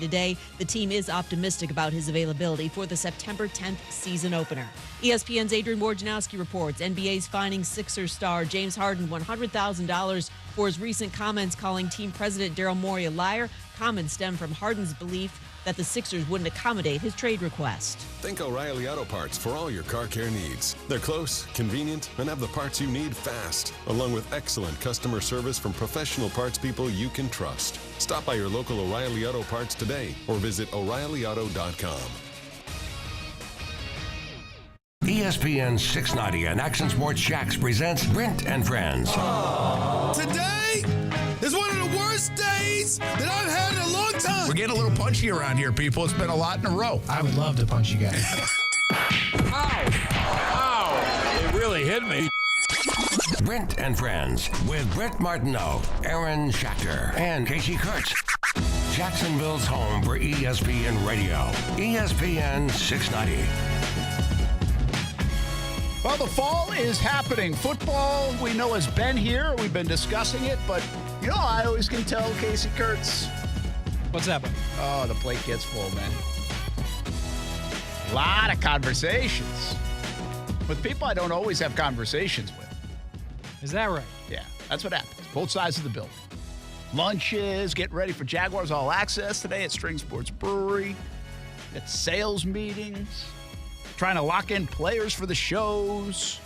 Today, the team is optimistic about his availability for the September 10th season opener. ESPN's Adrian Wojnarowski reports NBA's fining Sixers star James Harden $100,000 for his recent comments calling team president Daryl Morey a liar. Comments stem from Harden's belief that the Sixers wouldn't accommodate his trade request. Think O'Reilly Auto Parts for all your car care needs. They're close, convenient, and have the parts you need fast, along with excellent customer service from professional parts people you can trust. Stop by your local O'Reilly Auto Parts today or visit O'ReillyAuto.com. ESPN 690 and Action Sports Shacks presents Brent and Friends. Today is one of the worst days that I've had in a long time. We're getting a little punchy around here, people. It's been a lot in a row. I would love to punch you guys. Ow! It really hit me. Brent and Friends with Brent Martineau, Aaron Schachter, and Kasey Kuhrts. Jacksonville's home for ESPN Radio. ESPN 690. Well, the fall is happening. Football, we know, has been here. We've been discussing it, but, you know, I always can tell Kasey Kuhrts. What's that, buddy? Oh, the plate gets full, man. A lot of conversations with people I don't always have conversations with. Is that right? Yeah, that's what happens. Both sides of the building. Lunches, getting ready for Jaguars All Access today at String Sports Brewery. At sales meetings. Trying to lock in players for the shows.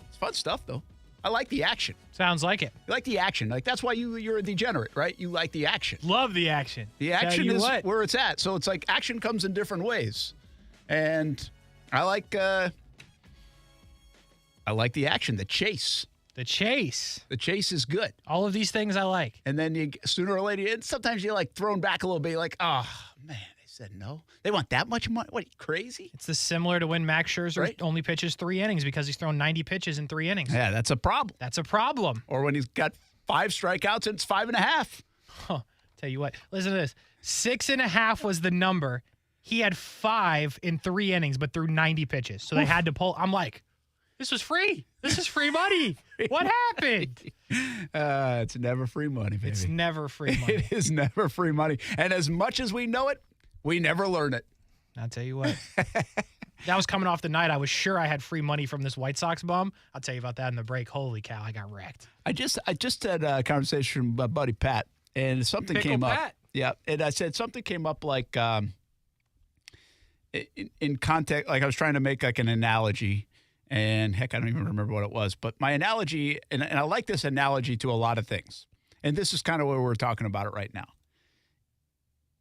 It's fun stuff, though. I like the action. Sounds like it. You like the action. Like, that's why you're a degenerate, right? You like the action. Love the action. The action is where it's at. So it's like action comes in different ways. And I like the action, the chase. The chase. The chase is good. All of these things I like. And then you sooner or later, and sometimes you're like thrown back a little bit. You're like, oh, man. Said no. They want that much money? What, are you crazy? It's similar to when Max Scherzer only pitches 3 innings because he's thrown 90 pitches in 3 innings. Yeah, that's a problem. That's a problem. Or when he's got 5 strikeouts and it's 5.5. Huh. Tell you what. Listen to this. 6.5 was the number. He had 5 in 3 innings, but threw 90 pitches. So they had to pull. I'm like, this was free. This is free money. What happened? It's never free money, baby. It's never free money. It is never free money. And as much as we know it, we never learn it. I'll tell you what. That was coming off the night I was sure I had free money from this White Sox bum. I'll tell you about that in the break. Holy cow, I got wrecked. I just had a conversation with my buddy Pat, and something came up. Pat. Yeah, and I said something came up like in context, like I was trying to make like an analogy, and heck, I don't even remember what it was. But my analogy, and I like this analogy to a lot of things, and this is kind of where we're talking about it right now.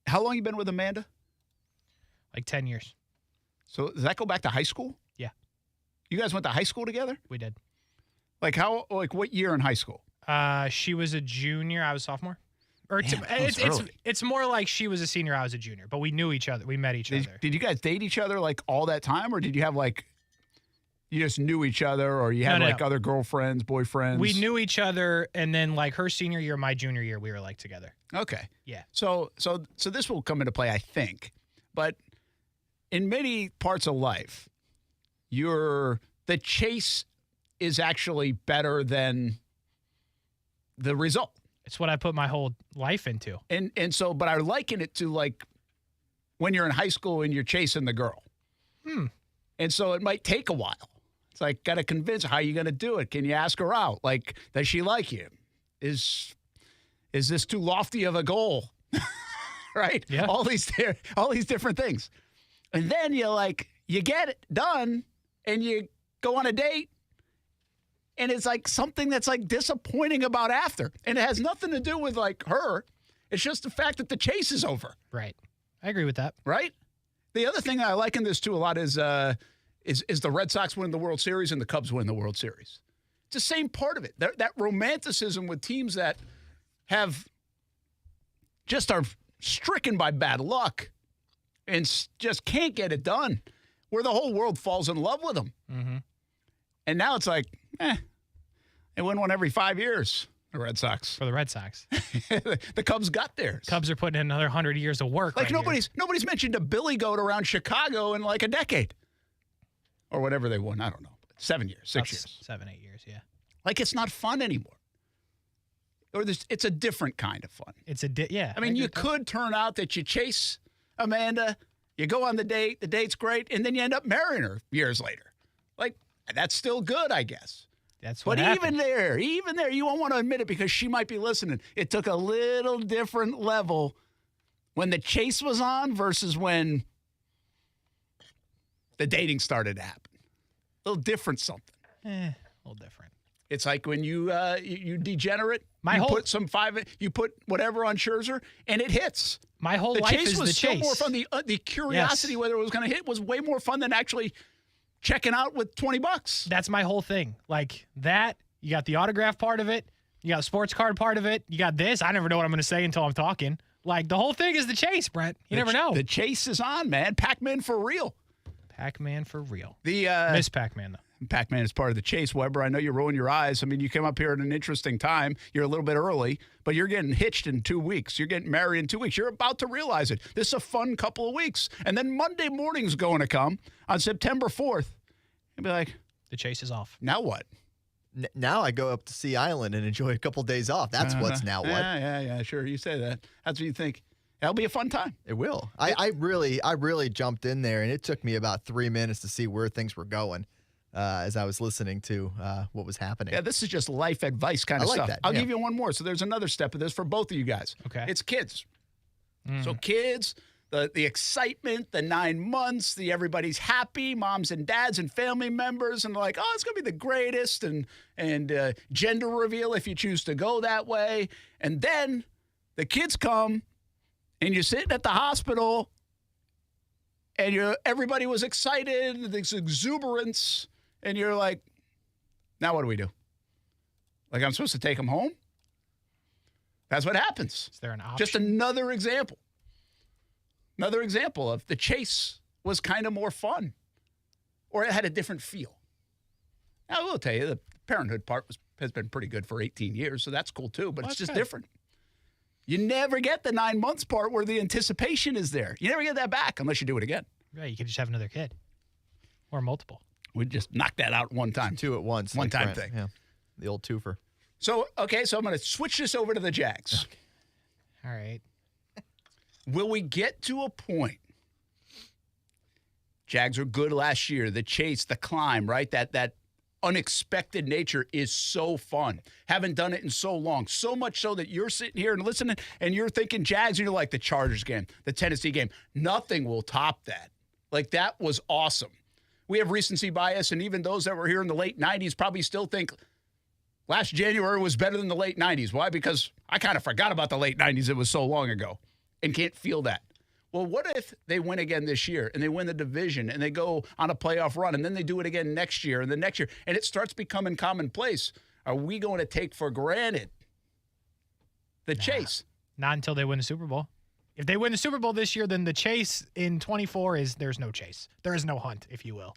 How long you been with Amanda? Like 10 years. So does that go back to high school? Yeah. You guys went to high school together? We did. Like what year in high school? She was a junior. I was a sophomore. Or Damn, it's more like she was a senior. I was a junior. But we knew each other. We met each other. Did you guys date each other like all that time, or did you have like you just knew each other, or you had other girlfriends, boyfriends? We knew each other, and then like her senior year, my junior year, we were like together. Okay. Yeah. So this will come into play, I think, but in many parts of life, the chase is actually better than the result. It's what I put my whole life into. And so, but I liken it to like when you're in high school and you're chasing the girl. And so it might take a while. It's like, got to convince her. How are you going to do it? Can you ask her out? Like, does she like you? Is this too lofty of a goal? Right? Yeah. All these different things. And then you get it done and you go on a date and it's like something that's like disappointing about after. And it has nothing to do with like her. It's just the fact that the chase is over. Right. I agree with that. Right? The other thing I like in this too a lot is the Red Sox win the World Series and the Cubs win the World Series. It's the same part of it. That romanticism with teams that have just are stricken by bad luck and just can't get it done, where the whole world falls in love with them. Mm-hmm. And now it's like, they win one every 5 years, the Red Sox. For the Red Sox. The Cubs got theirs. Cubs are putting in another 100 years of work. Like right nobody's mentioned a Billy Goat around Chicago in like a decade. Or whatever they won. I don't know. 7 years, 6 years. 7, 8 years, yeah. Like it's not fun anymore. Or it's a different kind of fun. It's yeah. I mean, you could turn out that you chase Amanda, you go on the date's great, and then you end up marrying her years later. Like, that's still good, I guess. That's what happened. Even there, you won't want to admit it because she might be listening. It took a little different level when the chase was on versus when the dating started to happen. A little different something. A little different. It's like when you degenerate, you put whatever on Scherzer, and it hits. My whole life is the chase. The chase was so more fun. The curiosity whether it was going to hit was way more fun than actually checking out with $20. That's my whole thing. Like that, you got the autograph part of it. You got the sports card part of it. You got this. I never know what I'm going to say until I'm talking. Like the whole thing is the chase, Brent. You never know. The chase is on, man. Pac-Man for real. Pac-Man for real. Miss Pac-Man, though. Pac-Man is part of the chase, Weber. I know you're rolling your eyes. I mean, you came up here at an interesting time. You're a little bit early, but you're getting hitched in 2 weeks. You're getting married in 2 weeks. You're about to realize it. This is a fun couple of weeks. And then Monday morning's going to come on September 4th. You'll be like, the chase is off. Now what? Now I go up to Sea Island and enjoy a couple days off. That's what's now what. Yeah, sure. You say that. That's what you think. That'll be a fun time. It will. I really jumped in there, and it took me about 3 minutes to see where things were going. As I was listening to what was happening. Yeah, this is just life advice kind of stuff. That. I'll give you one more. So there's another step of this for both of you guys. Okay. It's kids. So kids, the excitement, the 9 months, everybody's happy, moms and dads and family members, and like, oh, it's going to be the greatest, and gender reveal if you choose to go that way. And then the kids come, and you're sitting at the hospital, and everybody was excited, this exuberance. And you're like, now what do we do? Like, I'm supposed to take them home? That's what happens. Is there an option? Just another example. Another example of the chase was kind of more fun. Or it had a different feel. Now, I will tell you, the parenthood part has been pretty good for 18 years, so that's cool too, but it's just different. You never get the 9 months part where the anticipation is there. You never get that back unless you do it again. Right, you could just have another kid. Or multiple. We just knocked that out one time. 2 at once. One time thing. Yeah. The old twofer. So I'm going to switch this over to the Jags. Okay. All right. Will we get to a point? Jags were good last year. The chase, the climb, right? That unexpected nature is so fun. Haven't done it in so long. So much so that you're sitting here and listening and you're thinking Jags, and you're like the Chargers game, the Tennessee game. Nothing will top that. Like, that was awesome. We have recency bias, and even those that were here in the late 90s probably still think last January was better than the late 90s. Why? Because I kind of forgot about the late 90s. It was so long ago and can't feel that. Well, what if they win again this year and they win the division and they go on a playoff run and then they do it again next year and the next year and it starts becoming commonplace? Are we going to take for granted the chase? Not until they win the Super Bowl. If they win the Super Bowl this year, then the chase in 24 there's no chase. There is no hunt, if you will.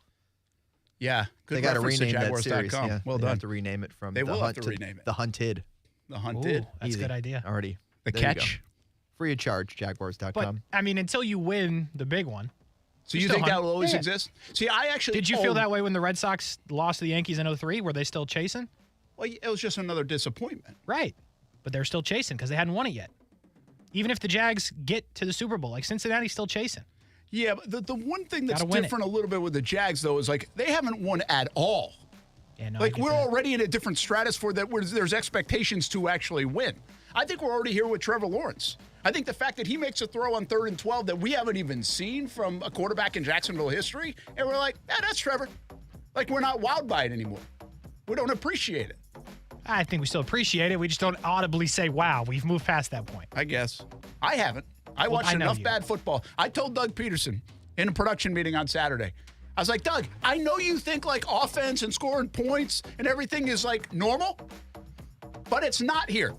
Yeah. They got to rename that series. Yeah, well done. Have to rename it from they the will hunt have to rename it. The Hunted. The Hunted. Ooh, that's Easy. a good idea. Already. The There catch. Free of charge, Jaguars.com. But, I mean, until you win the big one. So you think that will always exist? See, I actually... Did you feel that way when the Red Sox lost to the Yankees in 03? Were they still chasing? Well, it was just another disappointment. Right. But they're still chasing because they hadn't won it yet. Even if the Jags get to the Super Bowl, like Cincinnati's still chasing. Yeah, but the one thing that's different a little bit with the Jags, though, is like they haven't won at all. Yeah, no, like we're already in a different stratosphere that there's expectations to actually win. I think we're already here with Trevor Lawrence. I think the fact that he makes a throw on 3rd and 12 that we haven't even seen from a quarterback in Jacksonville history, and we're like, yeah, that's Trevor. Like, we're not wowed by it anymore. We don't appreciate it. I think we still appreciate it. We just don't audibly say, wow, we've moved past that point. I guess. I haven't. I watched enough bad football. I told Doug Peterson in a production meeting on Saturday, I was like, Doug, I know you think like offense and scoring points and everything is like normal, but it's not here.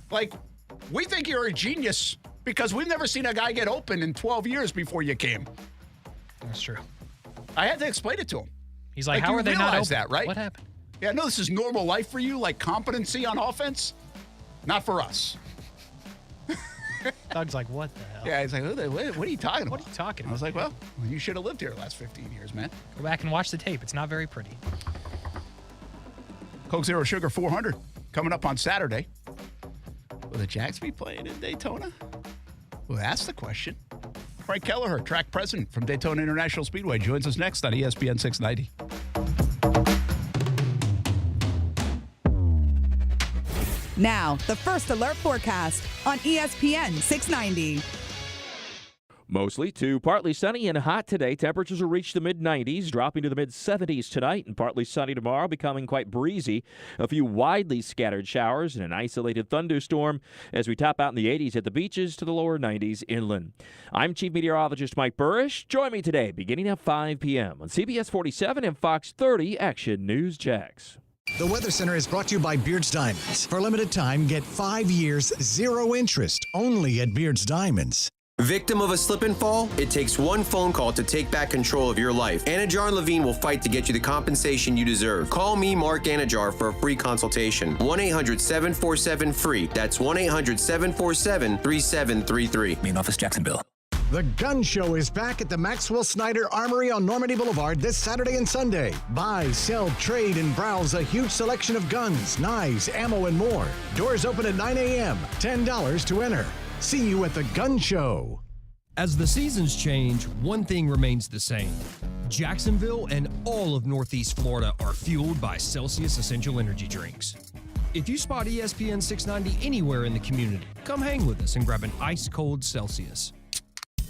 Like, we think you're a genius because we've never seen a guy get open in 12 years before you came. That's true. I had to explain it to him. He's like, how are they not open? That, right? What happened? Yeah, no, this is normal life for you, like competency on offense. Not for us. Doug's like, what the hell? Yeah, he's like, what are you talking about? What are you talking about? I was like, well, you should have lived here the last 15 years, man. Go back and watch the tape. It's not very pretty. Coke Zero Sugar 400 coming up on Saturday. Will the Jags be playing in Daytona? Well, that's the question. Frank Kelleher, track president from Daytona International Speedway, joins us next on ESPN 690. Now, the First Alert forecast on ESPN 690. Mostly to partly sunny and hot today. Temperatures will reach the mid-90s, dropping to the mid-70s tonight, and partly sunny tomorrow, becoming quite breezy. A few widely scattered showers and an isolated thunderstorm as we top out in the 80s at the beaches to the lower 90s inland. I'm Chief Meteorologist Mike Burrish. Join me today beginning at 5 p.m. on CBS 47 and Fox 30 Action News Jax. The Weather Center is brought to you by Beard's Diamonds. For a limited time, get 5 years, 0 interest, only at Beard's Diamonds. Victim of a slip and fall? It takes one phone call to take back control of your life. Anajar and Levine will fight to get you the compensation you deserve. Call me, Mark Anajar, for a free consultation. 1-800-747-FREE. That's 1-800-747-3733. Main office, Jacksonville. The Gun Show is back at the Maxwell Snyder Armory on Normandy Boulevard this Saturday and Sunday. Buy, sell, trade, and browse a huge selection of guns, knives, ammo, and more. Doors open at 9 a.m. $10 to enter. See you at the Gun Show. As the seasons change, one thing remains the same. Jacksonville and all of Northeast Florida are fueled by Celsius Essential Energy Drinks. If you spot ESPN 690 anywhere in the community, come hang with us and grab an ice-cold Celsius.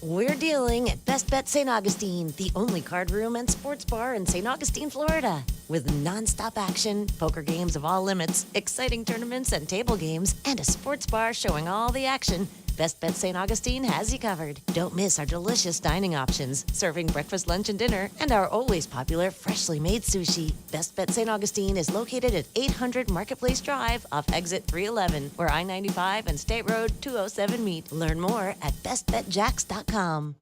We're dealing at Best Bet St. Augustine, the only card room and sports bar in St. Augustine, Florida. With nonstop action, poker games of all limits, exciting tournaments and table games, and a sports bar showing all the action, Best Bet St. Augustine has you covered. Don't miss our delicious dining options, serving breakfast, lunch, and dinner, and our always popular freshly made sushi. Best Bet St. Augustine is located at 800 Marketplace Drive off exit 311, where I-95 and State Road 207 meet. Learn more at bestbetjax.com.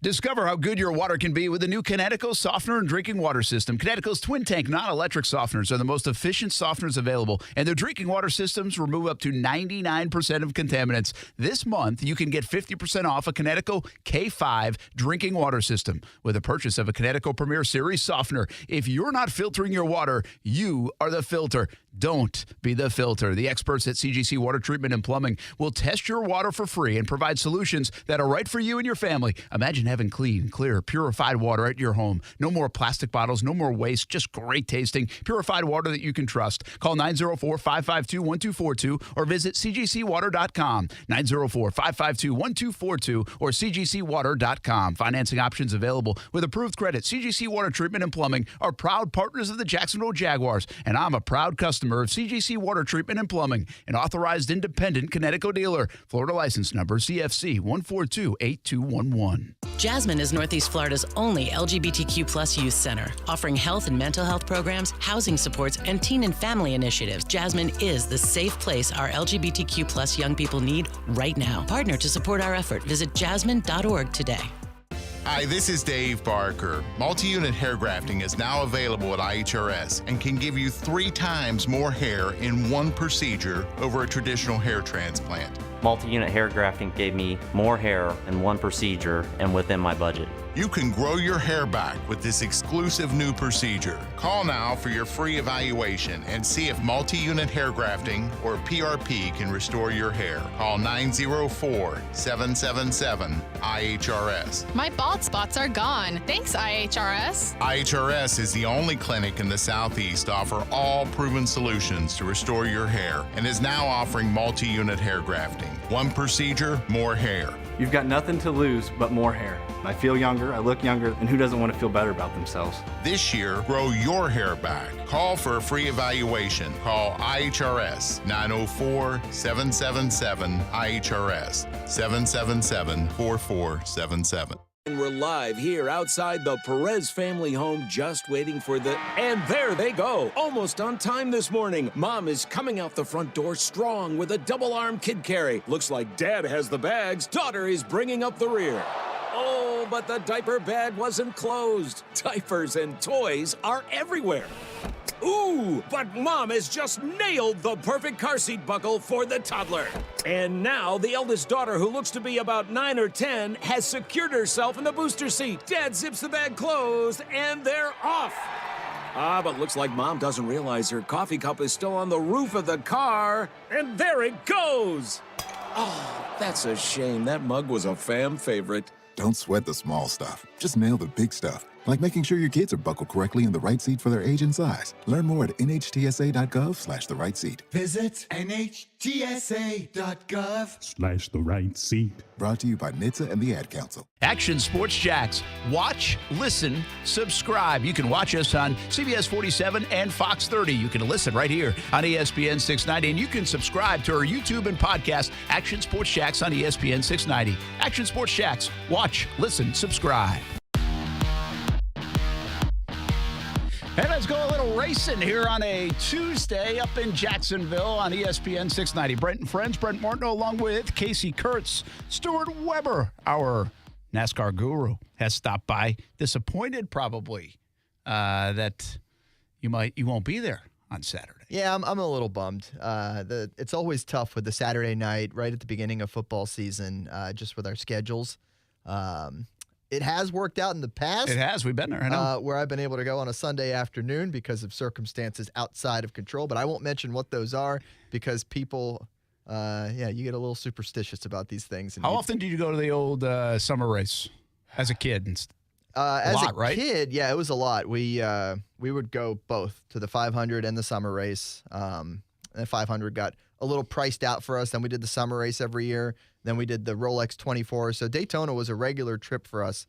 Discover how good your water can be with the new Connecticut softener and drinking water system. Connecticut's twin tank non-electric softeners are the most efficient softeners available, and their drinking water systems remove up to 99% of contaminants. This month, you can get 50% off a Connecticut K5 drinking water system with a purchase of a Connecticut Premier Series softener. If you're not filtering your water, you are the filter. Don't be the filter. The experts at CGC Water Treatment and Plumbing will test your water for free and provide solutions that are right for you and your family. Imagine having clean, clear, purified water at your home. No more plastic bottles, no more waste, just great tasting, purified water that you can trust. Call 904-552-1242 or visit cgcwater.com. 904-552-1242 or cgcwater.com. Financing options available with approved credit. CGC Water Treatment and Plumbing are proud partners of the Jacksonville Jaguars, and I'm a proud customer of CGC Water Treatment and Plumbing, an authorized independent Connecticut dealer. Florida license number CFC 1428211. Jasmine is Northeast Florida's only LGBTQ+ youth center, offering health and mental health programs, housing supports, and teen and family initiatives. Jasmine is the safe place our LGBTQ+ young people need right now. Partner to support our effort. Visit jasmine.org today. Hi, this is Dave Barker. Multi-unit hair grafting is now available at IHRS and can give you 3 times more hair in one procedure over a traditional hair transplant. Multi-unit hair grafting gave me more hair in one procedure and within my budget. You can grow your hair back with this exclusive new procedure. Call now for your free evaluation and see if multi-unit hair grafting or PRP can restore your hair. Call 904-777-IHRS. My bald spots are gone. Thanks, IHRS. IHRS is the only clinic in the Southeast to offer all proven solutions to restore your hair and is now offering multi-unit hair grafting. One procedure, more hair. You've got nothing to lose but more hair. I feel younger, I look younger, and who doesn't want to feel better about themselves? This year, grow your hair back. Call for a free evaluation. Call IHRS 904-777-IHRS 777-4477. And we're live here outside the Perez family home, just waiting for the... And there they go, almost on time this morning. Mom is coming out the front door strong with a double-arm kid carry. Looks like Dad has the bags. Daughter is bringing up the rear. Oh, but the diaper bag wasn't closed. Diapers and toys are everywhere. Ooh, but Mom has just nailed the perfect car seat buckle for the toddler. And now the eldest daughter, who looks to be about 9 or 10, has secured herself in the booster seat. Dad zips the bag closed, and they're off. But looks like Mom doesn't realize her coffee cup is still on the roof of the car. And there it goes. Oh, that's a shame. That mug was a fam favorite. Don't sweat the small stuff. Just nail the big stuff, like making sure your kids are buckled correctly in the right seat for their age and size. Learn more at nhtsa.gov/the right seat. Visit nhtsa.gov/the right seat. Brought to you by NHTSA and the Ad Council. Action Sports Jacks. Watch, listen, subscribe. You can watch us on CBS 47 and Fox 30. You can listen right here on ESPN 690. And you can subscribe to our YouTube and podcast, Action Sports Jacks on ESPN 690. Action Sports Jacks. Watch, listen, subscribe. And let's go a little racing here on a Tuesday up in Jacksonville on ESPN 690. Brent Friends, Brent Martineau, along with Kasey Kuhrts. Stuart Weber, our NASCAR guru, has stopped by. Disappointed probably that you won't be there on Saturday. Yeah, I'm a little bummed. It's always tough with the Saturday night right at the beginning of football season, just with our schedules. It has worked out in the past. It has. We've been there. I know. Where I've been able to go on a Sunday afternoon because of circumstances outside of control. But I won't mention what those are because people, you get a little superstitious about these things. How often did you go to the old summer race as a kid? As lot, a right? kid, yeah, it was a lot. We would go both to the 500 and the summer race. And the 500 got a little priced out for us. Then we did the summer race every year. Then we did the Rolex 24. So Daytona was a regular trip for us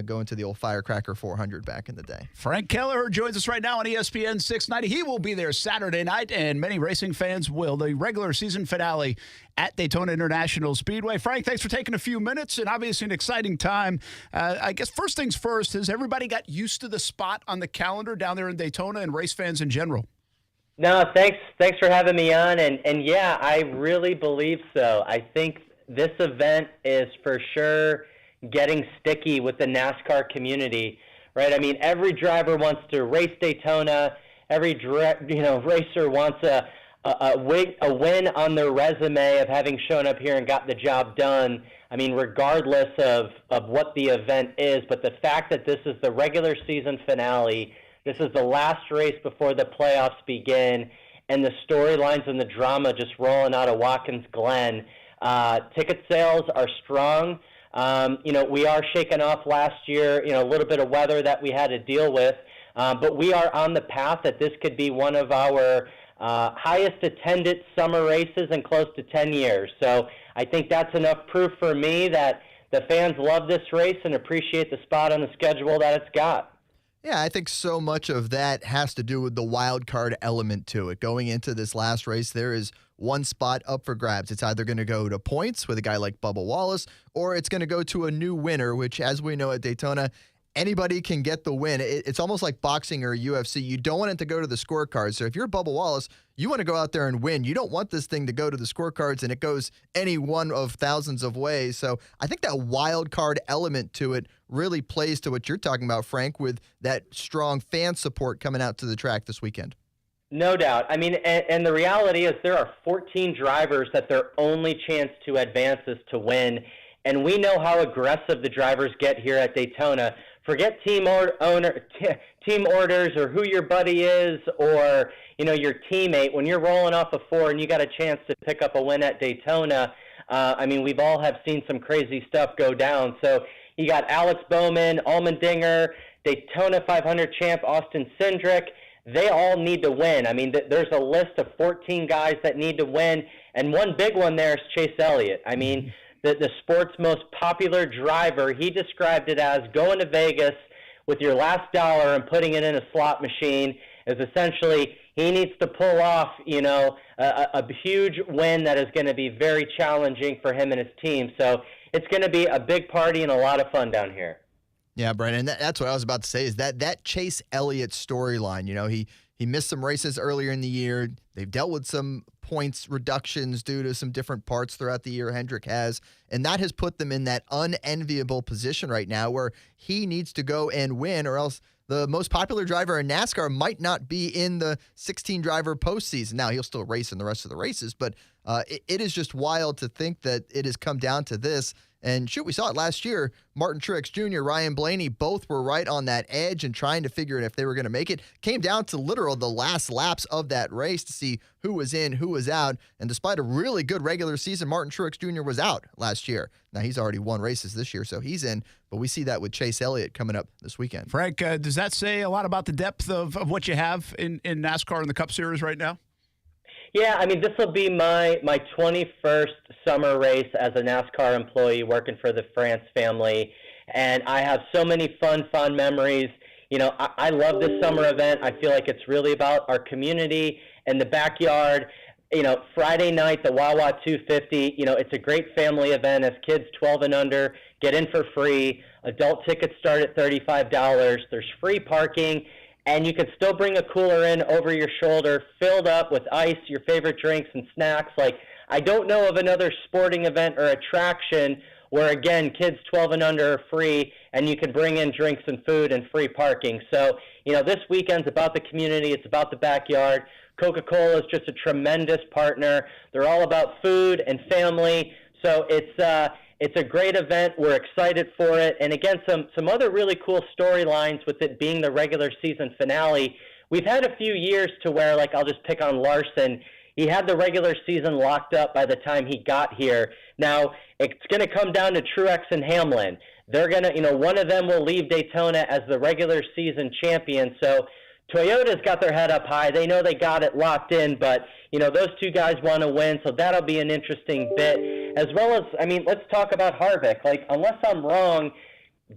going to the old Firecracker 400 back in the day. Frank Keller joins us right now on ESPN 690. He will be there Saturday night, and many racing fans will. The regular season finale at Daytona International Speedway. Frank, thanks for taking a few minutes, and obviously an exciting time. I guess first things first, has everybody got used to the spot on the calendar down there in Daytona and race fans in general? No, thanks for having me on, and yeah, I really believe so. I think this event is for sure getting sticky with the NASCAR community, right? I mean, every driver wants to race Daytona. Every racer wants a win on their resume of having shown up here and got the job done. I mean, regardless of what the event is, but the fact that this is the regular season finale, this is the last race before the playoffs begin, and the storylines and the drama just rolling out of Watkins Glen. Ticket sales are strong. We are shaking off last year, a little bit of weather that we had to deal with. But we are on the path that this could be one of our highest attended summer races in close to 10 years. So I think that's enough proof for me that the fans love this race and appreciate the spot on the schedule that it's got. Yeah, I think so much of that has to do with the wild card element to it. Going into this last race, there is one spot up for grabs. It's either going to go to points with a guy like Bubba Wallace, or it's going to go to a new winner, which, as we know at Daytona, anybody can get the win. It's almost like boxing or UFC. You don't want it to go to the scorecards. So if you're Bubba Wallace, you want to go out there and win. You don't want this thing to go to the scorecards and it goes any one of thousands of ways. So I think that wild card element to it really plays to what you're talking about, Frank, with that strong fan support coming out to the track this weekend. No doubt. I mean, and the reality is there are 14 drivers that their only chance to advance is to win. And we know how aggressive the drivers get here at Daytona. Forget team orders or who your buddy is or, your teammate. When you're rolling off a 4 and you got a chance to pick up a win at Daytona, we've all have seen some crazy stuff go down. So you got Alex Bowman, Allmendinger, Daytona 500 champ Austin Cindric. They all need to win. I mean, there's a list of 14 guys that need to win, and one big one there is Chase Elliott. I mean, the sport's most popular driver, he described it as going to Vegas with your last dollar and putting it in a slot machine is essentially he needs to pull off, a huge win that is going to be very challenging for him and his team. So it's going to be a big party and a lot of fun down here. Yeah, Brandon, that's what I was about to say is that Chase Elliott storyline. He missed some races earlier in the year. They've dealt with some points reductions due to some different parts throughout the year Hendrick has, and that has put them in that unenviable position right now where he needs to go and win or else the most popular driver in NASCAR might not be in the 16-driver postseason. Now, he'll still race in the rest of the races, but it is just wild to think that it has come down to this. And shoot, we saw it last year. Martin Truex Jr., Ryan Blaney, both were right on that edge and trying to figure out if they were going to make it. Came down to literal the last laps of that race to see who was in, who was out. And despite a really good regular season, Martin Truex Jr. was out last year. Now, he's already won races this year, so he's in. But we see that with Chase Elliott coming up this weekend. Frank, does that say a lot about the depth of what you have in NASCAR in the Cup Series right now? Yeah, I mean, this will be my 21st summer race as a NASCAR employee working for the France family, and I have so many fond memories. You know, I love this summer event. I feel like it's really about our community and the backyard. You know, Friday night, the Wawa 250, you know, it's a great family event as kids 12 and under get in for free. Adult tickets start at $35. There's free parking. And you can still bring a cooler in over your shoulder, filled up with ice, your favorite drinks and snacks. Like, I don't know of another sporting event or attraction where, again, kids 12 and under are free, and you can bring in drinks and food and free parking. So, you know, this weekend's about the community. It's about the backyard. Coca-Cola is just a tremendous partner. They're all about food and family. So it's a great event. We're excited for it. And again, some other really cool storylines with it being the regular season finale. We've had a few years to where, like, I'll just pick on Larson. He had the regular season locked up by the time he got here. Now, it's going to come down to Truex and Hamlin. They're going to, you know, one of them will leave Daytona as the regular season champion. So Toyota's got their head up high. They know they got it locked in, but, you know, those two guys want to win, so that'll be an interesting bit. As well as, I mean, let's talk about Harvick. Like, unless I'm wrong,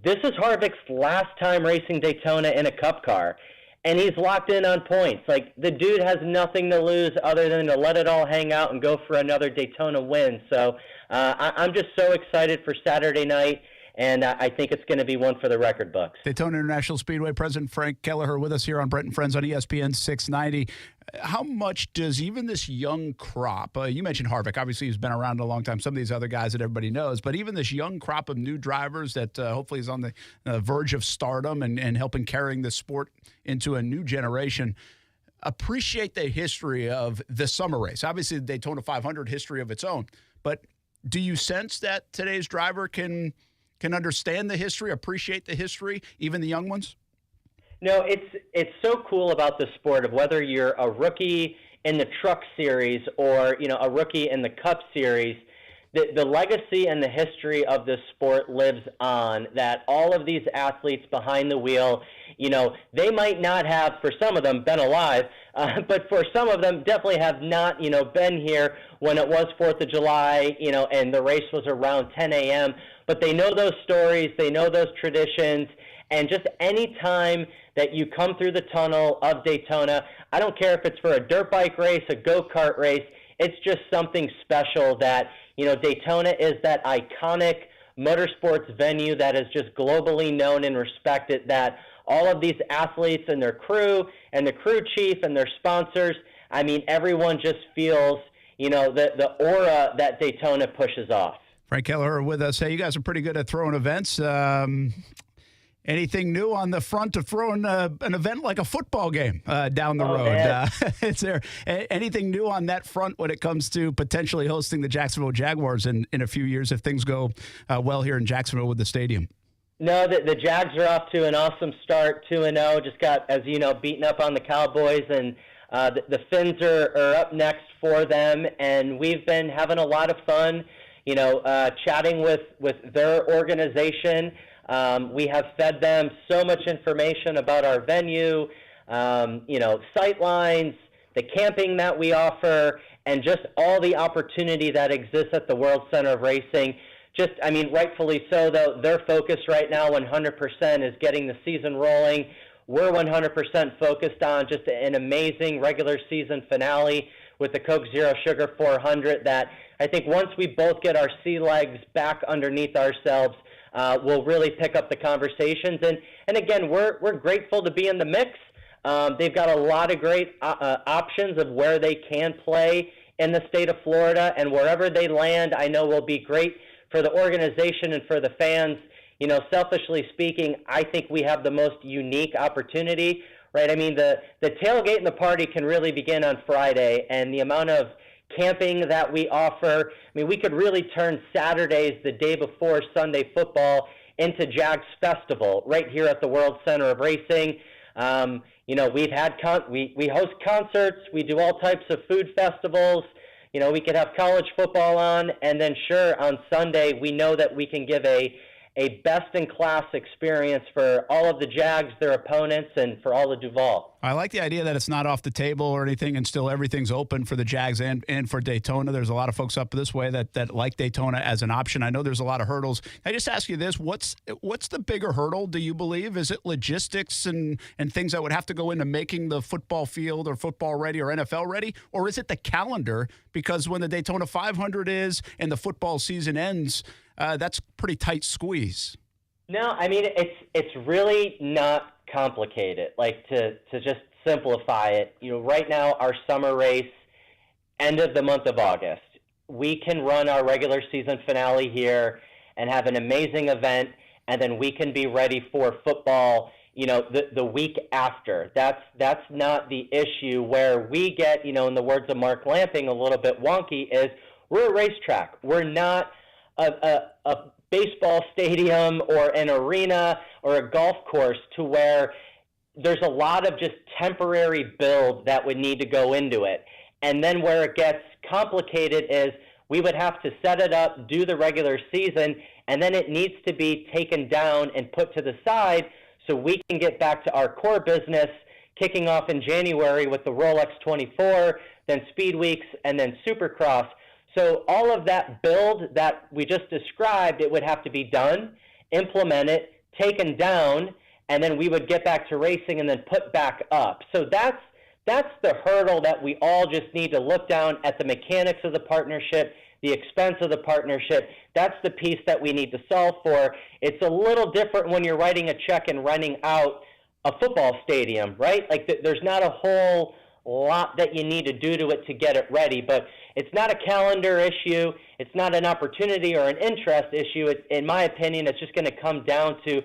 this is Harvick's last time racing Daytona in a Cup car, and he's locked in on points. Like, the dude has nothing to lose other than to let it all hang out and go for another Daytona win. So I'm just so excited for Saturday night. And I think it's going to be one for the record books. Daytona International Speedway President Frank Kelleher with us here on Brent Friends on ESPN 690. How much does even this young crop, you mentioned Harvick, obviously he's been around a long time, some of these other guys that everybody knows, but even this young crop of new drivers that hopefully is on the verge of stardom and helping carrying the sport into a new generation, appreciate the history of the summer race. Obviously the Daytona 500 history of its own, but do you sense that today's driver can understand the history, appreciate the history, even the young ones? No, it's so cool about the sport of whether you're a rookie in the Truck Series or, you know, a rookie in the Cup Series. The legacy and the history of this sport lives on, that all of these athletes behind the wheel, you know, they might not have, for some of them, been alive, but for some of them definitely have not, you know, been here when it was 4th of July, you know, and the race was around 10 a.m., but they know those stories, they know those traditions, and just any time that you come through the tunnel of Daytona, I don't care if it's for a dirt bike race, a go-kart race, it's just something special that, you know, Daytona is that iconic motorsports venue that is just globally known and respected, that all of these athletes and their crew and the crew chief and their sponsors, I mean, everyone just feels, you know, the aura that Daytona pushes off. Frank Kelleher with us. Hey, you guys are pretty good at throwing events. Anything new on the front of throwing an event like a football game down the road? Is there anything new on that front when it comes to potentially hosting the Jacksonville Jaguars in a few years if things go well here in Jacksonville with the stadium? No, the Jags are off to an awesome start, 2-0. Just got, as you know, beaten up on the Cowboys, and the Finns are up next for them, and we've been having a lot of fun, you know, chatting with their organization. We have fed them so much information about our venue, you know, sight lines, the camping that we offer, and just all the opportunity that exists at the World Center of Racing. Just, I mean, rightfully so, though, their focus right now 100% is getting the season rolling. We're 100% focused on just an amazing regular season finale with the Coke Zero Sugar 400 that I think once we both get our sea legs back underneath ourselves, we'll really pick up the conversations. And again, we're grateful to be in the mix. They've got a lot of great options of where they can play in the state of Florida, and wherever they land, I know will be great for the organization and for the fans. You know, selfishly speaking, I think we have the most unique opportunity, right? I mean, the tailgate and the party can really begin on Friday, and the amount of camping that we offer. I mean, we could really turn Saturdays, the day before Sunday football, into Jags Festival right here at the World Center of Racing. We've had we host concerts, we do all types of food festivals. We could have college football on, and then sure, on Sunday, we know that we can give a best-in-class experience for all of the Jags, their opponents, and for all of Duval. I like the idea that it's not off the table or anything, and still everything's open for the Jags and for Daytona. There's a lot of folks up this way that like Daytona as an option. I know there's a lot of hurdles. I just ask you this: what's the bigger hurdle? Do you believe? Is it logistics and things that would have to go into making the football field or football ready or NFL ready, or is it the calendar? Because when the Daytona 500 is and the football season ends, that's a pretty tight squeeze. No, I mean, it's really not complicated. Like, to just simplify it, right now our summer race, end of the month of August, we can run our regular season finale here and have an amazing event, and then we can be ready for football, the week after. That's not the issue. Where we get, in the words of Mark Lamping, a little bit wonky is we're a racetrack. We're not a baseball stadium or an arena or a golf course to where there's a lot of just temporary build that would need to go into it. And then where it gets complicated is we would have to set it up, do the regular season, and then it needs to be taken down and put to the side so we can get back to our core business, kicking off in January with the Rolex 24, then Speed Weeks, and then Supercross. So all of that build that we just described, it would have to be done, implemented, taken down, and then we would get back to racing and then put back up. So that's the hurdle that we all just need to look down at, the mechanics of the partnership, the expense of the partnership. That's the piece that we need to solve for. It's a little different when you're writing a check and renting out a football stadium, right? Like there's not a whole lot that you need to do to it to get it ready, but it's not a calendar issue. It's not an opportunity or an interest issue. In my opinion, it's just going to come down to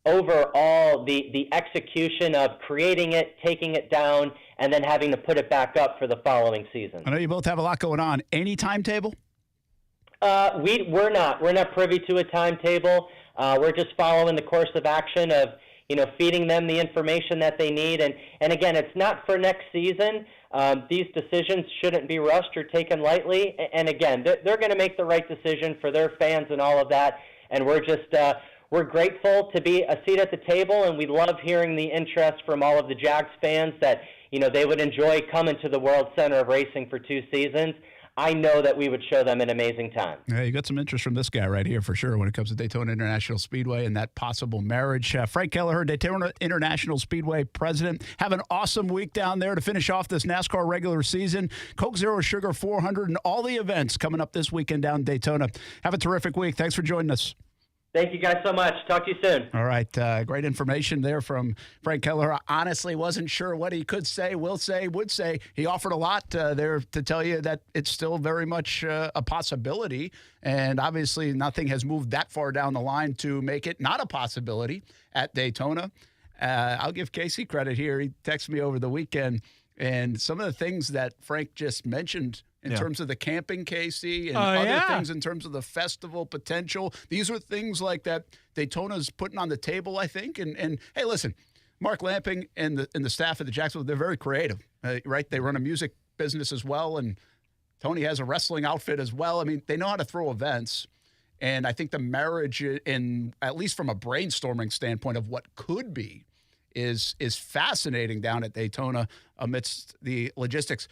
overall the execution of creating it, taking it down, and then having to put it back up for the following season. I know you both have a lot going on. Any timetable? We're not privy to a timetable. We're just following the course of action of feeding them the information that they need. And again, it's not for next season. These decisions shouldn't be rushed or taken lightly. And again, they're going to make the right decision for their fans and all of that. And we're just we're grateful to be a seat at the table, and we love hearing the interest from all of the Jags fans that they would enjoy coming to the World Center of Racing for 2 seasons. I know that we would show them an amazing time. Yeah, you got some interest from this guy right here for sure when it comes to Daytona International Speedway and that possible marriage. Frank Kelleher, Daytona International Speedway president. Have an awesome week down there to finish off this NASCAR regular season. Coke Zero Sugar 400 and all the events coming up this weekend down in Daytona. Have a terrific week. Thanks for joining us. Thank you guys so much. Talk to you soon. All right. Great information there from Frank Kelleher. I honestly wasn't sure what he could say, will say, would say. He offered a lot there to tell you that it's still very much a possibility. And obviously nothing has moved that far down the line to make it not a possibility at Daytona. I'll give Kasey credit here. He texted me over the weekend. And some of the things that Frank just mentioned in terms of the camping, Kasey, and other things in terms of the festival potential. These are things like that Daytona's putting on the table, I think. And hey, listen, Mark Lamping and the staff at the Jacksonville, they're very creative, right? They run a music business as well, and Tony has a wrestling outfit as well. I mean, they know how to throw events. And I think the marriage, at least from a brainstorming standpoint of what could be, is fascinating down at Daytona amidst the logistics.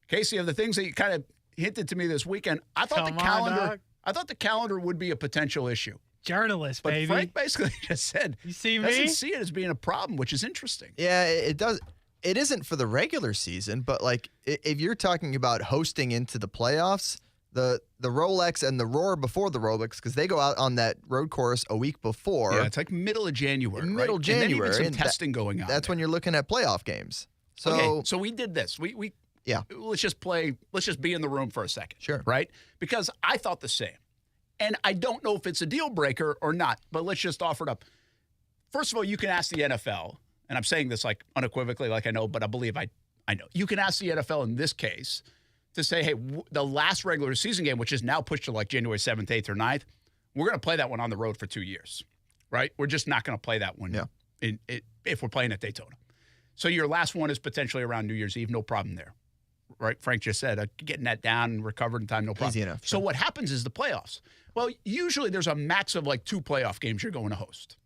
Kasey, of the things that you kind of hinted to me this weekend, I thought the calendar would be a potential issue. Journalist, but baby. Frank basically just said you see me? Doesn't see it as being a problem, which is interesting. Yeah, it does. It isn't for the regular season, but like if you're talking about hosting into the playoffs, the Rolex and the Roar before the Rolex, because they go out on that road course a week before. Yeah, it's like middle of January. Middle right? January. And then even some testing going on. That's when you're looking at playoff games. So we did this. Let's just be in the room for a second. Sure. Right? Because I thought the same. And I don't know if it's a deal breaker or not, but let's just offer it up. First of all, you can ask the NFL, and I'm saying this like unequivocally like I know, but I believe I know. You can ask the NFL in this case to say, hey, the last regular season game, which is now pushed to like January 7th, 8th, or 9th, we're going to play that one on the road for 2 years, right? We're just not going to play that one if we're playing at Daytona. So your last one is potentially around New Year's Eve, no problem there, right? Frank just said getting that down and recovered in time, no problem. Easy enough. So what happens is the playoffs. Well, usually there's a max of like 2 playoff games you're going to host,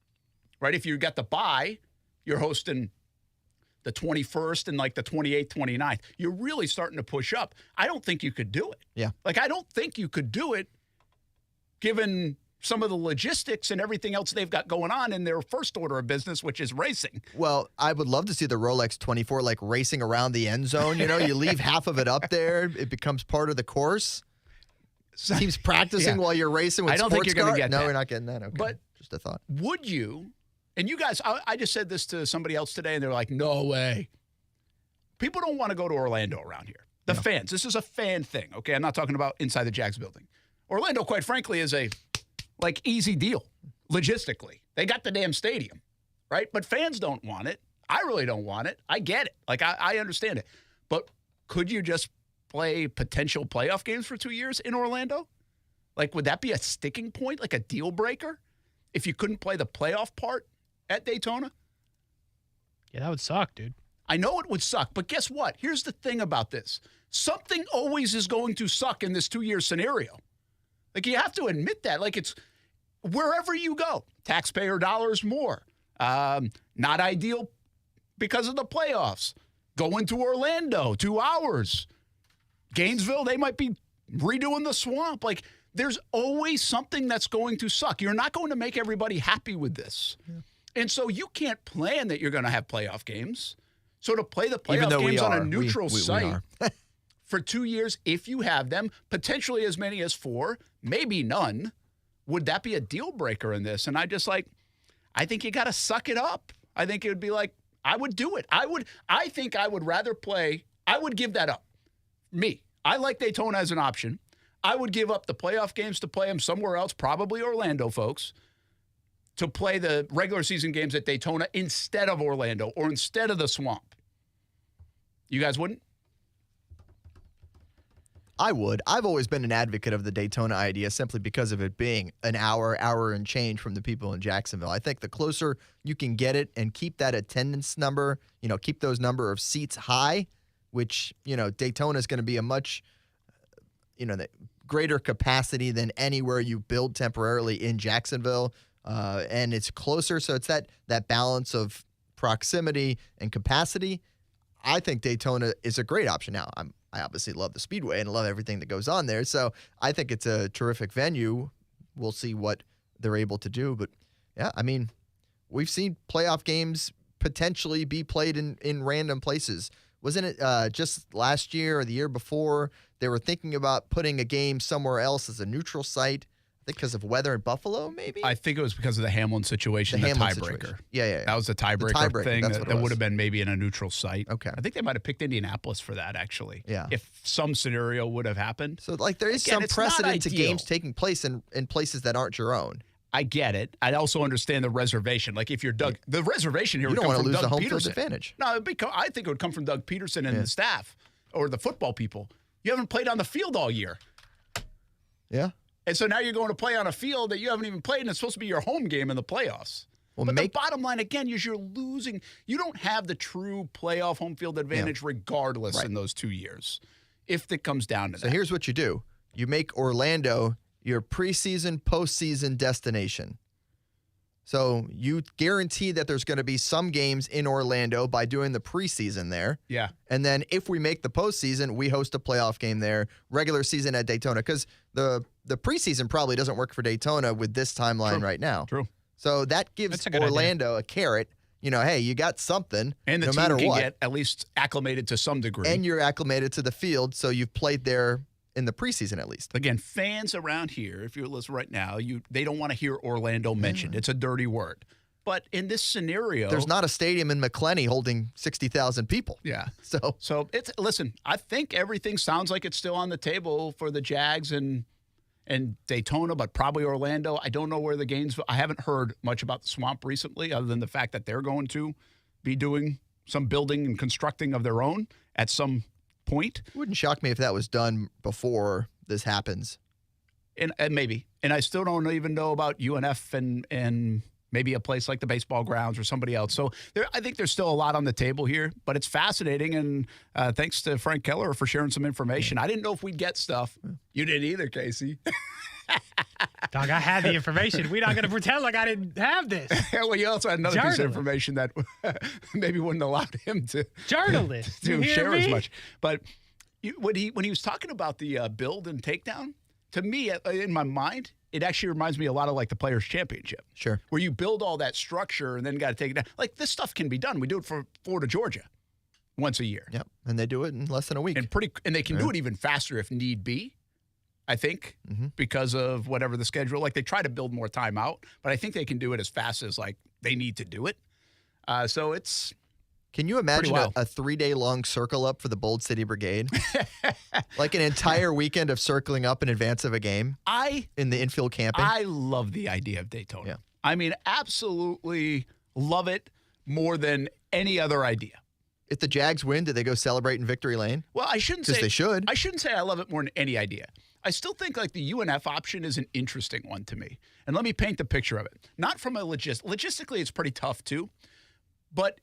right? If you got the bye, you're hosting the 21st and like the 28th, 29th. You're really starting to push up. I don't think you could do it. Yeah. Like, I don't think you could do it given some of the logistics and everything else they've got going on in their first order of business, which is racing. Well, I would love to see the Rolex 24 like racing around the end zone. You know, you leave half of it up there. It becomes part of the course. Teams practicing while you're racing with I don't think you're going to get that. No, we're not getting that. Okay. But just a thought. Would you, and you guys, I just said this to somebody else today, and they're like, no way. People don't want to go to Orlando around here. The fans. This is a fan thing, okay? I'm not talking about inside the Jags building. Orlando, quite frankly, is a easy deal logistically. They got the damn stadium, right? But fans don't want it. I really don't want it. I get it. Like, I understand it. But could you just play potential playoff games for 2 years in Orlando? Like, would that be a sticking point, like a deal breaker, if you couldn't play the playoff part at Daytona? Yeah, that would suck, dude. I know it would suck, but guess what? Here's the thing about this. Something always is going to suck in this 2-year scenario. Like, you have to admit that. Like, it's wherever you go, taxpayer dollars more. Not ideal because of the playoffs. Going to Orlando, 2 hours. Gainesville, they might be redoing the swamp. Like, there's always something that's going to suck. You're not going to make everybody happy with this. Yeah. And so you can't plan that you're going to have playoff games. So to play the playoff games on a neutral site for 2 years, if you have them, potentially as many as 4, maybe none, would that be a deal breaker in this? And I think you got to suck it up. I think it would be like, I would do it. I think I would rather play. I would give that up. Me. I like Daytona as an option. I would give up the playoff games to play them somewhere else, probably Orlando, folks, to play the regular season games at Daytona instead of Orlando or instead of the swamp. You guys wouldn't? I would. I've always been an advocate of the Daytona idea simply because of it being an hour and change from the people in Jacksonville. I think the closer you can get it and keep that attendance number, keep those number of seats high, which, Daytona is going to be a much, the greater capacity than anywhere you build temporarily in Jacksonville. And it's closer, so it's that balance of proximity and capacity. I think Daytona is a great option now. I obviously love the Speedway and love everything that goes on there, so I think it's a terrific venue. We'll see what they're able to do, but yeah, I mean, we've seen playoff games potentially be played in random places. Wasn't it just last year or the year before they were thinking about putting a game somewhere else as a neutral site? I think because of weather in Buffalo, maybe? I think it was because of the Hamlin situation, the tiebreaker. Yeah. That was the tiebreaker thing. That would have been maybe in a neutral site. Okay. I think they might have picked Indianapolis for that, actually. Yeah. If some scenario would have happened. So, there is some precedent to games taking place in places that aren't your own. I get it. I also understand the reservation. Like, if you're the reservation here would come from Doug Peterson. You don't want to lose the home field advantage. No, I think it would come from Doug Peterson and the staff or the football people. You haven't played on the field all year. Yeah. And so now you're going to play on a field that you haven't even played, and it's supposed to be your home game in the playoffs. Well, but the bottom line, again, is you're losing. You don't have the true playoff home field advantage regardless in those 2 years, if it comes down to that. So here's what you do. You make Orlando your preseason, postseason destination. So you guarantee that there's going to be some games in Orlando by doing the preseason there. Yeah. And then if we make the postseason, we host a playoff game there, regular season at Daytona. Because the preseason probably doesn't work for Daytona with this timeline right now. True. So that gives Orlando a carrot. Hey, you got something. And the no team matter can what. get at least acclimated to some degree. And you're acclimated to the field, so you've played there in the preseason at least. Again, fans around here, if you're listening right now, they don't want to hear Orlando mentioned. It's a dirty word. But in this scenario, there's not a stadium in McClenny holding 60,000 people. Yeah. So listen, I think everything sounds like it's still on the table for the Jags and Daytona, but probably Orlando. I don't know where the games. I haven't heard much about the Swamp recently, other than the fact that they're going to be doing some building and constructing of their own at some point. It wouldn't shock me if that was done before this happens. And maybe. And I still don't even know about UNF and maybe a place like the baseball grounds or somebody else. So I think there's still a lot on the table here, but it's fascinating. And thanks to Frank Keller for sharing some information. I didn't know if we'd get stuff. You didn't either, Kasey. Dog, I had the information. We're not going to pretend like I didn't have this. Well, you also had another piece of information that maybe wouldn't allow him to journalist to share as much. But when he was talking about the build and takedown, to me, in my mind, it actually reminds me a lot of like the Players' Championship. Sure. Where you build all that structure and then got to take it down. Like this stuff can be done. We do it for Florida, Georgia once a year. Yep. And they do it in less than a week. And they can do it even faster if need be. I think, because of whatever the schedule. Like, they try to build more time out, but I think they can do it as fast as, like, they need to do it. So it's Can you imagine a 3-day-long circle up for the Bold City Brigade? Like an entire weekend of circling up in advance of a game in the infield camping? I love the idea of Daytona. Yeah. I mean, absolutely love it more than any other idea. If the Jags win, do they go celebrate in Victory Lane? Well, I shouldn't say. Because they should. I shouldn't say I love it more than any idea. I still think like the UNF option is an interesting one to me. And let me paint the picture of it. Not from a logistically, it's pretty tough too. But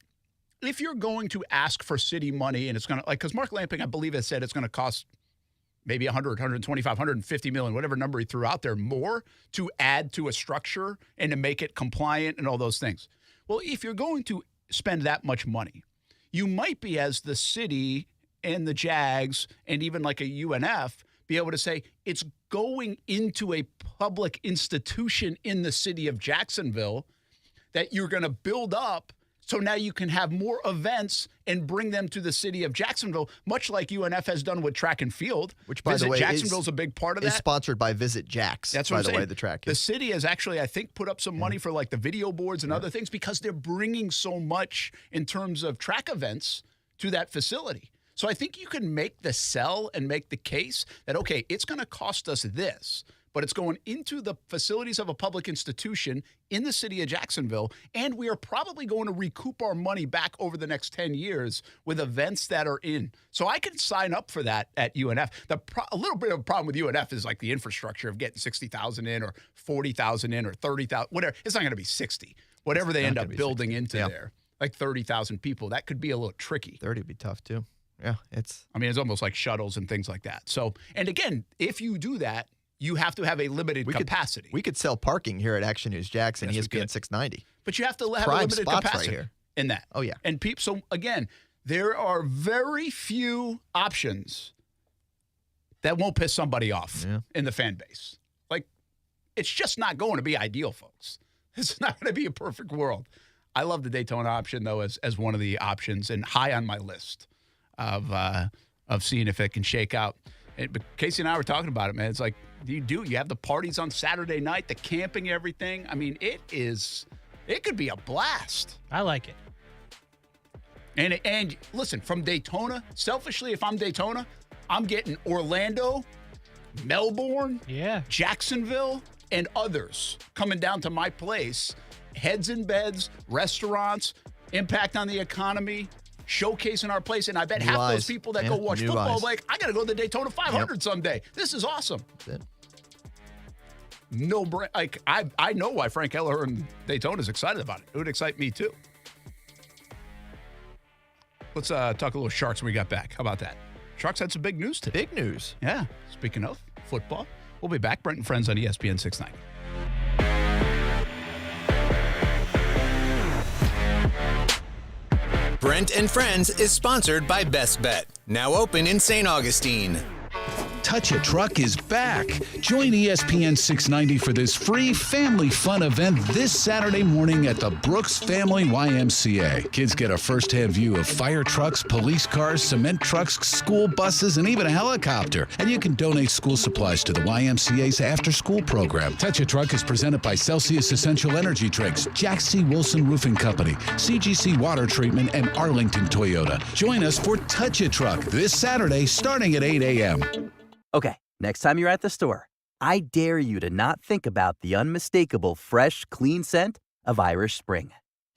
if you're going to ask for city money and it's going to, like, because Mark Lamping, I believe, has said it's going to cost maybe 100, 125, 150 million, whatever number he threw out there, more to add to a structure and to make it compliant and all those things. Well, if you're going to spend that much money, you might be, as the city and the Jags and even like a UNF, be able to say it's going into a public institution in the city of Jacksonville that you're going to build up. So now you can have more events and bring them to the city of Jacksonville, much like UNF has done with track and field. Which, by the way, Jacksonville's a big part of that. Is sponsored by Visit Jax. That's what by I'm the saying. way, the track is. The city has actually, I think, put up some money for like the video boards and other things because they're bringing so much in terms of track events to that facility. So I think you can make the sell and make the case that, okay, it's going to cost us this, but it's going into the facilities of a public institution in the city of Jacksonville, and we are probably going to recoup our money back over the next 10 years with events that are in. So I could sign up for that at UNF. A little bit of a problem with UNF is like the infrastructure of getting 60,000 in or 40,000 in or 30,000, whatever. It's not going to be 60. Whatever they end up building into there, like 30,000 people, that could be a little tricky. 30 would be tough too. Yeah, it's almost like shuttles and things like that. So, and again, if you do that, you have to have a limited capacity. We could sell parking here at Action News Jackson, ESPN 690. But you have to have a limited capacity right here. in that. Oh, yeah. And so again, there are very few options that won't piss somebody off in the fan base. Like, it's just not going to be ideal, folks. It's not going to be a perfect world. I love the Daytona option, though, as one of the options and high on my list of seeing if it can shake out. But Kasey and I were talking about it, man. It's like, you have the parties on Saturday night, the camping, everything. I mean, it could be a blast. I like it. And listen, from Daytona, selfishly, if I'm Daytona, I'm getting Orlando, Melbourne, Jacksonville, and others coming down to my place. Heads in beds, restaurants, impact on the economy, showcasing our place. And I bet half those people that go watch football like, I got to go to the Daytona 500 someday. This is awesome. That's it. No, like I know why Frank Keller and Daytona is excited about it. It would excite me too. Let's talk a little Sharks when we got back. How about that? Sharks had some big news today. Big news. Yeah. Speaking of football, we'll be back. Brent and Friends on ESPN 690. Brent and Friends is sponsored by Best Bet, now open in St. Augustine. Touch a Truck is back. Join ESPN 690 for this free family fun event this Saturday morning at the Brooks Family YMCA. Kids get a first-hand view of fire trucks, police cars, cement trucks, school buses, and even a helicopter. And you can donate school supplies to the YMCA's after-school program. Touch a Truck is presented by Celsius Essential Energy Drinks, Jack C. Wilson Roofing Company, CGC Water Treatment, and Arlington Toyota. Join us for Touch a Truck this Saturday starting at 8 a.m. Okay, next time you're at the store, I dare you to not think about the unmistakable fresh, clean scent of Irish Spring.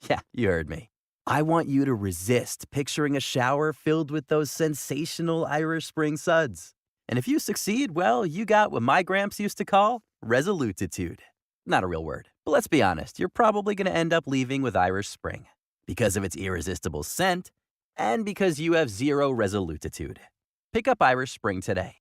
Yeah, you heard me. I want you to resist picturing a shower filled with those sensational Irish Spring suds. And if you succeed, well, you got what my gramps used to call resolutitude. Not a real word, but let's be honest, you're probably going to end up leaving with Irish Spring because of its irresistible scent and because you have zero resolutitude. Pick up Irish Spring today.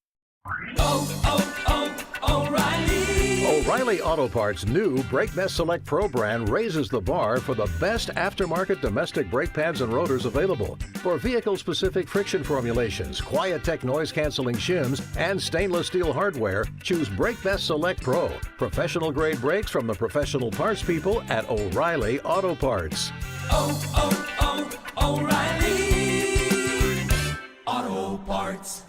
O'Reilly Auto Parts' new Brake Best Select Pro brand raises the bar for the best aftermarket domestic brake pads and rotors available. For vehicle-specific friction formulations, Quiet-Tech noise-canceling shims, and stainless steel hardware, choose Brake Best Select Pro. Professional-grade brakes from the professional parts people at O'Reilly Auto Parts. O'Reilly Auto Parts.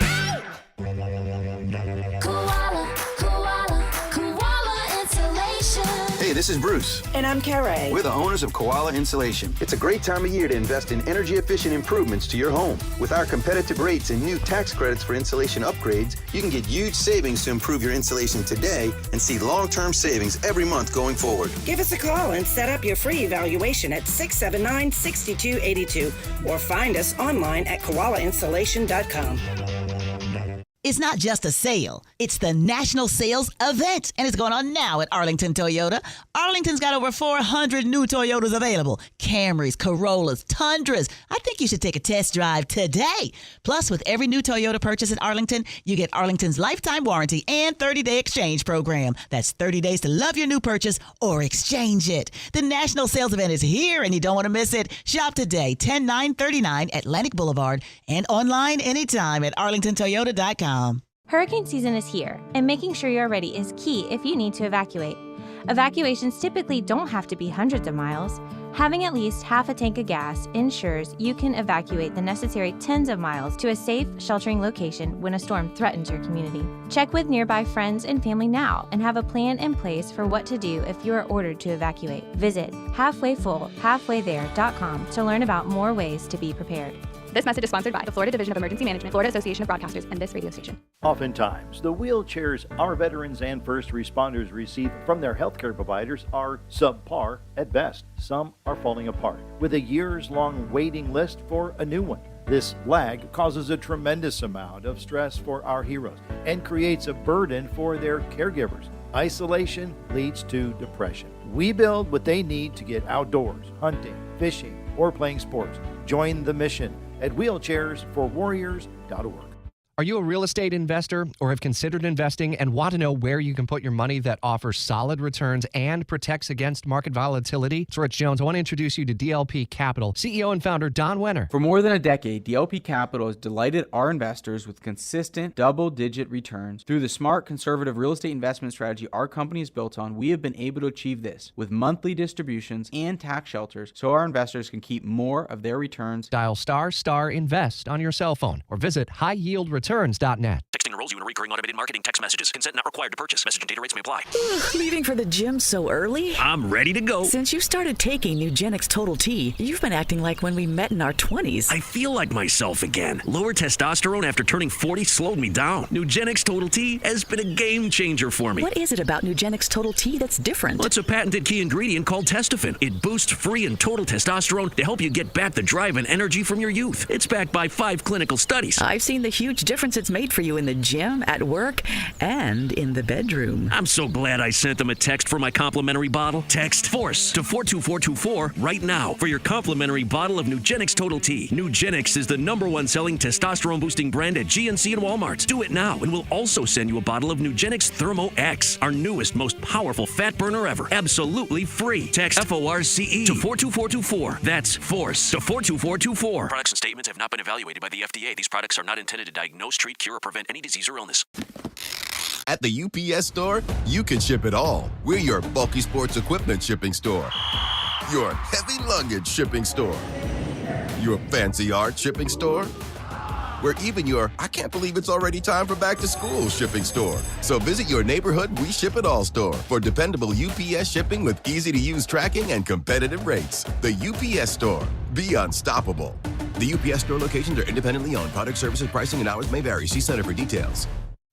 Hey, this is Bruce. And I'm Carrie. We're the owners of Koala Insulation. It's a great time of year to invest in energy-efficient improvements to your home. With our competitive rates and new tax credits for insulation upgrades, you can get huge savings to improve your insulation today and see long-term savings every month going forward. Give us a call and set up your free evaluation at 679-6282 or find us online at koalainsulation.com. It's not just a sale. It's the National Sales Event, and it's going on now at Arlington Toyota. Arlington's got over 400 new Toyotas available. Camrys, Corollas, Tundras. I think you should take a test drive today. Plus, with every new Toyota purchase at Arlington, you get Arlington's lifetime warranty and 30-day exchange program. That's 30 days to love your new purchase or exchange it. The National Sales Event is here, and you don't want to miss it. Shop today, 10939 Atlantic Boulevard, and online anytime at arlingtontoyota.com. Hurricane season is here, and making sure you're ready is key if you need to evacuate. Evacuations typically don't have to be hundreds of miles. Having at least half a tank of gas ensures you can evacuate the necessary tens of miles to a safe, sheltering location when a storm threatens your community. Check with nearby friends and family now and have a plan in place for what to do if you are ordered to evacuate. Visit halfwayfullhalfwaythere.com to learn about more ways to be prepared. This message is sponsored by the Florida Division of Emergency Management, Florida Association of Broadcasters, and this radio station. Oftentimes, the wheelchairs our veterans and first responders receive from their healthcare providers are subpar at best. Some are falling apart, with a years-long waiting list for a new one. This lag causes a tremendous amount of stress for our heroes and creates a burden for their caregivers. Isolation leads to depression. We build what they need to get outdoors, hunting, fishing, or playing sports. Join the mission at wheelchairsforwarriors.org. Are you a real estate investor or have considered investing and want to know where you can put your money that offers solid returns and protects against market volatility? It's Rich Jones. I want to introduce you to DLP Capital. CEO and founder Don Wenner. For more than a decade, DLP Capital has delighted our investors with consistent double-digit returns. Through the smart, conservative real estate investment strategy our company is built on, we have been able to achieve this with monthly distributions and tax shelters so our investors can keep more of their returns. Dial ** invest on your cell phone or visit highyieldreturns.net. Texting enrolls you in recurring automated marketing text messages. Consent not required to purchase. Message and data rates may apply. Leaving for the gym so early? I'm ready to go. Since you started taking Nugenix Total T, you've been acting like when we met in our 20s. I feel like myself again. Lower testosterone after turning 40 slowed me down. Nugenix Total T has been a game changer for me. What is it about Nugenix Total T that's different? Well, it's a patented key ingredient called testofen. It boosts free and total testosterone to help you get back the drive and energy from your youth. It's backed by 5 clinical studies. I've seen the huge difference it's made for you in the gym, at work, and in the bedroom. I'm so glad I sent them a text for my complimentary bottle. Text FORCE to 42424 right now for your complimentary bottle of Nugenix Total T. Nugenix is the #1 selling testosterone boosting brand at GNC and Walmart. Do it now and we'll also send you a bottle of Nugenix Thermo X, our newest, most powerful fat burner ever. Absolutely free. Text FORCE to 42424. That's FORCE to 42424. Products and statements have not been evaluated by the FDA. These products are not intended to diagnose, treat, cure, or prevent any disease or illness. At the UPS Store, you can ship it all. We're your bulky sports equipment shipping store, your heavy luggage shipping store, your fancy art shipping store. We're even your I can't believe it's already time for back to school shipping store. So visit your neighborhood We Ship It All store for dependable UPS shipping with easy-to-use tracking and competitive rates. The UPS Store. Be unstoppable. The UPS Store locations are independently owned. Product, services, pricing, and hours may vary. See Center for details.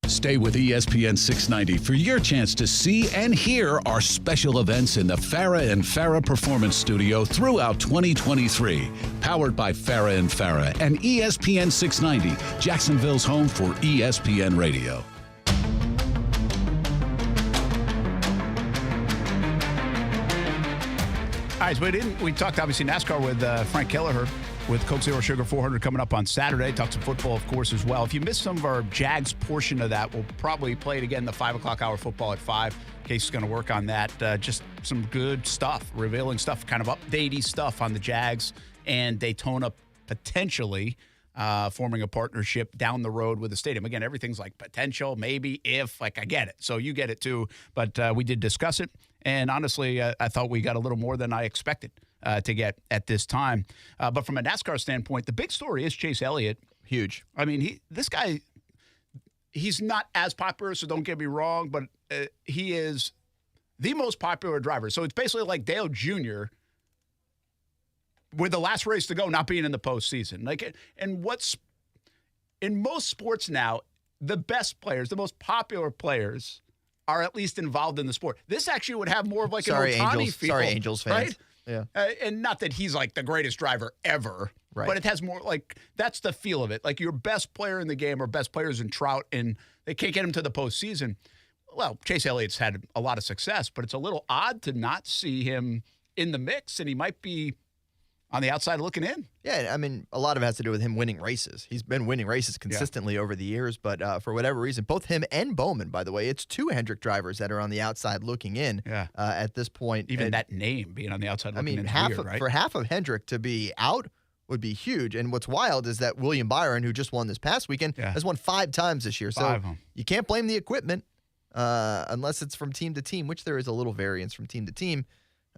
Stay with ESPN 690 for your chance to see and hear our special events in the Farah and Farah Performance Studio throughout 2023. Powered by Farah and Farah and ESPN 690, Jacksonville's home for ESPN Radio. All right, so we talked obviously NASCAR with Frank Kelleher with Coke Zero Sugar 400 coming up on Saturday. Talked some football, of course, as well. If you missed some of our Jags portion of that, we'll probably play it again the 5 o'clock hour football at 5. Kasey's going to work on that. Just some good stuff, revealing stuff, kind of updatey stuff on the Jags and Daytona potentially forming a partnership down the road with the stadium. Again, everything's like potential, maybe, if, like I get it. So you get it too. But we did discuss it. And honestly, I thought we got a little more than I expected to get at this time. But from a NASCAR standpoint, the big story is Chase Elliott. Huge. I mean, this guy, he's not as popular, so don't get me wrong, but he is the most popular driver. So it's basically like Dale Jr. with the last race to go not being in the postseason. And what's in most sports now, the best players, the most popular players are at least involved in the sport. This actually would have more of like an Ohtani feel. Sorry, Angels fans. Right? Yeah. And not that he's like the greatest driver ever, right, but it has more like that's the feel of it. Like your best player in the game or best players in Trout, and they can't get him to the postseason. Well, Chase Elliott's had a lot of success, but it's a little odd to not see him in the mix, and he might be on the outside looking in. Yeah, I mean, a lot of it has to do with him winning races. He's been winning races consistently over the years, but for whatever reason, both him and Bowman, by the way, it's two Hendrick drivers that are on the outside looking in at this point. Even that name being on the outside looking in is weird, right? For half of Hendrick to be out would be huge. And what's wild is that William Byron, who just won this past weekend, has won 5 times this year. So you can't blame the equipment unless it's from team to team, which there is a little variance from team to team.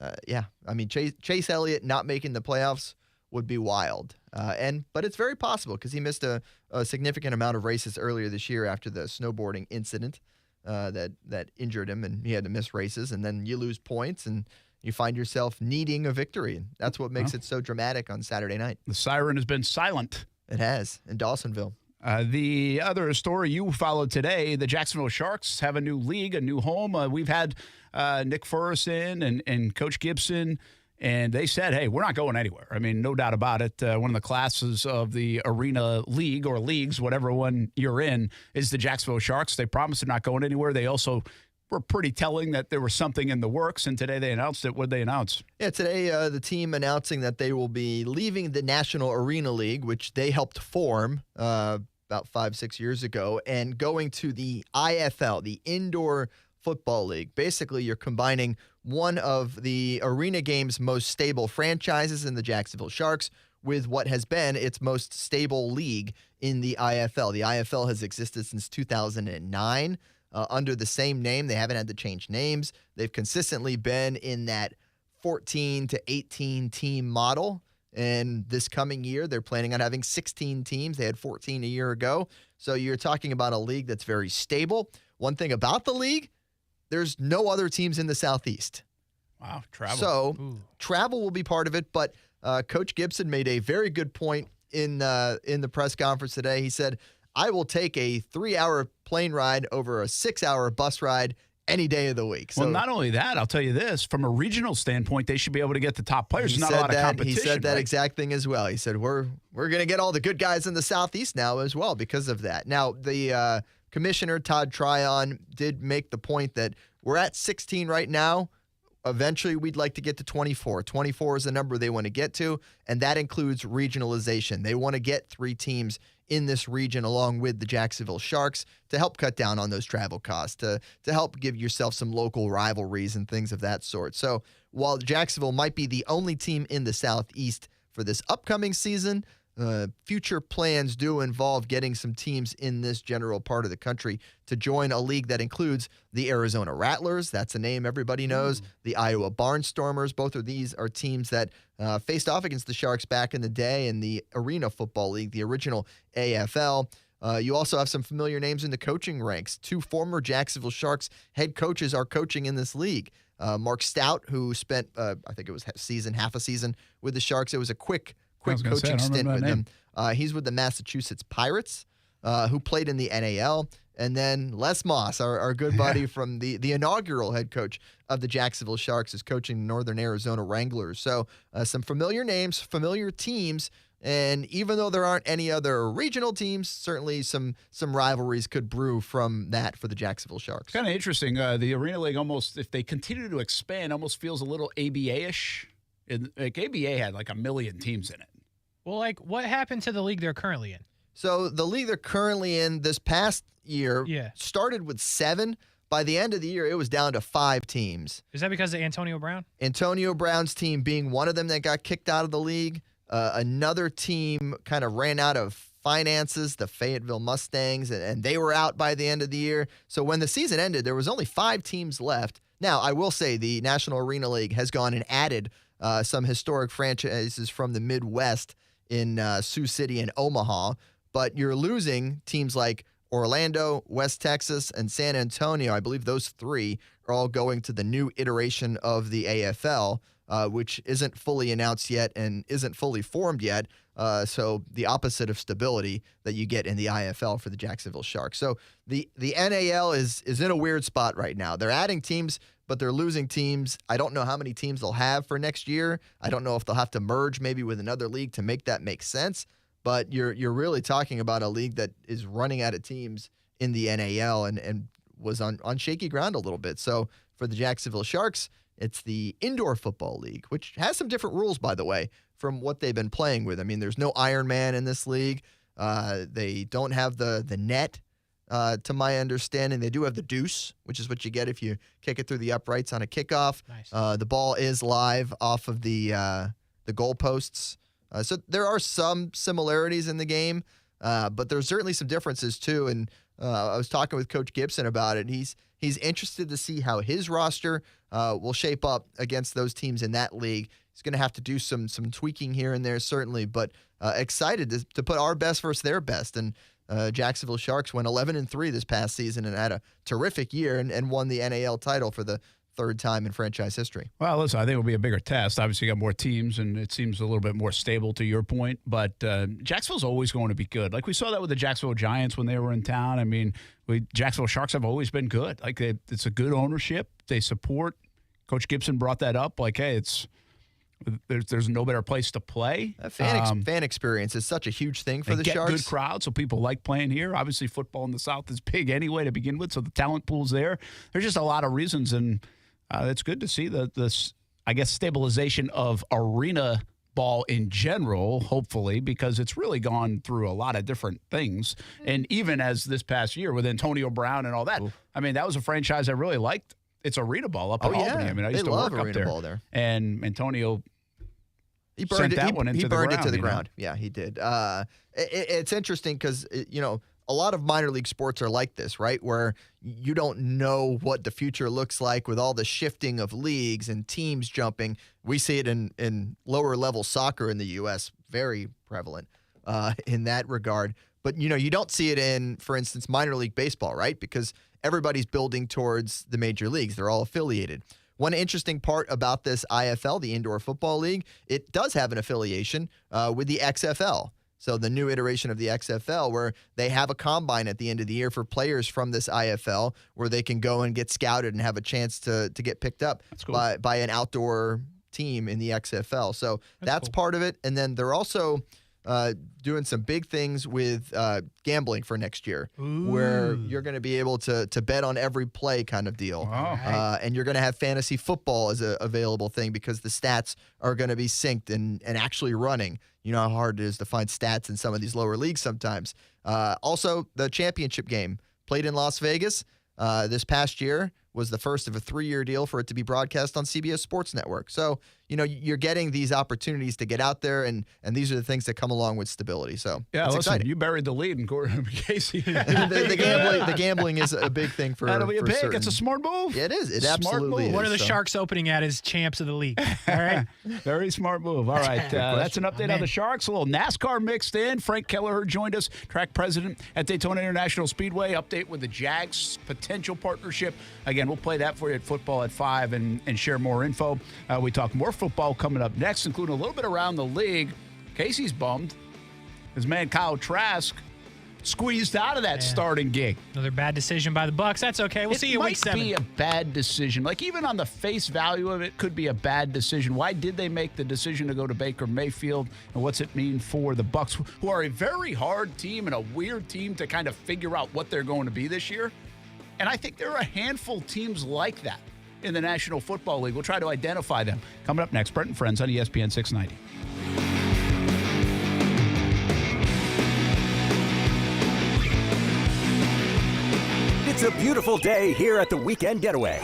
I mean, Chase Elliott not making the playoffs would be wild. But it's very possible because he missed a significant amount of races earlier this year after the snowboarding incident that injured him, and he had to miss races. And then you lose points, and you find yourself needing a victory. And that's what makes it so dramatic on Saturday night. The siren has been silent. It has, in Dawsonville. The other story you followed today, the Jacksonville Sharks have a new league, a new home. We've had Nick Ferguson and Coach Gibson, and they said, hey, we're not going anywhere. I mean, no doubt about it. One of the classes of the Arena League or leagues, whatever one you're in, is the Jacksonville Sharks. They promised they're not going anywhere. They also were pretty telling that there was something in the works, and today they announced it. What did they announce? Yeah, today the team announcing that they will be leaving the National Arena League, which they helped form about 5-6 years ago, and going to the IFL, the Indoor Football League. Basically, you're combining one of the arena game's most stable franchises in the Jacksonville Sharks with what has been its most stable league in the IFL. The IFL has existed since 2009. Under the same name. They haven't had to change names. They've consistently been in that 14 to 18 team model. And this coming year, they're planning on having 16 teams. They had 14 a year ago. So you're talking about a league that's very stable. One thing about the league, there's no other teams in the Southeast. Wow, travel. So travel will be part of it. But Coach Gibson made a very good point in the press conference today. He said, I will take a 3-hour plane ride over a 6-hour bus ride any day of the week. So, well, not only that, I'll tell you this, from a regional standpoint, they should be able to get the top players. There's not a lot of competition. He said that right? exact thing as well. He said, we're going to get all the good guys in the Southeast now as well because of that. Now, the commissioner, Todd Tryon, did make the point that we're at 16 right now. Eventually, we'd like to get to 24. 24 is the number they want to get to, and that includes regionalization. They want to get 3 teams in this region along with the Jacksonville Sharks to help cut down on those travel costs, to help give yourself some local rivalries and things of that sort. So while Jacksonville might be the only team in the Southeast for this upcoming season, future plans do involve getting some teams in this general part of the country to join a league that includes the Arizona Rattlers. That's a name everybody knows. The Iowa Barnstormers. Both of these are teams that faced off against the Sharks back in the day in the Arena Football League, the original AFL. You also have some familiar names in the coaching ranks. 2 former Jacksonville Sharks head coaches are coaching in this league. Mark Stout, who spent, I think it was half a season with the Sharks. It was a quick coaching stint with them. He's with the Massachusetts Pirates, who played in the NAL. And then Les Moss, our good buddy from the inaugural head coach of the Jacksonville Sharks, is coaching the Northern Arizona Wranglers. So some familiar names, familiar teams. And even though there aren't any other regional teams, certainly some rivalries could brew from that for the Jacksonville Sharks. Kind of interesting. The Arena League almost, if they continue to expand, almost feels a little ABA-ish. ABA had like 1 million teams in it. Well, what happened to the league they're currently in? So the league they're currently in this past year started with 7. By the end of the year, it was down to 5 teams. Is that because of Antonio Brown? Antonio Brown's team being one of them that got kicked out of the league. Another team kind of ran out of finances, the Fayetteville Mustangs, and they were out by the end of the year. So when the season ended, there was only 5 teams left. Now, I will say the National Arena League has gone and added some historic franchises from the Midwest in Sioux City and Omaha, but you're losing teams like Orlando, West Texas, and San Antonio. I believe those 3 are all going to the new iteration of the AFL, which isn't fully announced yet and isn't fully formed yet. So the opposite of stability that you get in the IFL for the Jacksonville Sharks. So the NAL is in a weird spot right now. They're adding teams, but they're losing teams. I don't know how many teams they'll have for next year. I don't know if they'll have to merge maybe with another league to make that make sense. But you're really talking about a league that is running out of teams in the NAL and was on shaky ground a little bit. So for the Jacksonville Sharks, it's the Indoor Football League, which has some different rules, by the way, from what they've been playing with. I mean, there's no Iron Man in this league. They don't have the net, to my understanding. They do have the deuce, which is what you get if you kick it through the uprights on a kickoff. Nice. The ball is live off of the goalposts. So there are some similarities in the game, but there's certainly some differences too. And I was talking with Coach Gibson about it. He's interested to see how his roster will shape up against those teams in that league. He's going to have to do some tweaking here and there, certainly, but excited to put our best versus their best. And Jacksonville Sharks went 11-3 this past season and had a terrific year and won the NAL title for the 3rd time in franchise history. Well, listen, I think it'll be a bigger test. Obviously, you got more teams, and it seems a little bit more stable to your point. But Jacksonville's always going to be good. Like we saw that with the Jacksonville Giants when they were in town. I mean, Jacksonville Sharks have always been good. Like it's a good ownership. They support. Coach Gibson brought that up. Like, hey, there's no better place to play. Fan experience is such a huge thing for the Sharks. Good crowd, so people like playing here. Obviously, football in the South is big anyway to begin with, so the talent pool's there. There's just a lot of reasons, and it's good to see this, I guess, stabilization of arena ball in general, hopefully, because it's really gone through a lot of different things. And even as this past year with Antonio Brown and all that, I mean, that was a franchise I really liked. It's arena ball up in Albany. I mean, I used to work up there. And Antonio sent that one into the ground. He burned it to the ground. Yeah, he did. It's interesting because, a lot of minor league sports are like this, right? Where you don't know what the future looks like with all the shifting of leagues and teams jumping. We see it in lower level soccer in the U.S., very prevalent in that regard. But, you don't see it in, for instance, minor league baseball, right? Because everybody's building towards the major leagues. They're all affiliated. One interesting part about this IFL, the Indoor Football League, it does have an affiliation with the XFL. So the new iteration of the XFL, where they have a combine at the end of the year for players from this IFL, where they can go and get scouted and have a chance to get picked up by an outdoor team in the XFL. So that's part of it. And then they're also doing some big things with gambling for next year, where you're going to be able to bet on every play kind of deal. Wow. And you're going to have fantasy football as a available thing because the stats are going to be synced and actually running. You know how hard it is to find stats in some of these lower leagues sometimes. Also, the championship game played in Las Vegas this past year was the first of a 3-year deal for it to be broadcast on CBS Sports Network. So, you're getting these opportunities to get out there, and these are the things that come along with stability. So, it's exciting. You buried the lead in Kasey. the gambling is a big thing for That'll be a pick. Certain. It's a smart move. Yeah, it is. It absolutely is. What are the Sharks opening at as champs of the league? All right. Very smart move. All right. That's an update on the Sharks. A little NASCAR mixed in. Frank Kelleher joined us, track president at Daytona International Speedway. Update with the Jags potential partnership. Again, we'll play that for you at Football at 5 and share more info. We talk more football coming up next, including a little bit around the league. Kasey's bummed. His man Kyle Trask squeezed out of that starting gig. Another bad decision by the Bucs. That's okay. We'll see you week 7. It might be a bad decision. Like, even on the face value of it, could be a bad decision. Why did they make the decision to go to Baker Mayfield? And what's it mean for the Bucs, who are a very hard team and a weird team to kind of figure out what they're going to be this year? And I think there are a handful of teams like that in the National Football League. We'll try to identify them. Coming up next, Brent Friends on ESPN 690. It's a beautiful day here at the Weekend Getaway.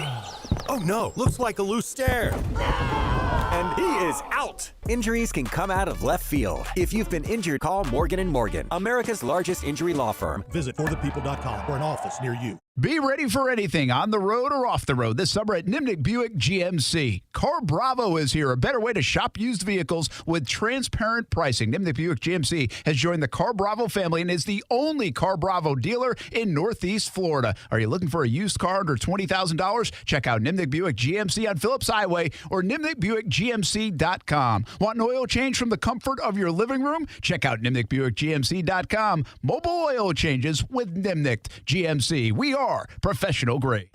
Oh no, looks like a loose stair. And he is out. Injuries can come out of left field. If you've been injured, call Morgan & Morgan, America's largest injury law firm. Visit forthepeople.com for an office near you. Be ready for anything on the road or off the road this summer at Nimnicht Buick GMC. Car Bravo is here, a better way to shop used vehicles with transparent pricing. Nimnicht Buick GMC has joined the Car Bravo family and is the only Car Bravo dealer in Northeast Florida. Are you looking for a used car under $20,000? Check out Nimnicht Buick GMC on Phillips Highway or NimnichtBuickGMC.com. Want an oil change from the comfort of your living room? Check out NimnichtBuickGMC.com. Mobile oil changes with Nimnicht GMC. We are professional grade.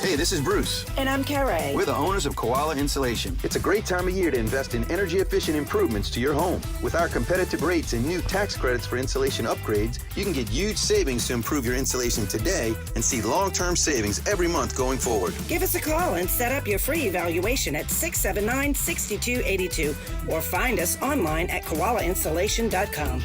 Hey, this is Bruce. And I'm Carrie. We're the owners of Koala Insulation. It's a great time of year to invest in energy-efficient improvements to your home. With our competitive rates and new tax credits for insulation upgrades, you can get huge savings to improve your insulation today and see long-term savings every month going forward. Give us a call and set up your free evaluation at 679-6282 or find us online at koalainsulation.com.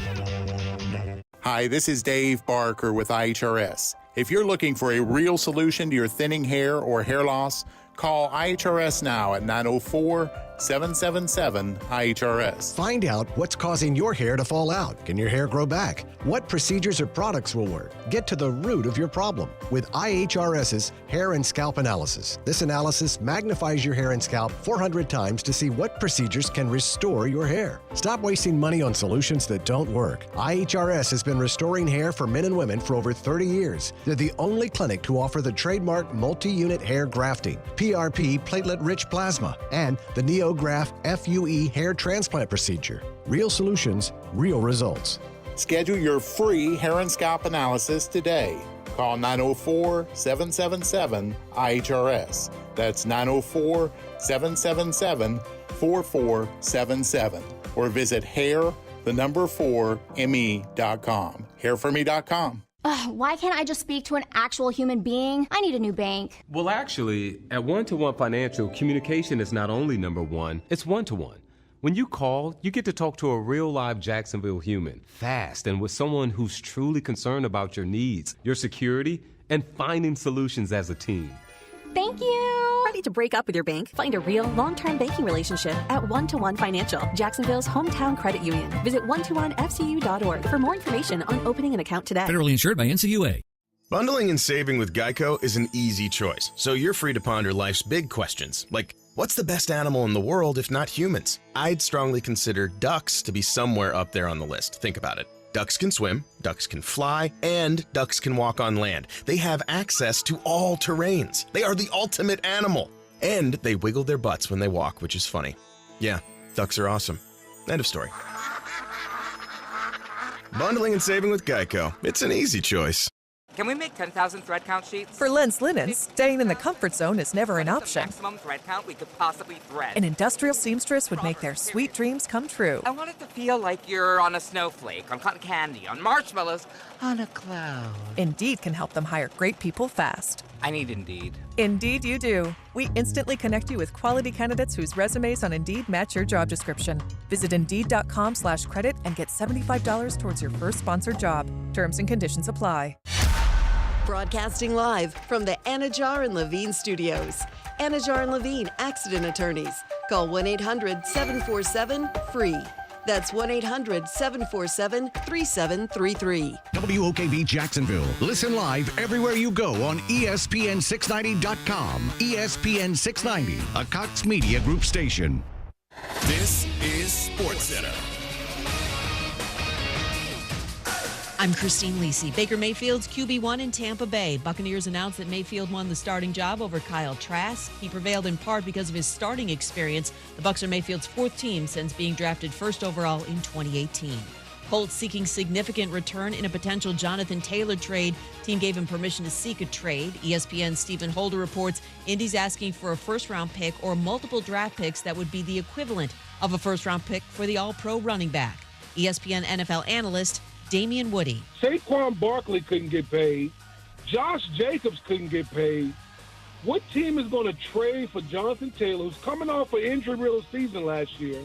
Hi, this is Dave Barker with IHRS. If you're looking for a real solution to your thinning hair or hair loss, call IHRS now at 904-777-IHRS. Find out what's causing your hair to fall out. Can your hair grow back? What procedures or products will work? Get to the root of your problem with IHRS's Hair and Scalp Analysis. This analysis magnifies your hair and scalp 400 times to see what procedures can restore your hair. Stop wasting money on solutions that don't work. IHRS has been restoring hair for men and women for over 30 years. They're the only clinic to offer the trademark multi-unit hair grafting, PRP platelet-rich plasma, and the NeoGraft FUE hair transplant procedure. Real solutions, real results. Schedule your free hair and scalp analysis today. Call 904-777-IHRS. That's 904-777-4477. Or visit hair4me.com. Hairforme.com. Why can't I just speak to an actual human being? I need a new bank. Well, actually, at One-to-One Financial, communication is not only number one, it's one-to-one. When you call, you get to talk to a real live Jacksonville human, fast and with someone who's truly concerned about your needs, your security, and finding solutions as a team. Thank you. Ready to break up with your bank? Find a real long-term banking relationship at One-to-One Financial, Jacksonville's hometown credit union. Visit one-to-onefcu.org for more information on opening an account today. Federally insured by NCUA. Bundling and saving with Geico is an easy choice, so you're free to ponder life's big questions, like what's the best animal in the world if not humans? I'd strongly consider ducks to be somewhere up there on the list. Think about it. Ducks can swim, ducks can fly, and ducks can walk on land. They have access to all terrains. They are the ultimate animal. And they wiggle their butts when they walk, which is funny. Yeah, ducks are awesome. End of story. Bundling and saving with Geico. It's an easy choice. Can we make 10,000 thread count sheets? For Lens Linens, staying in the comfort zone is never an option. Maximum thread count we could possibly thread. An industrial seamstress would make their sweet dreams come true. I want it to feel like you're on a snowflake, on cotton candy, on marshmallows, on a cloud. Indeed can help them hire great people fast. I need Indeed. Indeed you do. We instantly connect you with quality candidates whose resumes on Indeed match your job description. Visit Indeed.com/credit and get $75 towards your first sponsored job. Terms and conditions apply. Broadcasting live from the Anajar and Levine studios. Anajar and Levine Accident Attorneys. Call 1-800-747-FREE. That's 1-800-747-3733. WOKV Jacksonville. Listen live everywhere you go on ESPN690.com. ESPN 690, a Cox Media Group station. This is SportsCenter. I'm I'm Christine Lisi. Baker Mayfield's QB1 in Tampa Bay. Buccaneers announced that Mayfield won the starting job over Kyle Trask. He prevailed in part because of his starting experience. The Bucs are Mayfield's fourth team since being drafted first overall in 2018. Colts seeking significant return in a potential Jonathan Taylor trade. Team gave him permission to seek a trade. ESPN's Stephen Holder reports Indy's asking for a first-round pick or multiple draft picks that would be the equivalent of a first-round pick for the all-pro running back. ESPN NFL analyst Damian Woody. Saquon Barkley couldn't get paid. Josh Jacobs couldn't get paid. What team is going to trade for Jonathan Taylor, who's coming off an injury-riddled season last year?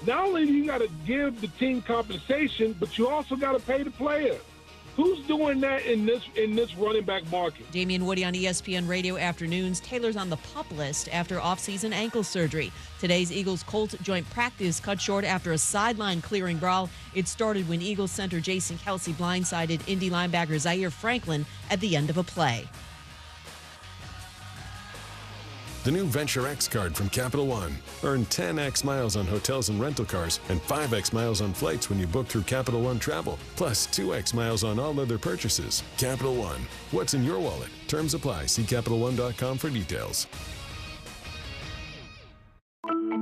Not only do you got to give the team compensation, but you also got to pay the player. Who's doing that in this running back market? Damian Woody on ESPN Radio Afternoons. Taylor's on the PUP list after off-season ankle surgery. Today's Eagles-Colts joint practice cut short after a sideline clearing brawl. It started when Eagles center Jason Kelce blindsided Indy linebacker Zaire Franklin at the end of a play. The new Venture X card from Capital One. Earn 10x miles on hotels and rental cars and 5x miles on flights when you book through Capital One Travel, plus 2x miles on all other purchases. Capital One. What's in your wallet? Terms apply. See CapitalOne.com for details.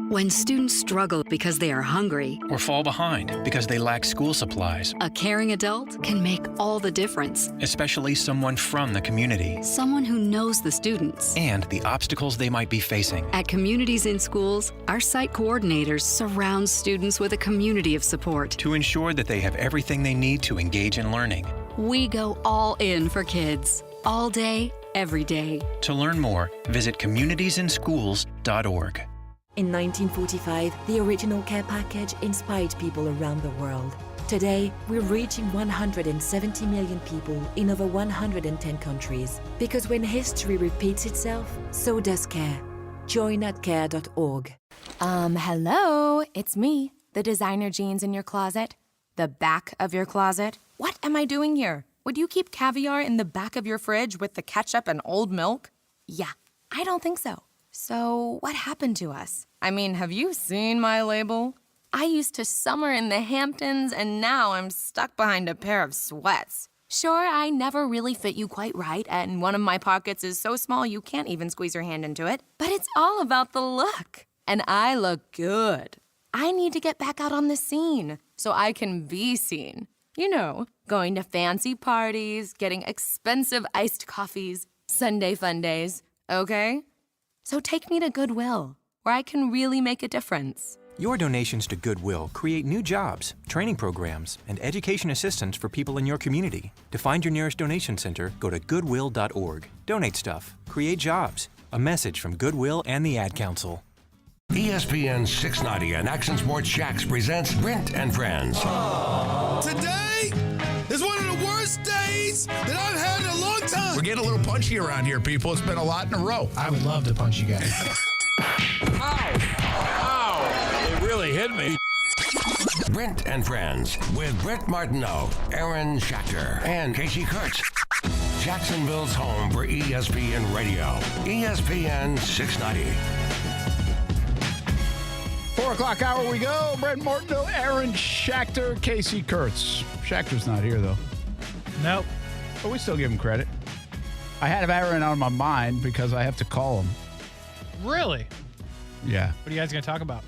When students struggle because they are hungry or fall behind because they lack school supplies, a caring adult can make all the difference. Especially someone from the community. Someone who knows the students and the obstacles they might be facing. At Communities in Schools, our site coordinators surround students with a community of support to ensure that they have everything they need to engage in learning. We go all in for kids, all day, every day. To learn more, visit communitiesinschools.org. In 1945, the original care package inspired people around the world. Today, we're reaching 170 million people in over 110 countries. Because when history repeats itself, so does care. Join at care.org. Hello, it's me, the designer jeans in your closet. The back of your closet. What am I doing here? Would you keep caviar in the back of your fridge with the ketchup and old milk? Yeah, I don't think so. So, what happened to us? I mean, have you seen my label? I used to summer in the Hamptons, and now I'm stuck behind a pair of sweats. Sure, I never really fit you quite right, and one of my pockets is so small you can't even squeeze your hand into it. But it's all about the look. And I look good. I need to get back out on the scene so I can be seen. You know, going to fancy parties, getting expensive iced coffees, Sunday fun days, okay? So take me to Goodwill, where I can really make a difference. Your donations to Goodwill create new jobs, training programs, and education assistance for people in your community. To find your nearest donation center, go to goodwill.org. Donate stuff. Create jobs. A message from Goodwill and the Ad Council. ESPN 690 and Action Sports Shacks presents Brent and Friends. Today is one of the worst days that I've had in a long time. We're getting a little punchy around here, people. It's been a lot in a row. I would love to punch you guys. Ow! It really hit me. Brent and Friends with Brent Martineau, Aaron Schachter, and Kasey Kuhrts. Jacksonville's home for ESPN Radio. ESPN 690. 4 o'clock hour we go. Brent Martineau, Aaron Schachter, Kasey Kuhrts. Schachter's not here, though. Nope. But we still give him credit. I had Aaron on my mind because I have to call him. Really? Yeah. What are you guys going to talk about?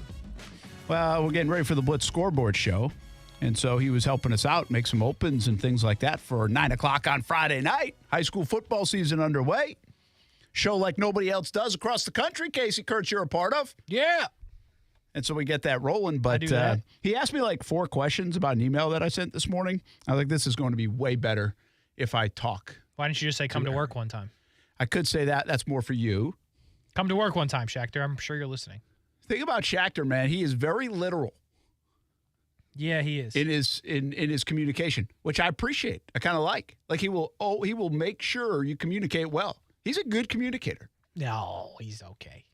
Well, we're getting ready for the Blitz scoreboard show. And so he was helping us out, make some opens and things like that for 9 o'clock on Friday night. High school football season underway. Show like nobody else does across the country. Kasey Kuhrts, you're a part of. Yeah. And so we get that rolling. But he asked me like 4 questions about an email that I sent this morning. I was like, this is going to be way better if I talk. Why didn't you just say come to work one time? I could say that. That's more for you. Come to work one time, Schachter. I'm sure you're listening. Thing about Schachter, man, he is very literal. Yeah, he is. In his communication, which I appreciate. I kind of like. Like he will make sure you communicate well. He's a good communicator. No, he's okay.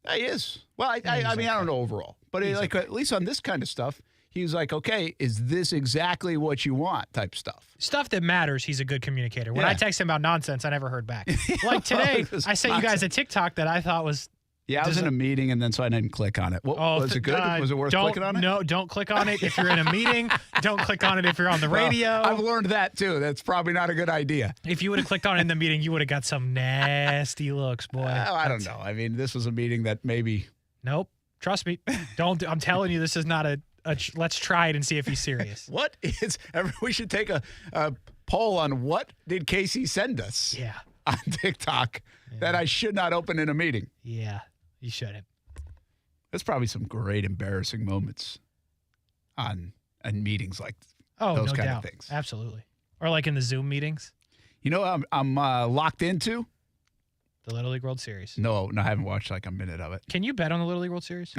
He is. Well, I mean, I don't know overall, but at least on this kind of stuff, he's like, okay, is this exactly what you want? Type stuff. Stuff that matters. He's a good communicator. When I text him about nonsense, I never heard back. Like today, I sent you guys a TikTok that I thought was Yeah, I was in a meeting, and then so I didn't click on it. Was it good? Was it worth clicking on it? No, don't click on it if you're in a meeting. Don't click on it if you're on the radio. I've learned that, too. That's probably not a good idea. If you would have clicked on it in the meeting, you would have got some nasty looks, boy. I don't know. I mean, this was a meeting that maybe... Nope. Trust me. Don't. I'm telling you, this is not a let's try it and see if he's serious. What is... We should take a poll on what did Kasey send us on TikTok that I should not open in a meeting. Yeah. You shouldn't. There's probably some great embarrassing moments on meetings like those kind of things. Absolutely. Or like in the Zoom meetings. You know, I'm locked into the Little League World Series. No, I haven't watched like a minute of it. Can you bet on the Little League World Series?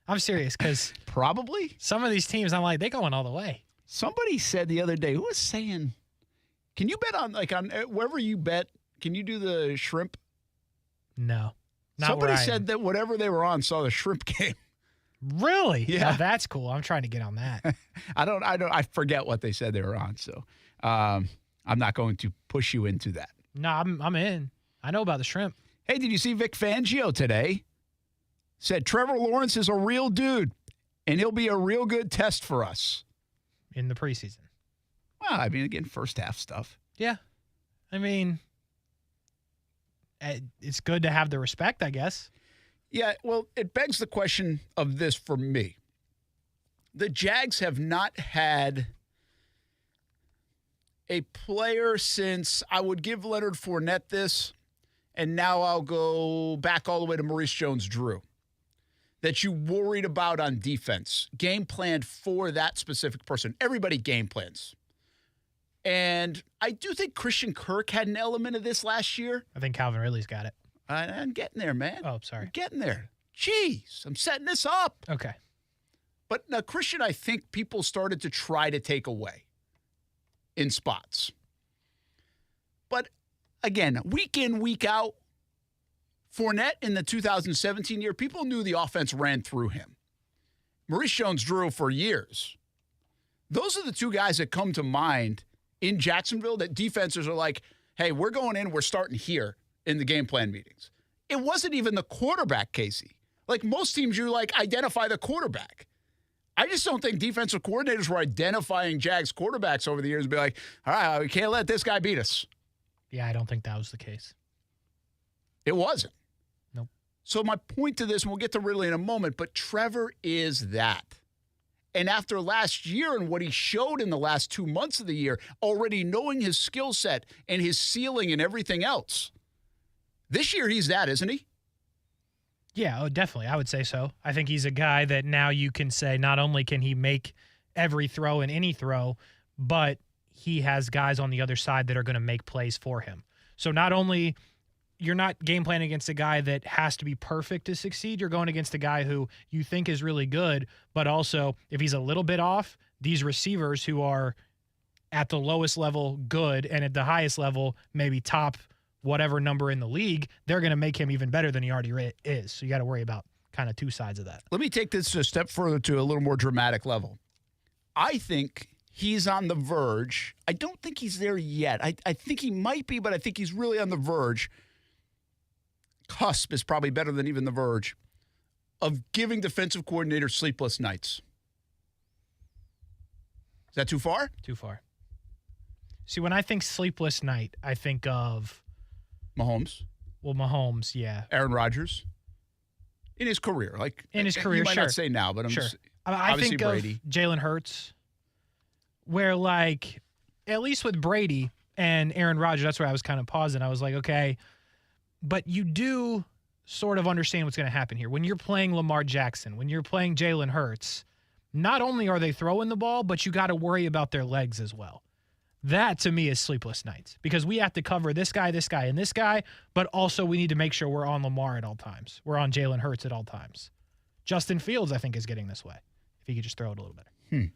I'm serious because probably some of these teams, I'm like, they going all the way. Somebody said the other day, who was saying, can you bet on wherever you bet? Can you do the shrimp? No. Somebody said that whatever they were on saw the shrimp game. Really? Yeah. Now that's cool. I'm trying to get on that. I forget what they said they were on, so I'm not going to push you into that. No, I'm in. I know about the shrimp. Hey, did you see Vic Fangio today? Said Trevor Lawrence is a real dude, and he'll be a real good test for us. In the preseason. Well, I mean, again, first half stuff. Yeah. I mean... It's good to have the respect, I guess. Yeah, well, it begs the question of this for me. The Jags have not had a player since I would give Leonard Fournette this, and now I'll go back all the way to Maurice Jones-Drew, that you worried about on defense, game planned for that specific person. Everybody game plans. And I do think Christian Kirk had an element of this last year. I think Calvin Ridley's got it. I'm getting there, man. Oh, sorry. I'm getting there. Jeez, I'm setting this up. Okay. But now, Christian, I think people started to try to take away in spots. But again, week in, week out, Fournette in the 2017 year, people knew the offense ran through him. Maurice Jones-Drew for years. Those are the two guys that come to mind in Jacksonville that defenses are like, hey, we're going in, we're starting here in the game plan meetings. It wasn't even the quarterback, Kasey. Like most teams, you identify the quarterback. I just don't think defensive coordinators were identifying Jags quarterbacks over the years and be like, all right, we can't let this guy beat us. Yeah, I don't think that was the case. It wasn't. Nope. So my point to this, and we'll get to Ridley in a moment, but Trevor is that. And after last year and what he showed in the last 2 months of the year, already knowing his skill set and his ceiling and everything else, this year he's that, isn't he? Yeah, definitely. I would say so. I think he's a guy that now you can say not only can he make every throw and any throw, but he has guys on the other side that are going to make plays for him. So not only you're not game planning against a guy that has to be perfect to succeed, you're going against a guy who you think is really good, but also if he's a little bit off, these receivers who are at the lowest level good and at the highest level maybe top whatever number in the league, they're going to make him even better than he already is. So you got to worry about kind of two sides of that. Let me take this a step further to a little more dramatic level. I think he's on the verge. I don't think he's there yet. I think he might be, but I think he's really on the verge. Cusp is probably better than even the verge of giving defensive coordinators sleepless nights. Is that too far? Too far. See, when I think sleepless night, I think of Mahomes. Well, Mahomes, yeah. Aaron Rodgers. In his career. In his career, you might sure. not say now, but I'm sure. just, I think Brady. Of Jalen Hurts, where at least with Brady and Aaron Rodgers, that's where I was kind of pausing. I was like, okay, but you do sort of understand what's going to happen here. When you're playing Lamar Jackson, when you're playing Jalen Hurts, not only are they throwing the ball, but you got to worry about their legs as well. That, to me, is sleepless nights because we have to cover this guy, and this guy, but also we need to make sure we're on Lamar at all times. We're on Jalen Hurts at all times. Justin Fields, I think, is getting this way if he could just throw it a little better.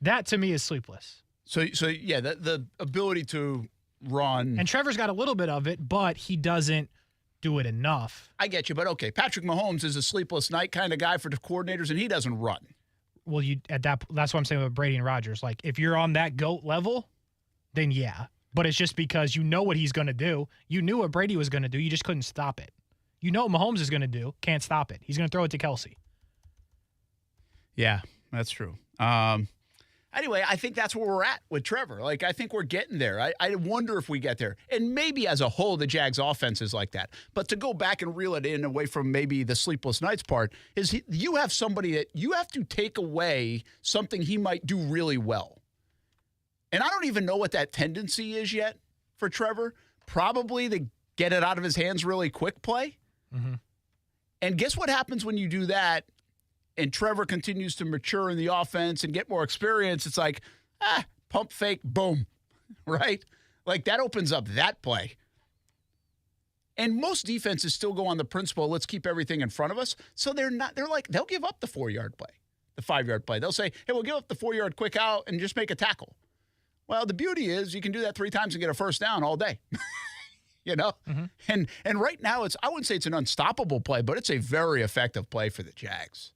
That, to me, is sleepless. So yeah, the ability to run. And Trevor's got a little bit of it, but he doesn't do it enough. I get you, but okay. Patrick Mahomes is a sleepless night kind of guy for the coordinators, and he doesn't run. Well, that's what I'm saying with Brady and Rodgers. Like, if you're on that GOAT level, then yeah. But it's just because you know what he's going to do. You knew what Brady was going to do. You just couldn't stop it. You know what Mahomes is going to do. Can't stop it. He's going to throw it to Kasey. Yeah, that's true. Anyway, I think that's where we're at with Trevor. Like, I think we're getting there. I wonder if we get there. And maybe as a whole, the Jags offense is like that. But to go back and reel it in away from maybe the sleepless nights part is you have somebody that you have to take away something he might do really well. And I don't even know what that tendency is yet for Trevor. Probably to get it out of his hands really quick play. Mm-hmm. And guess what happens when you do that? And Trevor continues to mature in the offense and get more experience, it's like, pump fake, boom, right? Like that opens up that play. And most defenses still go on the principle, let's keep everything in front of us. So they'll give up the 4-yard play, the 5-yard play. They'll say, hey, we'll give up the 4-yard quick out and just make a tackle. Well, the beauty is you can do that 3 times and get a first down all day. You know? Mm-hmm. And right now I wouldn't say it's an unstoppable play, but it's a very effective play for the Jags.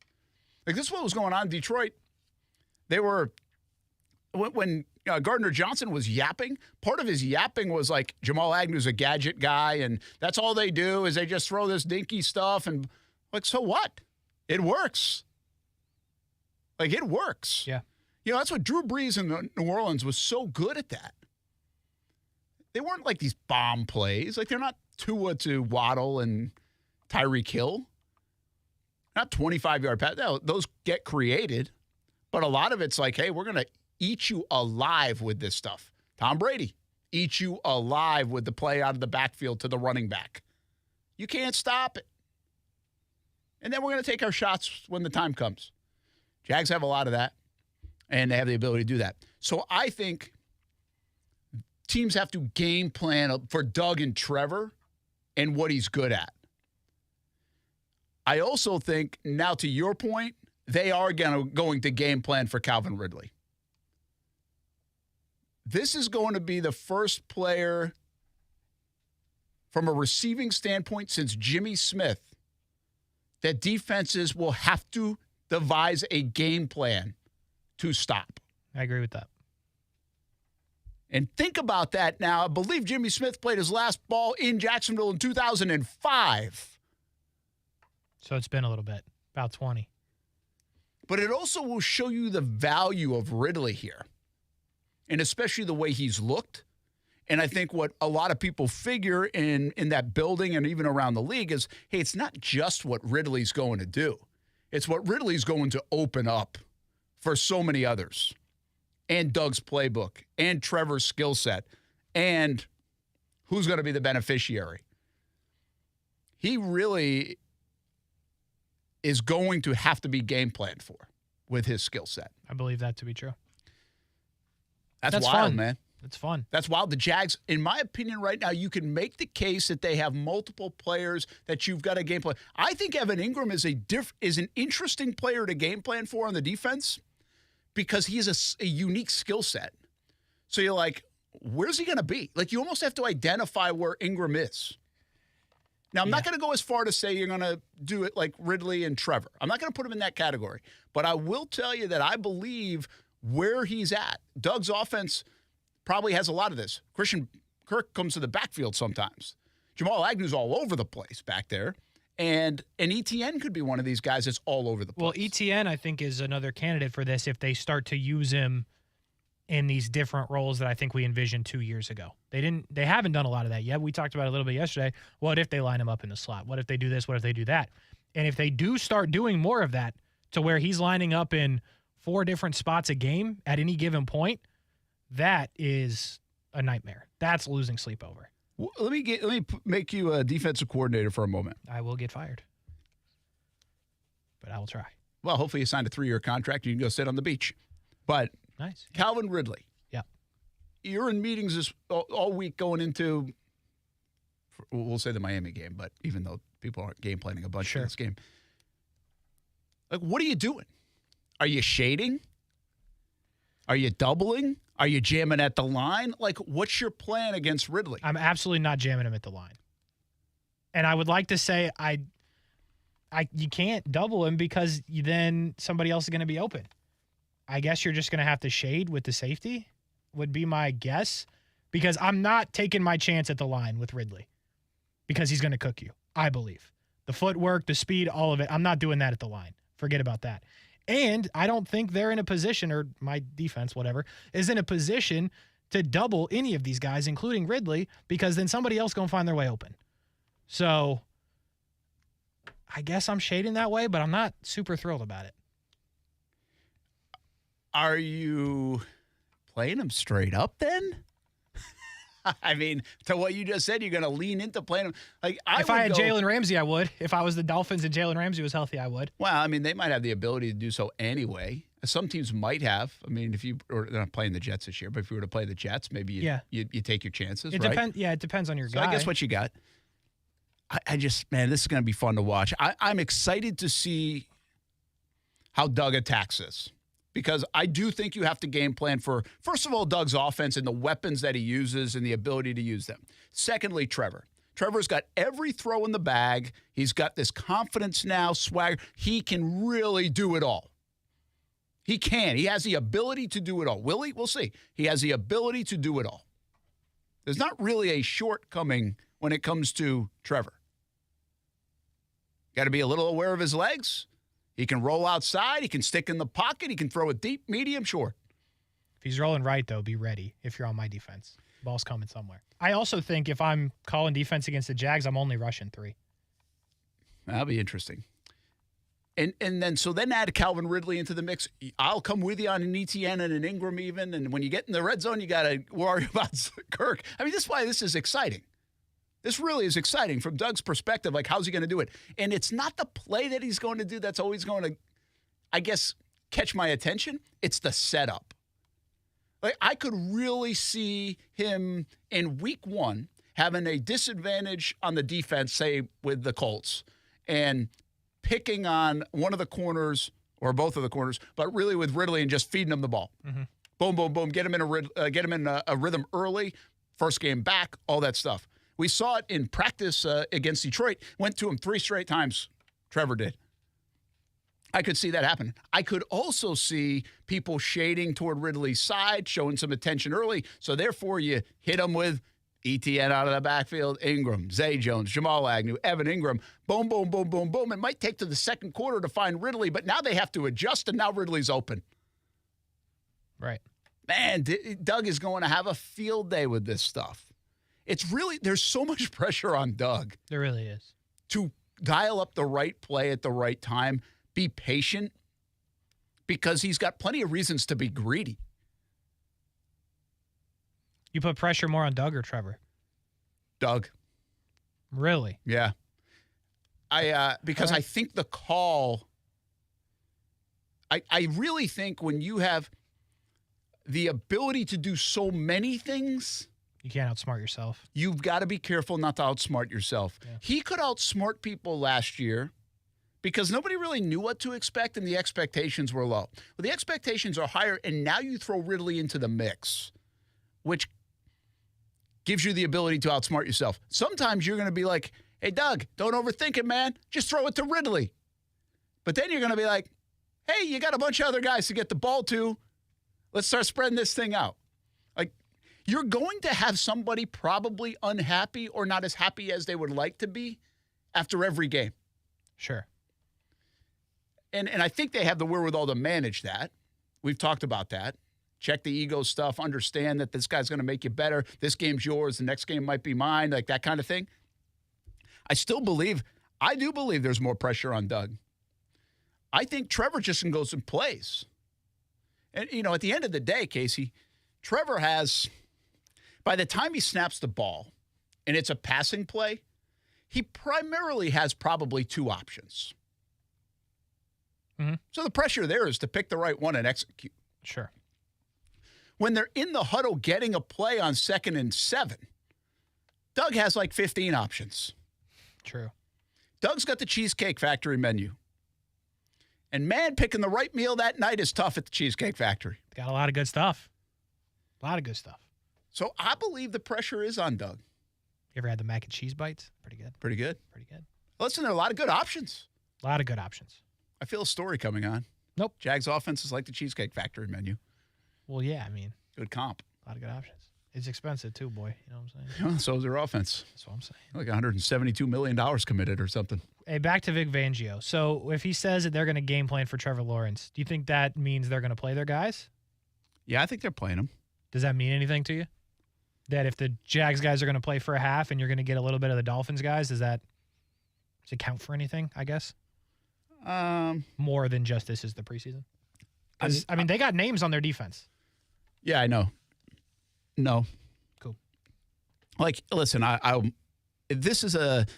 Like, this is what was going on in Detroit. They were, when Gardner Johnson was yapping, part of his yapping was like Jamal Agnew's a gadget guy, and that's all they do is they just throw this dinky stuff. And, like, so what? It works. Like, it works. Yeah. You know, that's what Drew Brees in New Orleans was so good at that. They weren't like these bomb plays. Like, they're not Tua to Waddle and Tyreek Hill. Not 25-yard pass. Those get created, but a lot of it's like, hey, we're going to eat you alive with this stuff. Tom Brady, eat you alive with the play out of the backfield to the running back. You can't stop it. And then we're going to take our shots when the time comes. Jags have a lot of that, and they have the ability to do that. So I think teams have to game plan for Doug and Trevor and what he's good at. I also think, now to your point, they are going to game plan for Calvin Ridley. This is going to be the first player from a receiving standpoint since Jimmy Smith that defenses will have to devise a game plan to stop. I agree with that. And think about that now. I believe Jimmy Smith played his last ball in Jacksonville in 2005. So it's been a little bit, about 20. But it also will show you the value of Ridley here, and especially the way he's looked. And I think what a lot of people figure in that building and even around the league is, hey, it's not just what Ridley's going to do. It's what Ridley's going to open up for so many others. And Doug's playbook, and Trevor's skill set, and who's going to be the beneficiary. He really is going to have to be game planned for with his skill set. I believe that to be true. That's wild, fun. man. It's fun. That's wild. The Jags, in my opinion, right now, you can make the case that they have multiple players that you've got a game plan. I think Evan Ingram is an interesting player to game plan for on the defense because he has a unique skill set. So you're like, where's he going to be? Like, you almost have to identify where Ingram is. Now, I'm not going to go as far to say you're going to do it like Ridley and Trevor. I'm not going to put him in that category. But I will tell you that I believe where he's at, Doug's offense probably has a lot of this. Christian Kirk comes to the backfield sometimes. Jamal Agnew's all over the place back there. And ETN could be one of these guys that's all over the place. Well, ETN, I think, is another candidate for this if they start to use him in these different roles that I think we envisioned 2 years ago. They haven't done a lot of that yet. We talked about it a little bit yesterday. What if they line him up in the slot? What if they do this? What if they do that? And if they do start doing more of that to where he's lining up in 4 different spots a game at any given point, that is a nightmare. That's losing sleep over. Well, let me make you a defensive coordinator for a moment. I will get fired, but I will try. Well, hopefully you signed a 3-year contract and you can go sit on the beach. But nice. Calvin Ridley. Yeah. You're in meetings all week going into, we'll say the Miami game, but even though people aren't game planning a bunch in this game. Like, what are you doing? Are you shading? Are you doubling? Are you jamming at the line? Like, what's your plan against Ridley? I'm absolutely not jamming him at the line. And I would like to say you can't double him because then somebody else is going to be open. I guess you're just going to have to shade with the safety would be my guess. because I'm not taking my chance at the line with Ridley because he's going to cook you, I believe. The footwork, the speed, all of it. I'm not doing that at the line. Forget about that. And I don't think they're in a position, or my defense, whatever, is in a position to double any of these guys, including Ridley, because then somebody else going to find their way open. So I guess I'm shading that way, but I'm not super thrilled about it. Are you playing them straight up then? I mean, to what you just said, you're going to lean into playing them. Like, if I had Jalen Ramsey, I would. If I was the Dolphins and Jalen Ramsey was healthy, I would. Well, I mean, they might have the ability to do so anyway. Some teams might have. I mean, or they're not playing the Jets this year, but if you were to play the Jets, maybe you take your chances, it right? It depends on your guy. I guess what you got. I just, man, this is going to be fun to watch. I'm excited to see how Doug attacks this. Because I do think you have to game plan for, first of all, Doug's offense and the weapons that he uses and the ability to use them. Secondly, Trevor. Trevor's got every throw in the bag. He's got this confidence now, swagger. He can really do it all. He can. He has the ability to do it all. Will he? We'll see. He has the ability to do it all. There's not really a shortcoming when it comes to Trevor. Got to be a little aware of his legs. He can roll outside. He can stick in the pocket. He can throw it deep, medium, short. If he's rolling right, though, be ready if you're on my defense. Ball's coming somewhere. I also think if I'm calling defense against the Jags, I'm only rushing 3. That'll be interesting. And then add Calvin Ridley into the mix. I'll come with you on an ETN and an Ingram even. And when you get in the red zone, you got to worry about Kirk. I mean, this is why this is exciting. This really is exciting from Doug's perspective. Like, how's he going to do it? And it's not the play that he's going to do that's always going to, I guess, catch my attention. It's the setup. Like, I could really see him in week 1 having a disadvantage on the defense, say, with the Colts, and picking on one of the corners or both of the corners, but really with Ridley and just feeding him the ball. Mm-hmm. Boom, boom, boom. Get him in a rhythm early, first game back, all that stuff. We saw it in practice against Detroit. Went to him 3 straight times. Trevor did. I could see that happen. I could also see people shading toward Ridley's side, showing some attention early. So, therefore, you hit him with ETN out of the backfield, Ingram, Zay Jones, Jamal Agnew, Evan Ingram. Boom, boom, boom, boom, boom. It might take to the second quarter to find Ridley, but now they have to adjust, and now Ridley's open. Right. Man, Doug is going to have a field day with this stuff. It's really, there's so much pressure on Doug. There really is. To dial up the right play at the right time, be patient, because he's got plenty of reasons to be greedy. You put pressure more on Doug or Trevor? Doug. Really? Yeah. Because I think the call, I really think when you have the ability to do so many things, you can't outsmart yourself. You've got to be careful not to outsmart yourself. Yeah. He could outsmart people last year because nobody really knew what to expect and the expectations were low. Well, the expectations are higher, and now you throw Ridley into the mix, which gives you the ability to outsmart yourself. Sometimes you're going to be like, hey, Doug, don't overthink it, man. Just throw it to Ridley. But then you're going to be like, hey, you got a bunch of other guys to get the ball to. Let's start spreading this thing out. You're going to have somebody probably unhappy or not as happy as they would like to be after every game. Sure. And I think they have the wherewithal to manage that. We've talked about that. Check the ego stuff. Understand that this guy's going to make you better. This game's yours. The next game might be mine. Like that kind of thing. I do believe there's more pressure on Doug. I think Trevor just goes and plays. And, at the end of the day, Kasey, Trevor has... By the time he snaps the ball and it's a passing play, he primarily has probably 2 options. Mm-hmm. So the pressure there is to pick the right one and execute. Sure. When they're in the huddle getting a play on 2nd and 7, Doug has like 15 options. True. Doug's got the Cheesecake Factory menu. And, man, picking the right meal that night is tough at the Cheesecake Factory. Got a lot of good stuff. A lot of good stuff. So I believe the pressure is on Doug. You ever had the mac and cheese bites? Pretty good. Pretty good. Pretty good. Listen, there are a lot of good options. A lot of good options. I feel a story coming on. Nope. Jags offense is like the Cheesecake Factory menu. Well, yeah, I mean. Good comp. A lot of good options. It's expensive too, boy. You know what I'm saying? So is their offense. That's what I'm saying. Like $172 million committed or something. Hey, back to Vic Fangio. So if he says that they're going to game plan for Trevor Lawrence, do you think that means they're going to play their guys? Yeah, I think they're playing them. Does that mean anything to you? That if the Jags guys are going to play for a half and you're going to get a little bit of the Dolphins guys, does it count for anything, I guess? More than just this is the preseason? I mean, they got names on their defense. Yeah, I know. No. Cool. Like, listen,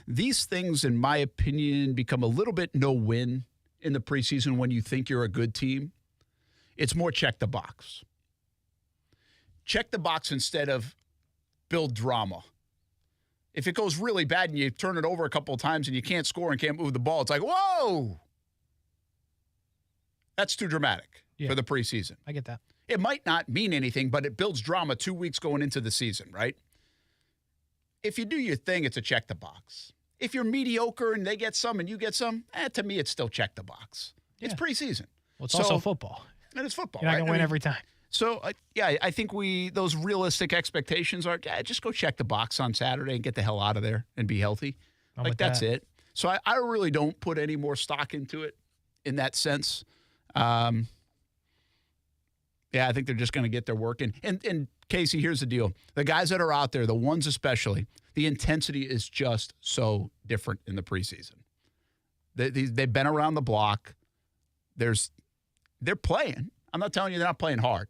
these things, in my opinion, become a little bit no-win in the preseason when you think you're a good team. It's more check the box. Check the box instead of build drama. If it goes really bad and you turn it over a couple of times and you can't score and can't move the ball, it's like, whoa! That's too dramatic for the preseason. I get that. It might not mean anything, but it builds drama 2 weeks going into the season, right? If you do your thing, it's a check the box. If you're mediocre and they get some and you get some, to me, it's still check the box. Yeah. It's preseason. Well, it's also football. And it's football. You're not going to win every time. So, I think those realistic expectations are, just go check the box on Saturday and get the hell out of there and be healthy. That's it. So I really don't put any more stock into it in that sense. I think they're just going to get their work in. And Kasey, here's the deal. The guys that are out there, the ones especially, the intensity is just so different in the preseason. They've been around the block. They're playing. I'm not telling you they're not playing hard,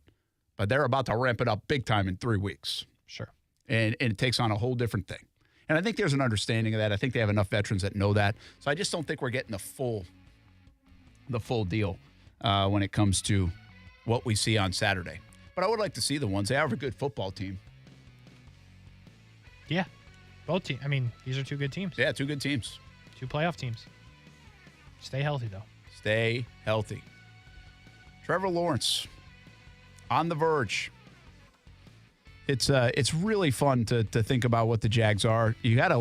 but they're about to ramp it up big time in 3 weeks. Sure. And it takes on a whole different thing. And I think there's an understanding of that. I think they have enough veterans that know that. So I just don't think we're getting the full deal when it comes to what we see on Saturday. But I would like to see the ones. They have a good football team. Yeah. Both teams. I mean, these are two good teams. Yeah, two good teams. Two playoff teams. Stay healthy, though. Stay healthy. Trevor Lawrence on the verge. It's really fun to think about what the Jags are. You got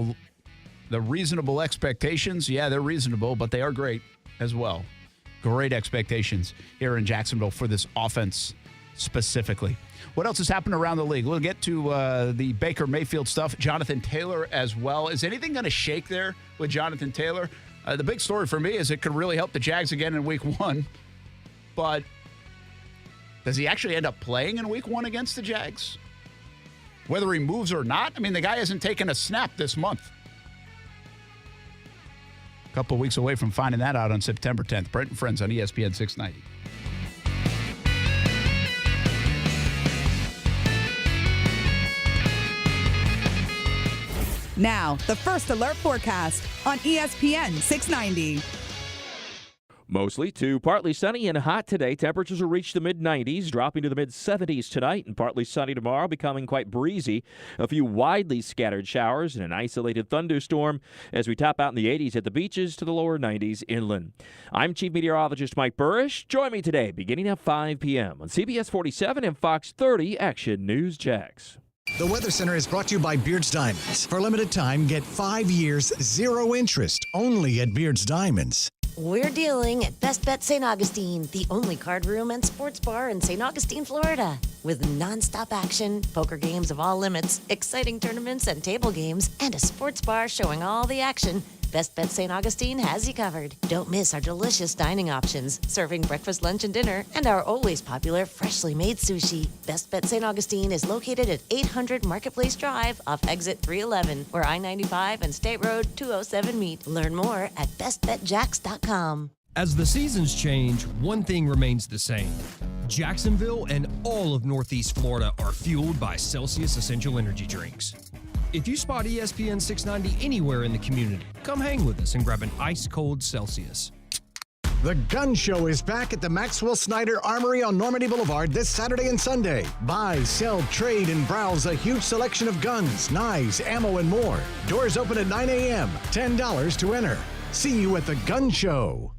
the reasonable expectations. Yeah, they're reasonable, but they are great as well. Great expectations here in Jacksonville for this offense specifically. What else has happened around the league? We'll get to the Baker Mayfield stuff. Jonathan Taylor as well. Is anything going to shake there with Jonathan Taylor? The big story for me is it could really help the Jags again in week 1. But does he actually end up playing in week 1 against the Jags? Whether he moves or not? I mean, the guy hasn't taken a snap this month. A couple of weeks away from finding that out on September 10th. Brent Friends on ESPN 690. Now, the First Alert Forecast on ESPN 690. Mostly to partly sunny and hot today. Temperatures will reach the mid-90s, dropping to the mid-70s tonight, and partly sunny tomorrow, becoming quite breezy. A few widely scattered showers and an isolated thunderstorm as we top out in the 80s at the beaches to the lower 90s inland. I'm Chief Meteorologist Mike Burrish. Join me today beginning at 5 p.m. on CBS 47 and Fox 30 Action News Jax. The Weather Center is brought to you by Beard's Diamonds. For a limited time, get 5 years, 0 interest, only at Beard's Diamonds. We're dealing at Best Bet St. Augustine, the only card room and sports bar in St. Augustine, Florida. With nonstop action, poker games of all limits, exciting tournaments and table games, and a sports bar showing all the action, Best Bet St. Augustine has you covered. Don't miss our delicious dining options, serving breakfast, lunch, and dinner, and our always popular freshly made sushi. Best Bet St. Augustine is located at 800 Marketplace Drive off exit 311, where I-95 and State Road 207 meet. Learn more at bestbetjax.com. As the seasons change, one thing remains the same. Jacksonville and all of Northeast Florida are fueled by Celsius Essential Energy Drinks. If you spot ESPN 690 anywhere in the community, come hang with us and grab an ice-cold Celsius. The Gun Show is back at the Maxwell Snyder Armory on Normandy Boulevard this Saturday and Sunday. Buy, sell, trade, and browse a huge selection of guns, knives, ammo, and more. Doors open at 9 a.m., $10 to enter. See you at the Gun Show.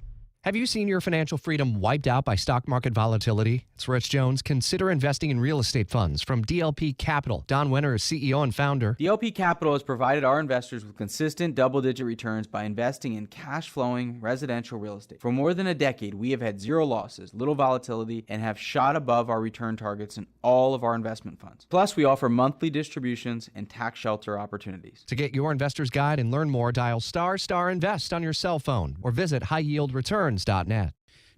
Have you seen your financial freedom wiped out by stock market volatility? It's Rich Jones. Consider investing in real estate funds from DLP Capital. Don Winter is CEO and founder. DLP Capital has provided our investors with consistent double-digit returns by investing in cash-flowing residential real estate. For more than a decade, we have had zero losses, little volatility, and have shot above our return targets in all of our investment funds. Plus, we offer monthly distributions and tax shelter opportunities. To get your investor's guide and learn more, dial **invest on your cell phone or visit highyieldreturns.net.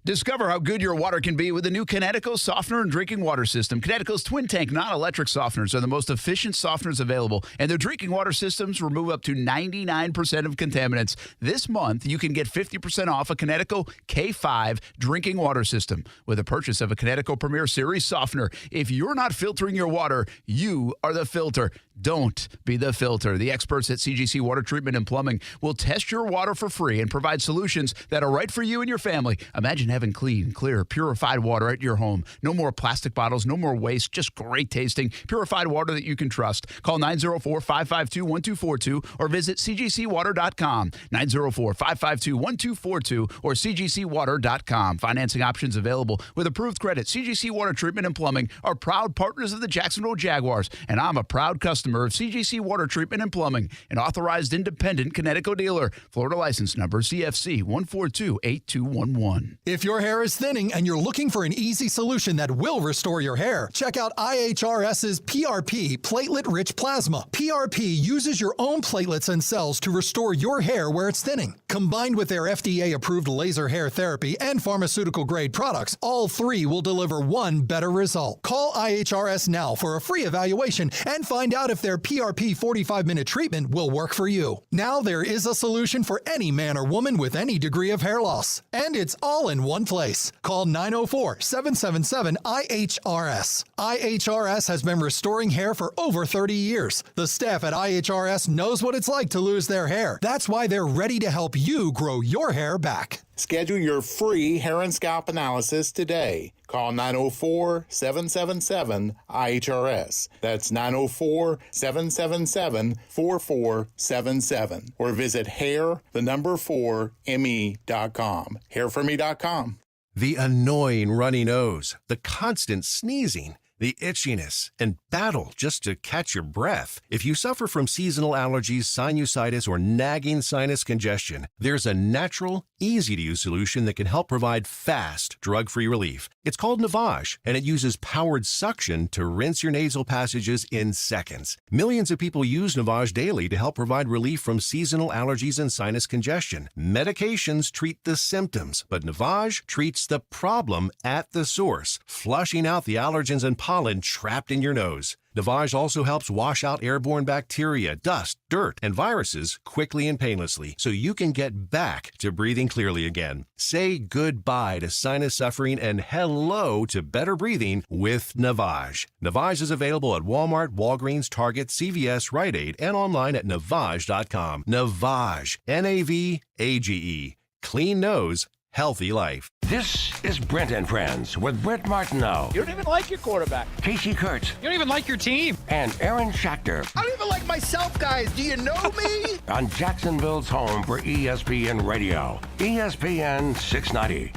Discover how good your water can be with the new Connecticut softener and drinking water system. Connecticut's twin tank non-electric softeners are the most efficient softeners available, and their drinking water systems remove up to 99% of contaminants. This month, you can get 50% off a Connecticut K5 drinking water system with a purchase of a Connecticut Premier Series softener. If you're not filtering your water, you are the filter. Don't be the filter. The experts at CGC Water Treatment and Plumbing will test your water for free and provide solutions that are right for you and your family. Imagine having clean, clear, purified water at your home. No more plastic bottles, no more waste, just great tasting, purified water that you can trust. Call 904-552-1242 or visit cgcwater.com. 904-552-1242 or cgcwater.com. Financing options available with approved credit. CGC Water Treatment and Plumbing are proud partners of the Jacksonville Jaguars, and I'm a proud customer of CGC Water Treatment and Plumbing, an authorized independent Connecticut dealer. Florida license number CFC 1428211. If your hair is thinning and you're looking for an easy solution that will restore your hair, check out IHRS's PRP Platelet-Rich Plasma. PRP uses your own platelets and cells to restore your hair where it's thinning. Combined with their FDA-approved laser hair therapy and pharmaceutical-grade products, all three will deliver one better result. Call IHRS now for a free evaluation and find out if their PRP 45-minute treatment will work for you. Now there is a solution for any man or woman with any degree of hair loss. And it's all in one place. Call 904-777-IHRS. IHRS has been restoring hair for over 30 years. The staff at IHRS knows what it's like to lose their hair. That's why they're ready to help you grow your hair back. Schedule your free hair and scalp analysis today. Call 904-777-IHRS. That's 904-777-4477. Or visit hair4me.com. Hairforme.com. The annoying runny nose, the constant sneezing, the itchiness, and battle just to catch your breath. If you suffer from seasonal allergies, sinusitis, or nagging sinus congestion, there's a natural, easy-to-use solution that can help provide fast, drug-free relief. It's called Navage, and it uses powered suction to rinse your nasal passages in seconds. Millions of people use Navage daily to help provide relief from seasonal allergies and sinus congestion. Medications treat the symptoms, but Navage treats the problem at the source, flushing out the allergens and pollen trapped in your nose. Navage also helps wash out airborne bacteria, dust, dirt, and viruses quickly and painlessly so you can get back to breathing clearly again. Say goodbye to sinus suffering and hello to better breathing with Navage. Navage is available at Walmart, Walgreens, Target, CVS, Rite Aid, and online at Navage.com. Navage. N-A-V-A-G-E. Clean nose, healthy life. This is Brent and Friends with Brent Martineau. You don't even like your quarterback. Kasey Kuhrts. You don't even like your team. And Aaron Schachter. I don't even like myself, guys. Do you know me? On Jacksonville's home for ESPN Radio. ESPN 690.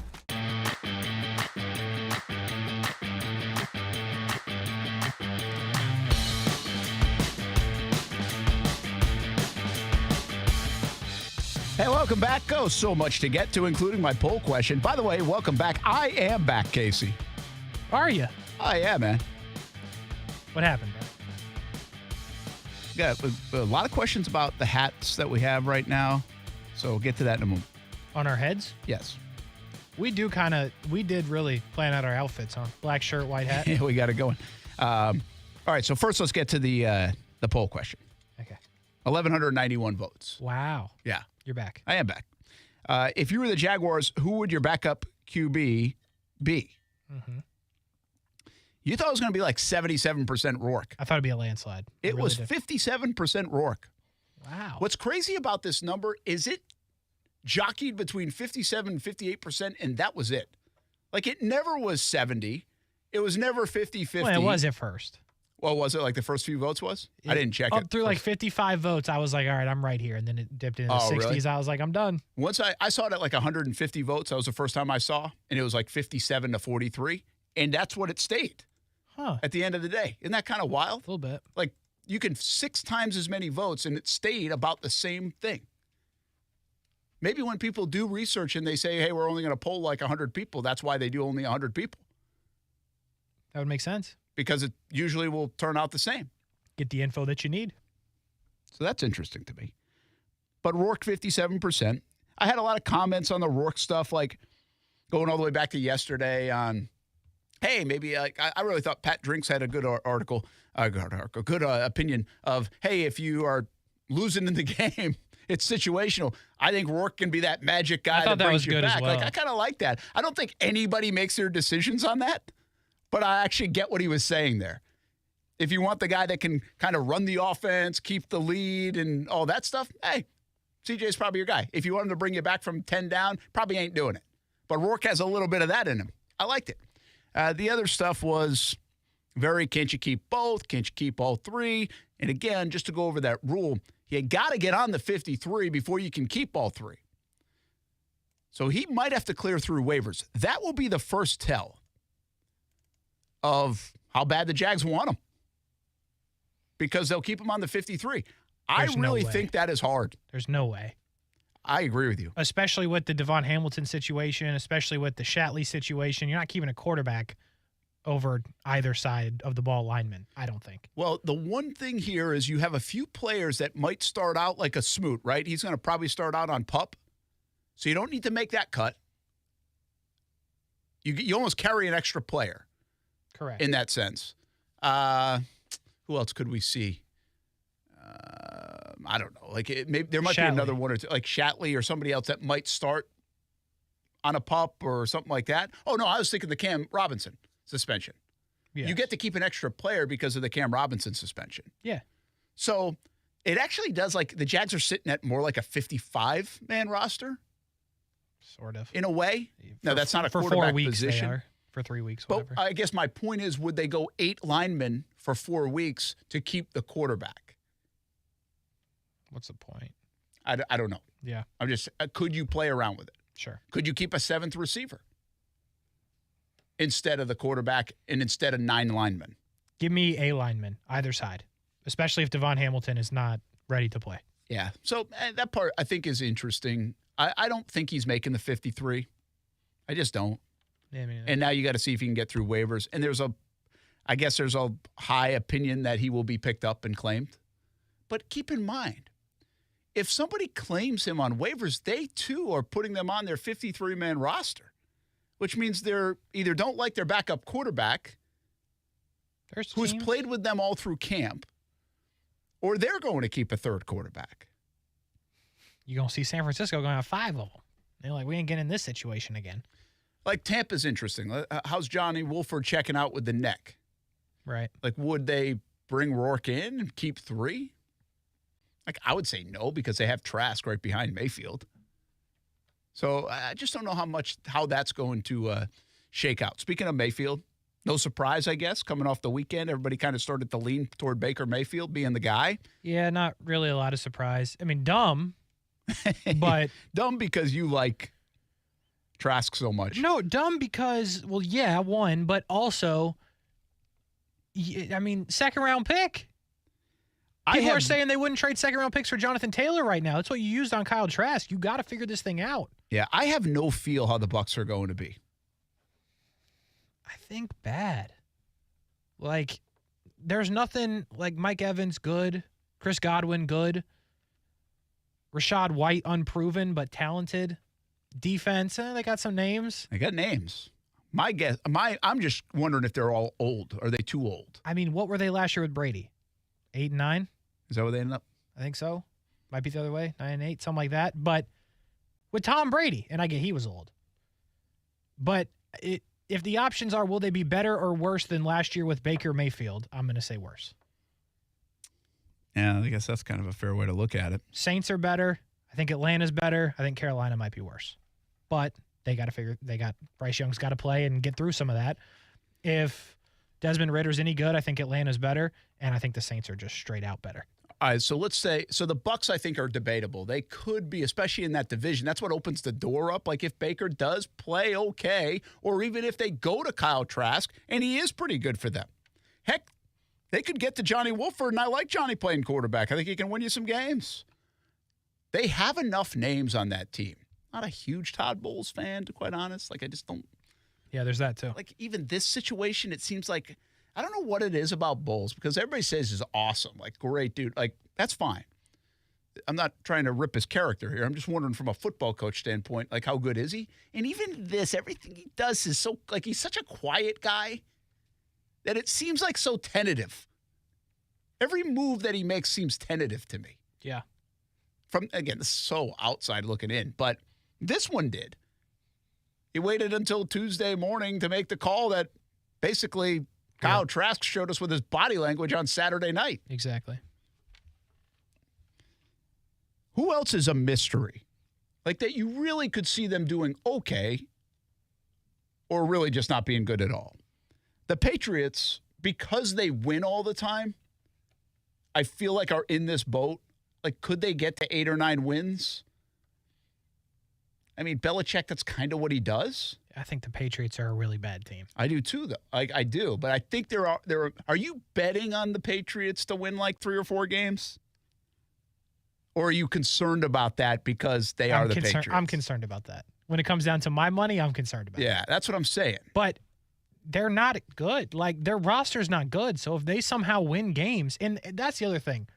Hey, welcome back. Oh, so much to get to, including my poll question. By the way, welcome back. I am back, Kasey. Are you? I am, man. What happened, bro? Got a lot of questions about the hats that we have right now, so we'll get to that in a moment. On our heads? Yes. We did really plan out our outfits, huh? Black shirt, white hat. Yeah, we got it going. All right, so first let's get to the poll question. Okay. 1,191 votes. Wow. Yeah. You're back. I am back. If you were the Jaguars, who would your backup QB be? Mm-hmm. You thought it was going to be like 77% Rourke. I thought it'd be a landslide. It really was did. 57% Rourke. Wow. What's crazy about this number is it jockeyed between 57 and 58%, and that was it. Like, it never was 70. It was never 50-50. Well, it was at first. Well, was it like the first few votes was? I didn't check it. Through like 55 votes, I was like, all right, I'm right here. And then it dipped into the 60s. Really? I was like, I'm done. Once I saw it at like 150 votes. That was the first time I saw, and it was like 57 to 43. And that's what it stayed at the end of the day. Isn't that kind of wild? A little bit. Like you can 6 times as many votes, and it stayed about the same thing. Maybe when people do research and they say, hey, we're only going to poll like 100 people, that's why they do only 100 people. That would make sense. Because it usually will turn out the same. Get the info that you need. So that's interesting to me. But Rourke, 57%. I had a lot of comments on the Rourke stuff, like going all the way back to yesterday on, hey, maybe I really thought Pat Drinks had a good article, good opinion of, hey, if you are losing in the game, it's situational. I think Rourke can be that magic guy that brings you back. Like, I kind of like that. I don't think anybody makes their decisions on that, but I actually get what he was saying there. If you want the guy that can kind of run the offense, keep the lead, and all that stuff, hey, CJ's probably your guy. If you want him to bring you back from 10 down, probably ain't doing it. But Rourke has a little bit of that in him. I liked it. The other stuff was can't you keep both? Can't you keep all 3? And again, just to go over that rule, you got to get on the 53 before you can keep all 3. So he might have to clear through waivers. That will be the first tell of how bad the Jags want him, because they'll keep him on the 53. I really think that is hard. There's no way. I agree with you. Especially with the Devon Hamilton situation, especially with the Shatley situation. You're not keeping a quarterback over either side of the ball lineman, I don't think. Well, the one thing here is you have a few players that might start out like a Smoot, right? He's going to probably start out on PUP. So you don't need to make that cut. You almost carry an extra player. Correct. In that sense. Who else could we see? I don't know. Like there might be another one or two, like Shatley or somebody else that might start on a PUP or something like that. Oh, no, I was thinking the Cam Robinson suspension. Yes. You get to keep an extra player because of the Cam Robinson suspension. Yeah. So it actually does, like, the Jags are sitting at more like a 55-man roster. Sort of. In a way. No, that's not a quarterback 4 weeks position. They are. For 3 weeks, but whatever. I guess my point is, would they go 8 linemen for 4 weeks to keep the quarterback? What's the point? I don't know. Yeah. I'm just, could you play around with it? Sure. Could you keep a 7th receiver instead of the quarterback and instead of 9 linemen? Give me a lineman, either side, especially if Devon Hamilton is not ready to play. Yeah. So that part I think is interesting. I don't think he's making the 53. I just don't. Yeah, and now you got to see if he can get through waivers. And I guess there's a high opinion that he will be picked up and claimed. But keep in mind, if somebody claims him on waivers, they too are putting them on their 53-man roster, which means they're either don't like their backup quarterback, who's played with them all through camp, or they're going to keep a 3rd quarterback. You're going to see San Francisco going to have 5 of them. They're like, we ain't getting in this situation again. Like, Tampa's interesting. How's Johnny Wolford checking out with the neck? Right. Like, would they bring Rourke in and keep 3? Like, I would say no, because they have Trask right behind Mayfield. So I just don't know how that's going to shake out. Speaking of Mayfield, no surprise, I guess, coming off the weekend, everybody kind of started to lean toward Baker Mayfield being the guy. Yeah, not really a lot of surprise. I mean, dumb, but dumb because you like Trask so much. No, dumb because, well, yeah, one, but also, I mean, 2nd-round pick. People are saying they wouldn't trade 2nd-round picks for Jonathan Taylor right now. That's what you used on Kyle Trask. You got to figure this thing out. Yeah, I have no feel how the Bucs are going to be. I think bad. Like, there's nothing like Mike Evans, good. Chris Godwin, good. Rashad White, unproven but talented. Defense, they got some names. They got names. I'm just wondering if they're all old. Are they too old? I mean, what were they last year with Brady? 8 and 9? Is that where they ended up? I think so. Might be the other way, 9 and 8, something like that. But with Tom Brady, and I get he was old. But if the options are, will they be better or worse than last year with Baker Mayfield? I'm going to say worse. Yeah, I guess that's kind of a fair way to look at it. Saints are better. I think Atlanta's better. I think Carolina might be worse. But they got to figure, Bryce Young's got to play and get through some of that. If Desmond Ritter's any good, I think Atlanta's better, and I think the Saints are just straight out better. All right, so let's say the Bucs I think are debatable. They could be, especially in that division. That's what opens the door up. Like if Baker does play okay, or even if they go to Kyle Trask, and he is pretty good for them. Heck, they could get to Johnny Wolford, and I like Johnny playing quarterback. I think he can win you some games. They have enough names on that team. Not a huge Todd Bowles fan, to be quite honest. Like I just don't. Yeah, there's that too. Like even this situation, it seems like. I don't know what it is about Bowles because everybody says he's awesome, like great dude. Like that's fine. I'm not trying to rip his character here. I'm just wondering from a football coach standpoint, like how good is he? And even this, everything he does is so like he's such a quiet guy that it seems like so tentative. Every move that he makes seems tentative to me. Yeah. From again, this is so outside looking in, but this one did. He waited until Tuesday morning to make the call that basically Kyle Trask showed us with his body language on Saturday night. Exactly. Who else is a mystery? Like that you really could see them doing okay or really just not being good at all. The Patriots, because they win all the time, I feel like are in this boat. Like, could they get to 8 or 9 wins? I mean, Belichick, that's kind of what he does. I think the Patriots are a really bad team. I do too, though. I do, but I think there are you betting on the Patriots to win like 3 or 4 games? Or are you concerned about that because they are the Patriots? I'm concerned about that. When it comes down to my money, I'm concerned about it. Yeah, that's what I'm saying. But they're not good. Like, their roster's not good. So if they somehow win games, and that's the other thing,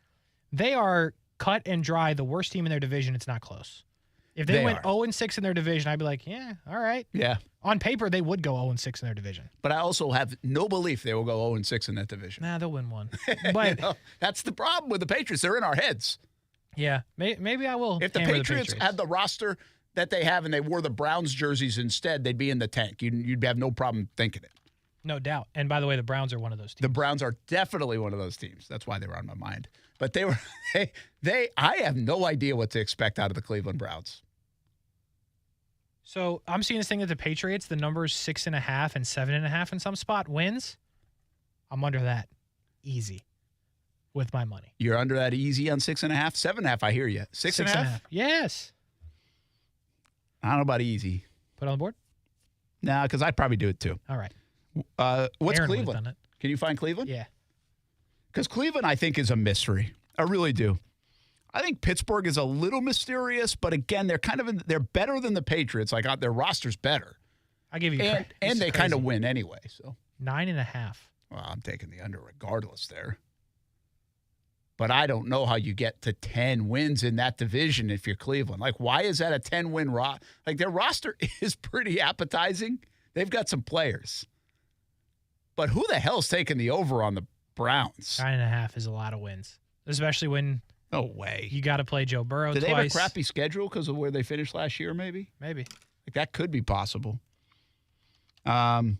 they are cut and dry the worst team in their division. It's not close. If they went 0-6 in their division, I'd be like, yeah, all right. Yeah. On paper, they would go 0-6 in their division. But I also have no belief they will go 0-6 in that division. Nah, they'll win one. But that's the problem with the Patriots. They're in our heads. Yeah, maybe I will. If the Patriots had the roster that they have and they wore the Browns jerseys instead, they'd be in the tank. You'd have no problem thinking it. No doubt. And by the way, the Browns are one of those teams. The Browns are definitely one of those teams. That's why they were on my mind. But I have no idea what to expect out of the Cleveland Browns. So I'm seeing this thing that the Patriots, the numbers 6.5 and 7.5 in some spot wins. I'm under that easy with my money. You're under that easy on 6.5, 7.5. I hear you. 6.5. Yes. I don't know about easy. Put it on the board. Nah, because I'd probably do it too. All right. What's Aaron Cleveland? would've done it. Can you find Cleveland? Yeah. Because Cleveland, I think, is a mystery. I really do. I think Pittsburgh is a little mysterious, but again, they're better than the Patriots. Like their roster's better. I give you and they kind of win anyway. So 9.5. Well, I'm taking the under regardless there. But I don't know how you get to 10 wins in that division if you're Cleveland. Like, why is that a 10-win roster? Like, their roster is pretty appetizing. They've got some players. But who the hell's taking the over on the Browns? 9.5 is a lot of wins, especially when no way you got to play Joe Burrow twice. Did they have a crappy schedule because of where they finished last year, maybe? Maybe. Like, that could be possible. They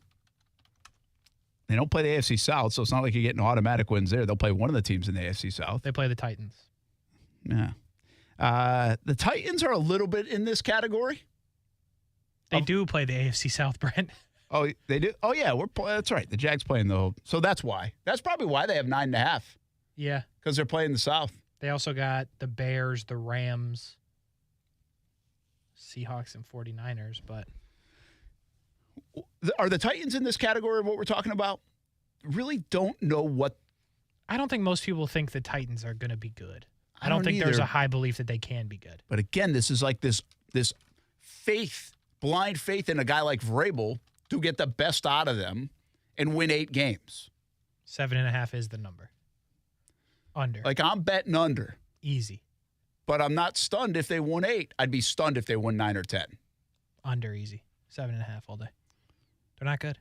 don't play the AFC South, so it's not like you're getting automatic wins there. They'll play one of the teams in the AFC South. They play the Titans. Yeah. The Titans are a little bit in this category. They do play the AFC South, Brent. Oh, they do? Oh, yeah. That's right. The Jags playing the whole. So that's why. That's probably why they have 9.5. Yeah. Because they're playing the South. They also got the Bears, the Rams, Seahawks, and 49ers, but. Are the Titans in this category of what we're talking about? Really don't know what. I don't think most people think the Titans are going to be good. I don't think there's a high belief that they can be good. But again, this is like this faith, blind faith in a guy like Vrabel to get the best out of them and win 8 games. 7.5 is the number. Under. Like, I'm betting under. Easy. But I'm not stunned if they won 8. I'd be stunned if they won 9 or 10. Under easy. 7.5 all day. They're not good.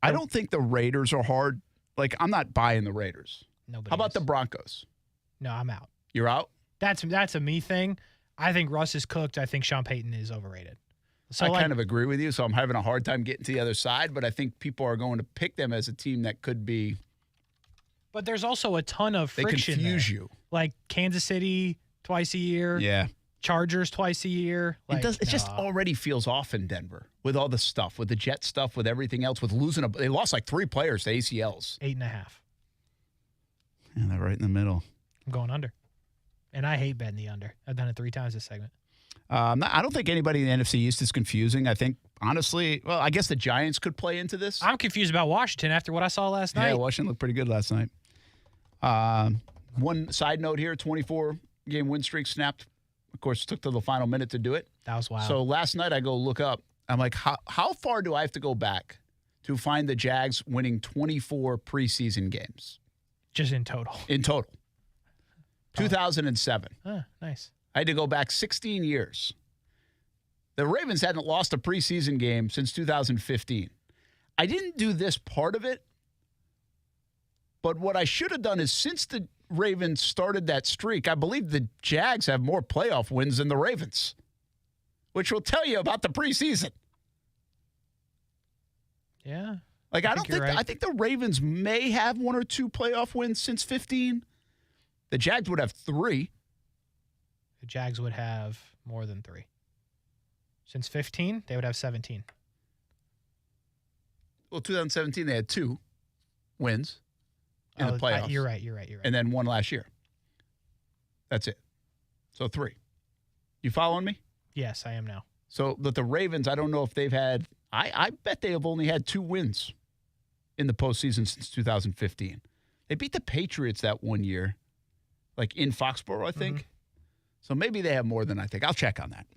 I don't think the Raiders are hard. Like, I'm not buying the Raiders. Nobody How about is. the Broncos? No, I'm out. You're out? That's a me thing. I think Russ is cooked. I think Sean Payton is overrated. So I kind of agree with you, so I'm having a hard time getting to the other side, but I think people are going to pick them as a team that could be. But there's also a ton of friction. They confuse there. you. Like Kansas City twice a year. Yeah. Chargers twice a year. It just already feels off in Denver with all the stuff, with the Jet stuff, with everything else, with losing. They lost like 3 players to ACLs. 8.5. Yeah, they're right in the middle. I'm going under. And I hate betting the under. I've done it 3 times this segment. I don't think anybody in the NFC East is confusing. I think, honestly, well, I guess the Giants could play into this. I'm confused about Washington after what I saw last night. Yeah, Washington looked pretty good last night. One side note here, 24-game win streak snapped. Of course, it took to the final minute to do it. That was wild. So last night I go look up. I'm like, how far do I have to go back to find the Jags winning 24 preseason games? Just in total? In total. 2007. Nice. I had to go back 16 years. The Ravens hadn't lost a preseason game since 2015. I didn't do this part of it, but what I should have done is since the Ravens started that streak, I believe the Jags have more playoff wins than the Ravens, which will tell you about the preseason. Yeah. Like, I don't think right. I think the Ravens may have 1 or 2 playoff wins since 15. The Jags would have 3. The Jags would have more than 3. Since 15, they would have 17. Well, 2017, they had 2 wins in the playoffs. You're right. And then 1 last year. That's it. So 3. You following me? Yes, I am now. So, but the Ravens, I don't know if they've had – I bet they have only had 2 wins in the postseason since 2015. They beat the Patriots that one year, like in Foxborough, I think. Mm-hmm. So maybe they have more than I think. I'll check on that.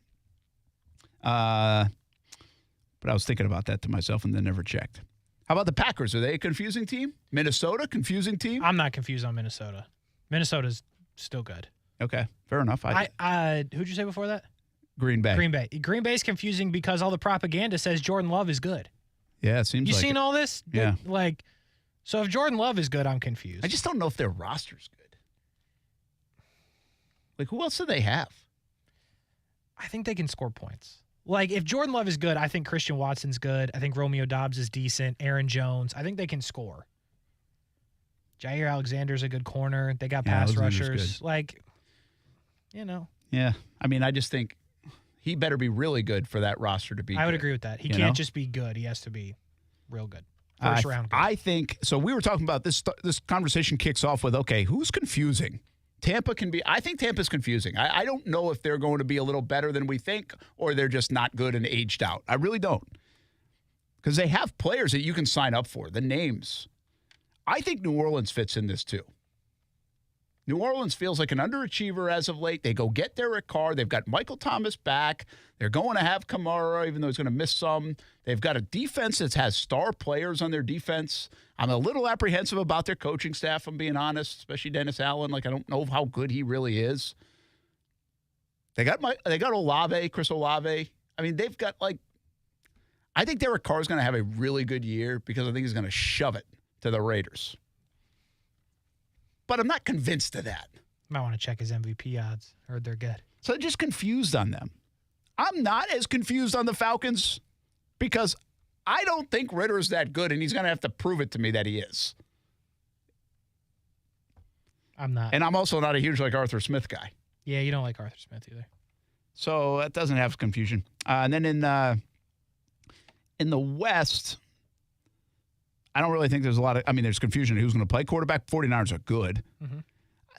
But I was thinking about that to myself and then never checked. How about the Packers? Are they a confusing team? Minnesota, confusing team? I'm not confused on Minnesota. Minnesota's still good. Okay, fair enough. Who'd you say before that? Green Bay. Green Bay's confusing because all the propaganda says Jordan Love is good. Yeah, it seems like it. You seen all this? Yeah. So if Jordan Love is good, I'm confused. I just don't know if their roster's good. Like, who else do they have? I think they can score points. Like, if Jordan Love is good, I think Christian Watson's good. I think Romeo Doubs is decent. Aaron Jones. I think they can score. Jair Alexander's a good corner. They got pass rushers. Like, Yeah. I mean, I just think he better be really good for that roster to be good. I would agree with that. He can't just be good. He has to be real good. First round good. I think, so we were talking about this conversation kicks off with, okay, who's confusing? Tampa can be, I think Tampa's confusing. I don't know if they're going to be a little better than we think or they're just not good and aged out. I really don't. Because they have players that you can sign up for, the names. I think New Orleans fits in this too. New Orleans feels like an underachiever as of late. They go get Derek Carr. They've got Michael Thomas back. They're going to have Kamara, even though he's going to miss some. They've got a defense that has star players on their defense. I'm a little apprehensive about their coaching staff, I'm being honest, especially Dennis Allen. Like, I don't know how good he really is. They got Olave, Chris Olave. I mean, they've got, I think Derek Carr is going to have a really good year because I think he's going to shove it to the Raiders. But I'm not convinced of that. Might want to check his MVP odds. Heard they're good. So I'm just confused on them. I'm not as confused on the Falcons because I don't think Ritter's that good, and he's going to have to prove it to me that he is. I'm not. And I'm also not a huge Arthur Smith guy. Yeah, you don't like Arthur Smith either. So that doesn't have confusion. And then in the West, I don't really think there's a lot of, there's confusion of who's going to play quarterback. 49ers are good. Mm-hmm.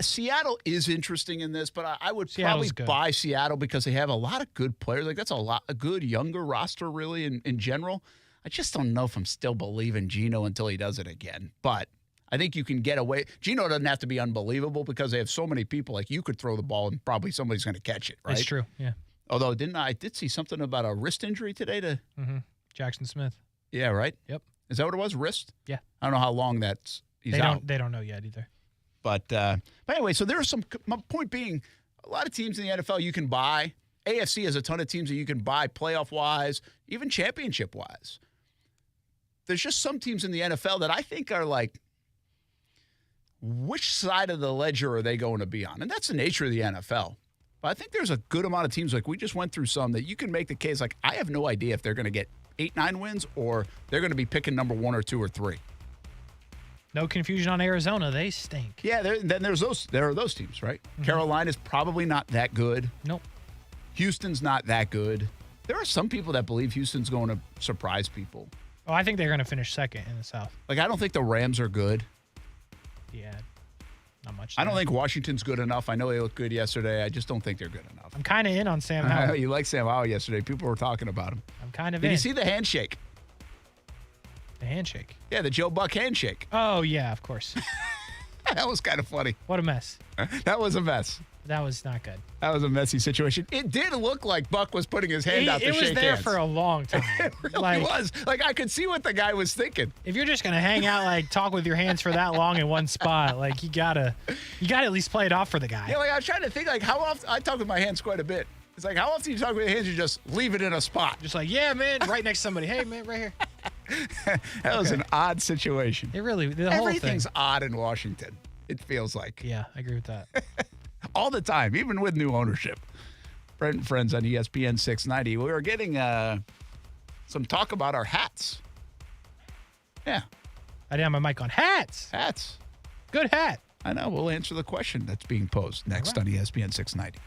Seattle is interesting in this, but I would probably buy Seattle because they have a lot of good players. Like, that's a good younger roster, really, in general. I just don't know if I'm still believing Geno until he does it again. But I think you can get away. Geno doesn't have to be unbelievable because they have so many people. Like, you could throw the ball and probably somebody's going to catch it, right? That's true, yeah. Although, I did see something about a wrist injury today to Jackson Smith. Yeah, right? Yep. Is that what it was? Wrist? Yeah. I don't know how long he's out. They don't know yet either. But anyway, so there are some. My point being, a lot of teams in the NFL you can buy. AFC has a ton of teams that you can buy playoff wise, even championship wise. There's just some teams in the NFL that I think are like, which side of the ledger are they going to be on? And that's the nature of the NFL. But I think there's a good amount of teams, like we just went through some, that you can make the case, like, I have no idea if they're going to get 8-9 wins or they're going to be picking number 1 or 2 or 3. No confusion on Arizona. They stink. Yeah, there are those teams, right? Mm-hmm. Carolina's probably not that good. Nope. Houston's not that good. There are some people that believe Houston's going to surprise people. Oh, I think they're going to finish second in the South. Like, I don't think the Rams are good. Yeah, not much. I don't think Washington's good enough. I know they looked good yesterday. I just don't think they're good enough. I'm kind of in on Sam Howell. You like Sam Howell yesterday. People were talking about him. I'm kind of Did in. you see the handshake? The handshake? Yeah, the Joe Buck handshake. Oh, yeah, of course. That was kind of funny. What a mess. That was a mess. That was not good. That was a messy situation. It did look like Buck was putting his hand out to shake hands. It was there for a long time. It really was. Like, I could see what the guy was thinking. If you're just going to hang out, like, talk with your hands for that long in one spot, like, you gotta at least play it off for the guy. Yeah, like, I was trying to think, like, how often, I talk with my hands quite a bit. It's like, how often you talk with your hands, you just leave it in a spot. Just like, yeah, man, right next to somebody. Hey, man, right here. That was an odd situation. It really, the whole thing. Everything's odd in Washington, it feels like. Yeah, I agree with that. All the time, even with new ownership. Brent Friends on ESPN 690. We were getting some talk about our hats. Yeah. I didn't have my mic on. Hats. Hats. Good hat. I know. We'll answer the question that's being posed next on ESPN 690.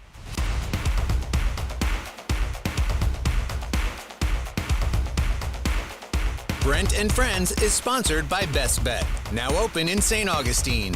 Brent and Friends is sponsored by Best Bet, now open in St. Augustine.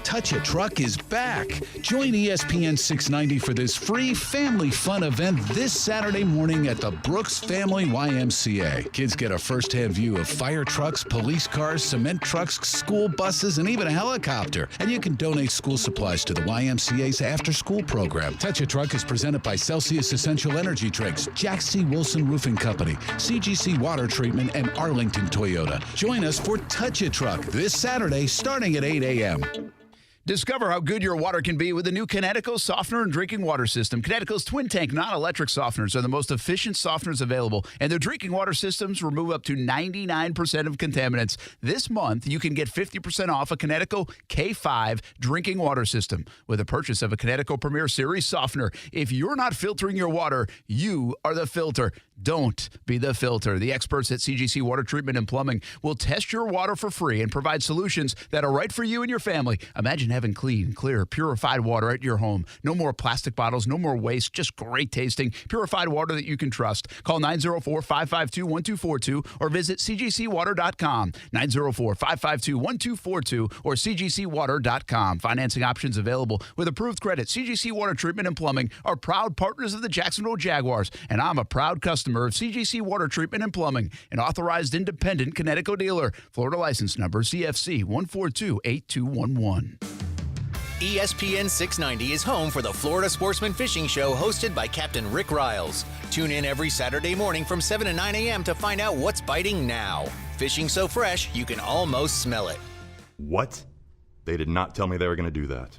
Touch a Truck is back. Join ESPN 690 for this free family fun event this Saturday morning at the Brooks Family YMCA. Kids get a first-hand view of fire trucks, police cars, cement trucks, school buses, and even a helicopter. And you can donate school supplies to the YMCA's after-school program. Touch a Truck is presented by Celsius Essential Energy Drinks, Jack C. Wilson Roofing Company, CGC Water Treatment, and Arlington Toyota. Join us for Touch a Truck this Saturday starting at 8 a.m. Discover how good your water can be with the new Connecticut softener and drinking water system. Connecticut's twin tank non-electric softeners are the most efficient softeners available, and their drinking water systems remove up to 99% of contaminants. This month, you can get 50% off a Connecticut K5 drinking water system with a purchase of a Connecticut Premier Series softener. If you're not filtering your water, you are the filter. Don't be the filter. The experts at CGC Water Treatment and Plumbing will test your water for free and provide solutions that are right for you and your family. Imagine having clean, clear, purified water at your home. No more plastic bottles, no more waste, just great tasting, purified water that you can trust. Call 904-552-1242 or visit cgcwater.com. 904-552-1242 or cgcwater.com. Financing options available with approved credit. CGC Water Treatment and Plumbing are proud partners of the Jacksonville Jaguars, and I'm a proud customer of CGC Water Treatment and Plumbing, an authorized independent Connecticut dealer. Florida license number CFC 1428211. ESPN 690 is home for the Florida Sportsman Fishing Show hosted by Captain Rick Riles. Tune in every Saturday morning from 7 to 9 a.m. to find out what's biting now. Fishing so fresh, you can almost smell it. What? They did not tell me they were going to do that.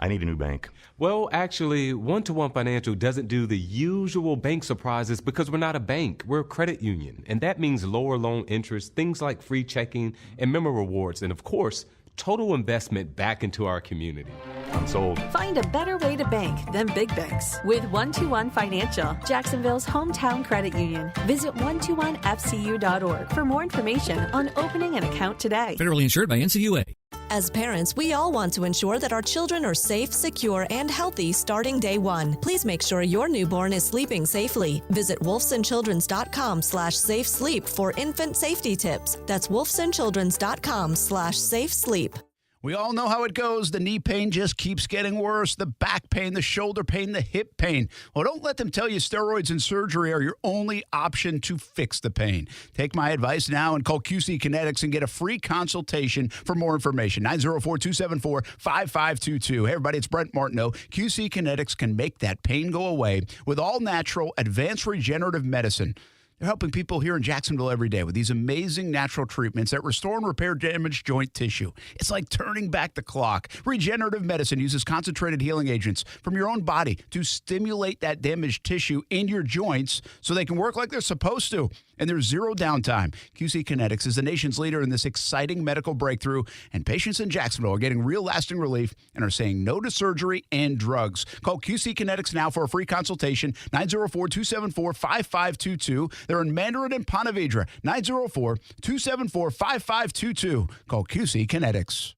I need a new bank. Well, actually, One-to-One Financial doesn't do the usual bank surprises because we're not a bank. We're a credit union, and that means lower loan interest, things like free checking and member rewards, and of course, total investment back into our community. I'm sold. Find a better way to bank than big banks with One-to-One Financial, Jacksonville's hometown credit union. Visit 121fcu.org for more information on opening an account today. Federally insured by NCUA. As parents, we all want to ensure that our children are safe, secure, and healthy starting day one. Please make sure your newborn is sleeping safely. Visit wolfsonchildrens.com/safe sleep for infant safety tips. That's wolfsonchildrens.com/safe sleep. We all know how it goes. The knee pain just keeps getting worse. The back pain, the shoulder pain, the hip pain. Well, don't let them tell you steroids and surgery are your only option to fix the pain. Take my advice now and call QC Kinetics and get a free consultation for more information. 904-274-5522. Hey, everybody, it's Brent Martineau. QC Kinetics can make that pain go away with all natural, advanced regenerative medicine. They're helping people here in Jacksonville every day with these amazing natural treatments that restore and repair damaged joint tissue. It's like turning back the clock. Regenerative medicine uses concentrated healing agents from your own body to stimulate that damaged tissue in your joints so they can work like they're supposed to. And there's zero downtime. QC Kinetics is the nation's leader in this exciting medical breakthrough, and patients in Jacksonville are getting real lasting relief and are saying no to surgery and drugs. Call QC Kinetics now for a free consultation, 904-274-5522. They're in Mandarin and Ponte Vedra, 904-274-5522. Call QC Kinetics.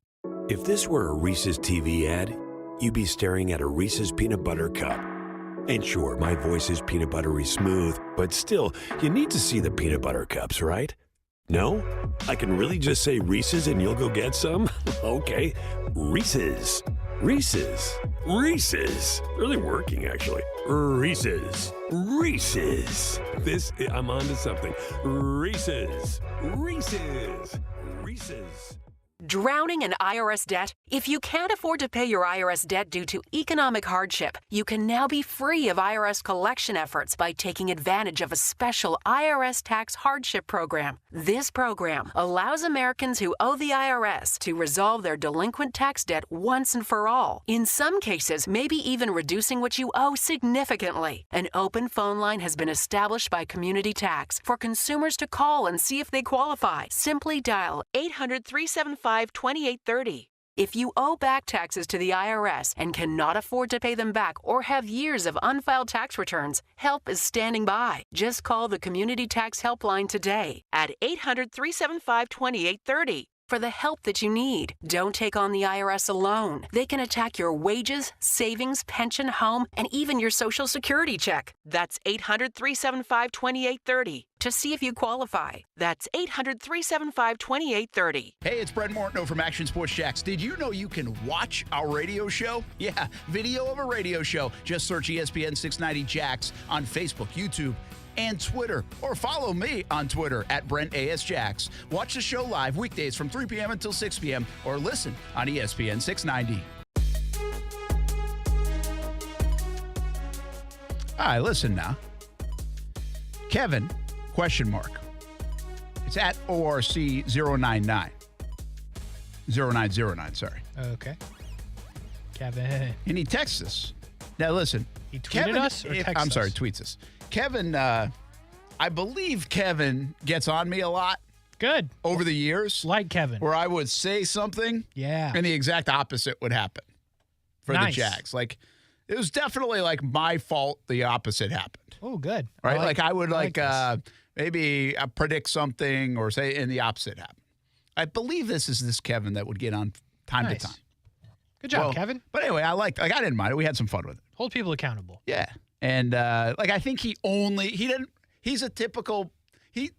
If this were a Reese's TV ad, you'd be staring at a Reese's peanut butter cup. And sure, my voice is peanut buttery smooth, but still, you need to see the peanut butter cups, right? No? I can really just say Reese's and you'll go get some? Okay, Reese's. Reese's. Reese's. Really working, actually. Reese's. Reese's. I'm on to something. Reese's. Reese's. Reese's. Drowning in IRS debt? If you can't afford to pay your IRS debt due to economic hardship, you can now be free of IRS collection efforts by taking advantage of a special IRS tax hardship program. This program allows Americans who owe the IRS to resolve their delinquent tax debt once and for all. In some cases, maybe even reducing what you owe significantly. An open phone line has been established by Community Tax for consumers to call and see if they qualify. Simply dial 800-375-2830. If you owe back taxes to the IRS and cannot afford to pay them back or have years of unfiled tax returns, help is standing by. Just call the Community Tax Helpline today at 800-375-2830 for the help that you need. Don't take on the IRS alone. They can attack your wages, savings, pension, home, and even your Social Security check. That's 800-375-2830 to see if you qualify. That's 800-375-2830. Hey, it's Brent Martineau from Action Sports Jacks. Did you know you can watch our radio show? Yeah, video of a radio show. Just search ESPN 690 Jacks on Facebook, YouTube, and Twitter, or follow me on Twitter at BrentASJacks. Watch the show live weekdays from 3 p.m. until 6 p.m. or listen on ESPN 690. All right, listen now. Kevin, question mark. It's at ORC099. 0909, sorry. Okay. Kevin. And he texts us. Now, listen. He tweeted Kevin, us or texted I'm sorry, us? tweets us. Kevin, I believe Kevin gets on me a lot. Good. Over the years. Like Kevin. Where I would say something. Yeah. And the exact opposite would happen for the Jags. Like, it was definitely like my fault the opposite happened. Oh, good. Right? Like I would maybe predict something or say, and the opposite happened. I believe this is this Kevin that would get on time to time. Good job, Kevin. But anyway, I didn't mind it. We had some fun with it. Hold people accountable. Yeah. And I think he's a typical, he's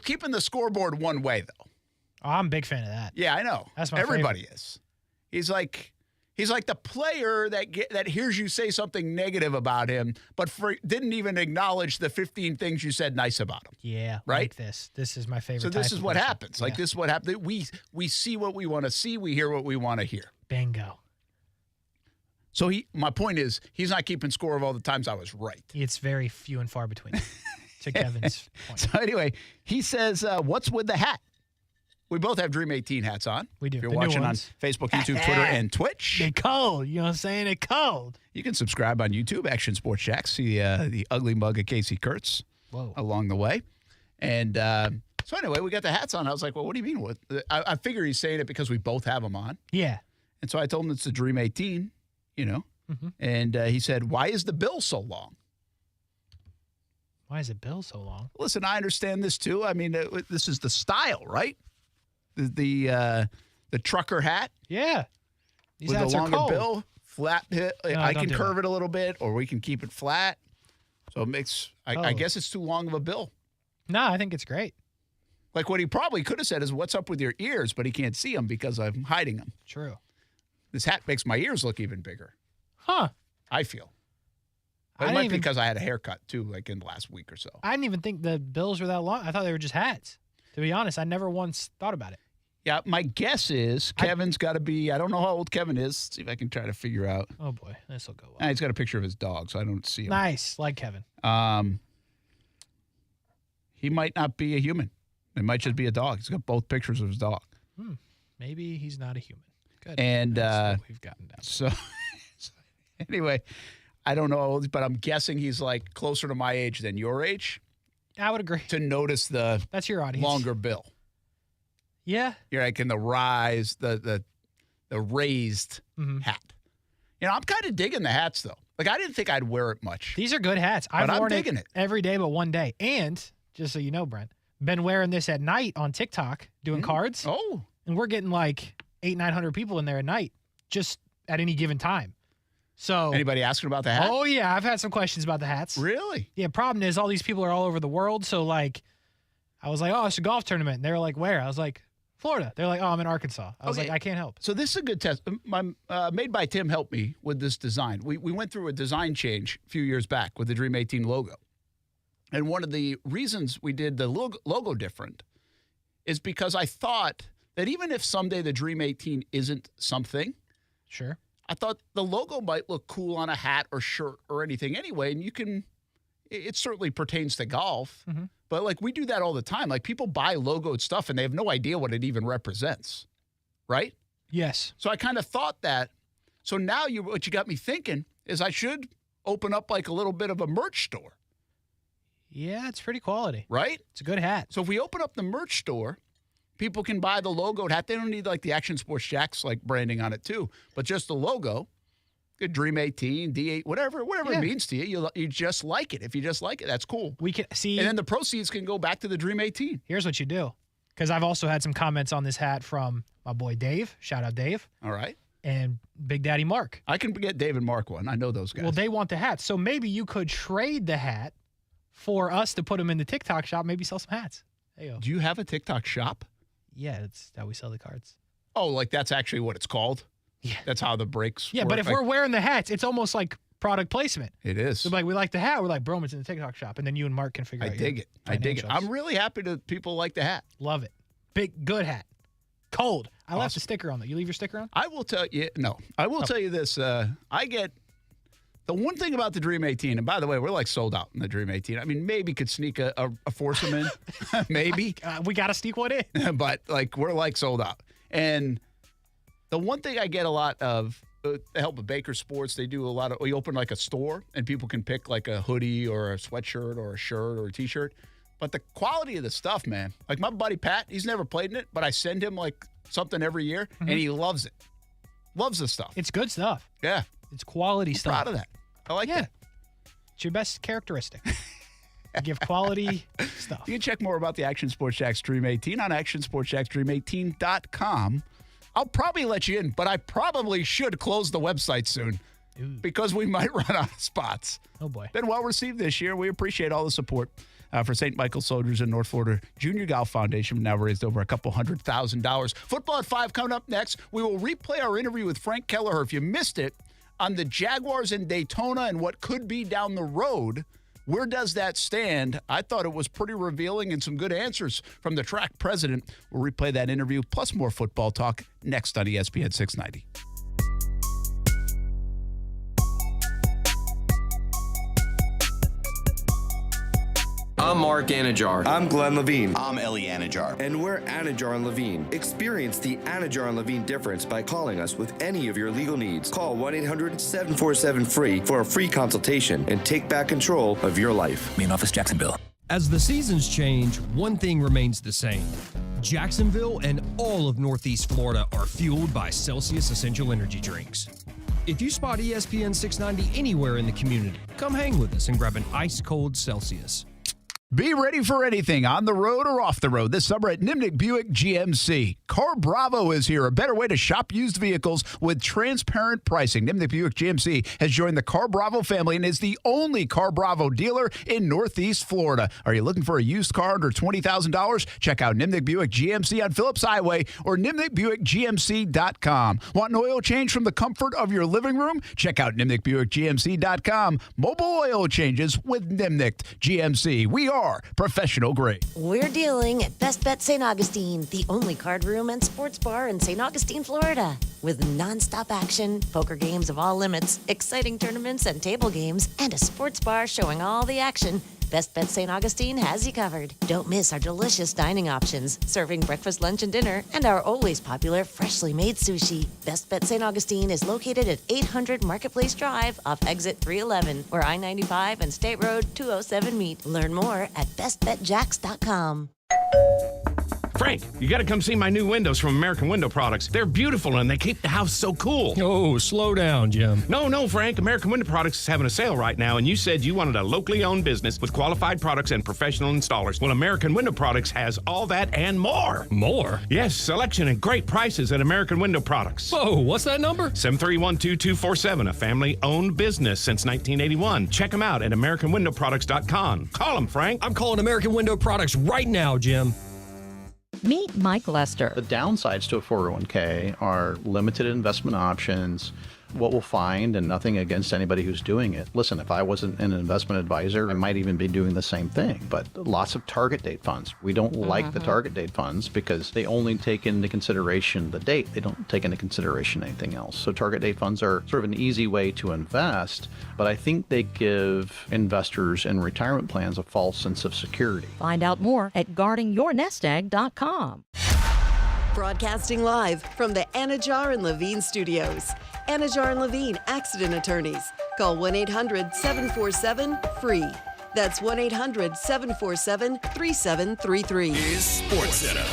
keeping the scoreboard one way though. Oh, I'm a big fan of that. Yeah, I know. That's my Everybody favorite. is. He's like the player that hears you say something negative about him, but didn't even acknowledge the 15 things you said nice about him. Yeah, right. Like this. This is my favorite. So this type is of what person. happens. Like this is what happens. We see what we want to see. We hear what we want to hear. Bingo. So my point is, he's not keeping score of all the times I was right. It's very few and far between. To Kevin's point. So anyway, he says, "What's with the hat?" We both have Dream 18 hats on. We do. If you're The new watching on ones. Facebook, YouTube, Twitter, and Twitch. They cold. You know what I'm saying? They cold. You can subscribe on YouTube, Action Sports Jacks. See the ugly mug of Kasey Kuhrts along the way. And so anyway, we got the hats on. I was like, well, what do you mean? I figure he's saying it because we both have them on. Yeah. And so I told him it's the Dream 18, you know. Mm-hmm. And he said, why is the bill so long? Why is the bill so long? Listen, I understand this too. I mean, this is the style, right? The trucker hat. Yeah. These with hats a are longer cold. bill, flat hit. No, I don't can do curve that. it a little bit, or we can keep it flat. So it makes, I guess it's too long of a bill. No, I think it's great. Like what he probably could have said is, what's up with your ears? But he can't see them because I'm hiding them. True. This hat makes my ears look even bigger. Huh. I feel. But it might be because I had a haircut too, like in the last week or so. I didn't even think the bills were that long. I thought they were just hats. To be honest, I never once thought about it. Yeah, my guess is Kevin's got to be, I don't know how old Kevin is. Let's see if I can try to figure out. Oh, boy. This will go well. He's got a picture of his dog, so I don't see him. Nice. Like Kevin. He might not be a human. It might just be a dog. He's got both pictures of his dog. Maybe he's not a human. Good. And That's what we've gotten down. so anyway, I don't know, but I'm guessing he's like closer to my age than your age. I would agree. To notice that's your audience. Longer bill. Yeah. You're like in the rise, the raised hat. You know, I'm kind of digging the hats though. Like I didn't think I'd wear it much. These are good hats. But I've I'm worn digging it. every day but one day. And just so you know, Brent, been wearing this at night on TikTok doing cards. Oh. And we're getting like 800-900 people in there at night just at any given time. So anybody asking about the hat? Oh, yeah. I've had some questions about the hats. Really? Yeah, problem is all these people are all over the world. So, like, I was like, oh, it's a golf tournament. And they were like, where? I was like, Florida. They're like, oh, I'm in Arkansas. I was like, I can't help. So this is a good test. Made by Tim helped me with this design. We went through a design change a few years back with the Dream 18 logo. And one of the reasons we did the logo different is because I thought that even if someday the Dream 18 isn't something, sure, I thought the logo might look cool on a hat or shirt or anything anyway. And it certainly pertains to golf, but like we do that all the time. Like people buy logoed stuff and they have no idea what it even represents, right? Yes. So I kind of thought that. So now what you got me thinking is I should open up like a little bit of a merch store. Yeah, it's pretty quality. Right? It's a good hat. So if we open up the merch store, people can buy the logoed hat. They don't need like the Action Sports Jacks like branding on it too, but just the logo. Good Dream 18, D8, whatever it means to you. You just like it. If you just like it, that's cool. We can see, and then the proceeds can go back to the Dream 18. Here's what you do, because I've also had some comments on this hat from my boy Dave. Shout out Dave. All right. And Big Daddy Mark. I can get Dave and Mark one. I know those guys. Well, they want the hat, so maybe you could trade the hat for us to put them in the TikTok shop. Maybe sell some hats. There you go. Do you have a TikTok shop? Yeah, that's how we sell the cards. Oh, like that's actually what it's called? Yeah. That's how the breaks Yeah, work. but if we're wearing the hats, it's almost like product placement. It is. So like, we like the hat. We're like, bro, it's in the TikTok shop. And then you and Mark can figure out. I dig it. financials. I'm really happy that people like the hat. Love it. Good hat. Cold. I left the sticker on there. You leave your sticker on? I will tell you. No, I will tell you this. I get the one thing about the Dream 18, and by the way, we're like sold out in the Dream 18. I mean, maybe could sneak a foursome in. Maybe. We got to sneak one in. But like, we're like sold out. And the one thing I get a lot of, the help of Baker Sports, they do a lot of, we open like a store and people can pick like a hoodie or a sweatshirt or a shirt or a t-shirt. But the quality of the stuff, man, like my buddy Pat, he's never played in it, but I send him like something every year and he loves it. Loves the stuff. It's good stuff. Yeah. It's quality stuff. Proud of that. I like that. It's your best characteristic. You give quality stuff. You can check more about the Action Sports Jacks Dream 18 on actionsportsjacksdream18.com. I'll probably let you in, but I probably should close the website soon because we might run out of spots. Oh, boy. Been well received this year. We appreciate all the support for St. Michael Soldiers and North Florida Junior Golf Foundation. Now raised over $200,000. Football at 5 coming up next. We will replay our interview with Frank Kelleher. If you missed it, on the Jaguars in Daytona and what could be down the road. Where does that stand? I thought it was pretty revealing and some good answers from the track president. We'll replay that interview plus more football talk next on ESPN 690. I'm Mark Anajar. I'm Glenn Levine. I'm Ellie Anajar. And we're Anajar and Levine. Experience the Anajar and Levine difference by calling us with any of your legal needs. Call 1-800-747-FREE for a free consultation and take back control of your life. Main office, Jacksonville. As the seasons change, one thing remains the same. Jacksonville and all of Northeast Florida are fueled by Celsius Essential Energy Drinks. If you spot ESPN 690 anywhere in the community, come hang with us and grab an ice-cold Celsius. Be ready for anything on the road or off the road this summer at Nimnick Buick GMC. Car Bravo is here, a better way to shop used vehicles with transparent pricing. Nimnick Buick GMC has joined the Car Bravo family and is the only Car Bravo dealer in Northeast Florida. Are you looking for a used car under $20,000? Check out Nimnick Buick GMC on Phillips Highway or NimnickBuickGMC.com. Want an oil change from the comfort of your living room? Check out NimnickBuickGMC.com. Mobile oil changes with Nimnick GMC. We are professional grade. We're dealing at Best Bet St. Augustine, the only card room and sports bar in St. Augustine, Florida. With nonstop action, poker games of all limits, exciting tournaments and table games, and a sports bar showing all the action, Best Bet St. Augustine has you covered. Don't miss our delicious dining options, serving breakfast, lunch, and dinner, and our always popular freshly made sushi. Best Bet St. Augustine is located at 800 Marketplace Drive off exit 311, where I-95 and State Road 207 meet. Learn more at bestbetjacks.com. Frank, you got to come see my new windows from American Window Products. They're beautiful and they keep the house so cool. Oh, slow down, Jim. No, Frank. American Window Products is having a sale right now, and you said you wanted a locally owned business with qualified products and professional installers. Well, American Window Products has all that and more. More? Yes, selection and great prices at American Window Products. Whoa, what's that number? 7312247, a family-owned business since 1981. Check them out at AmericanWindowProducts.com. Call them, Frank. I'm calling American Window Products right now, Jim. Meet Mike Lester. The downsides to a 401k are limited investment options, what we'll find, and nothing against anybody who's doing it. Listen, if I wasn't an investment advisor, I might even be doing the same thing. But lots of target date funds. We don't like the target date funds because they only take into consideration the date. They don't take into consideration anything else. So target date funds are sort of an easy way to invest, but I think they give investors in retirement plans a false sense of security. Find out more at guardingyournestegg.com. Broadcasting live from the Anajar and Levine studios. Anajar and Levine Accident Attorneys. Call 1-800-747-FREE. That's 1-800-747-3733. Is Sports Center.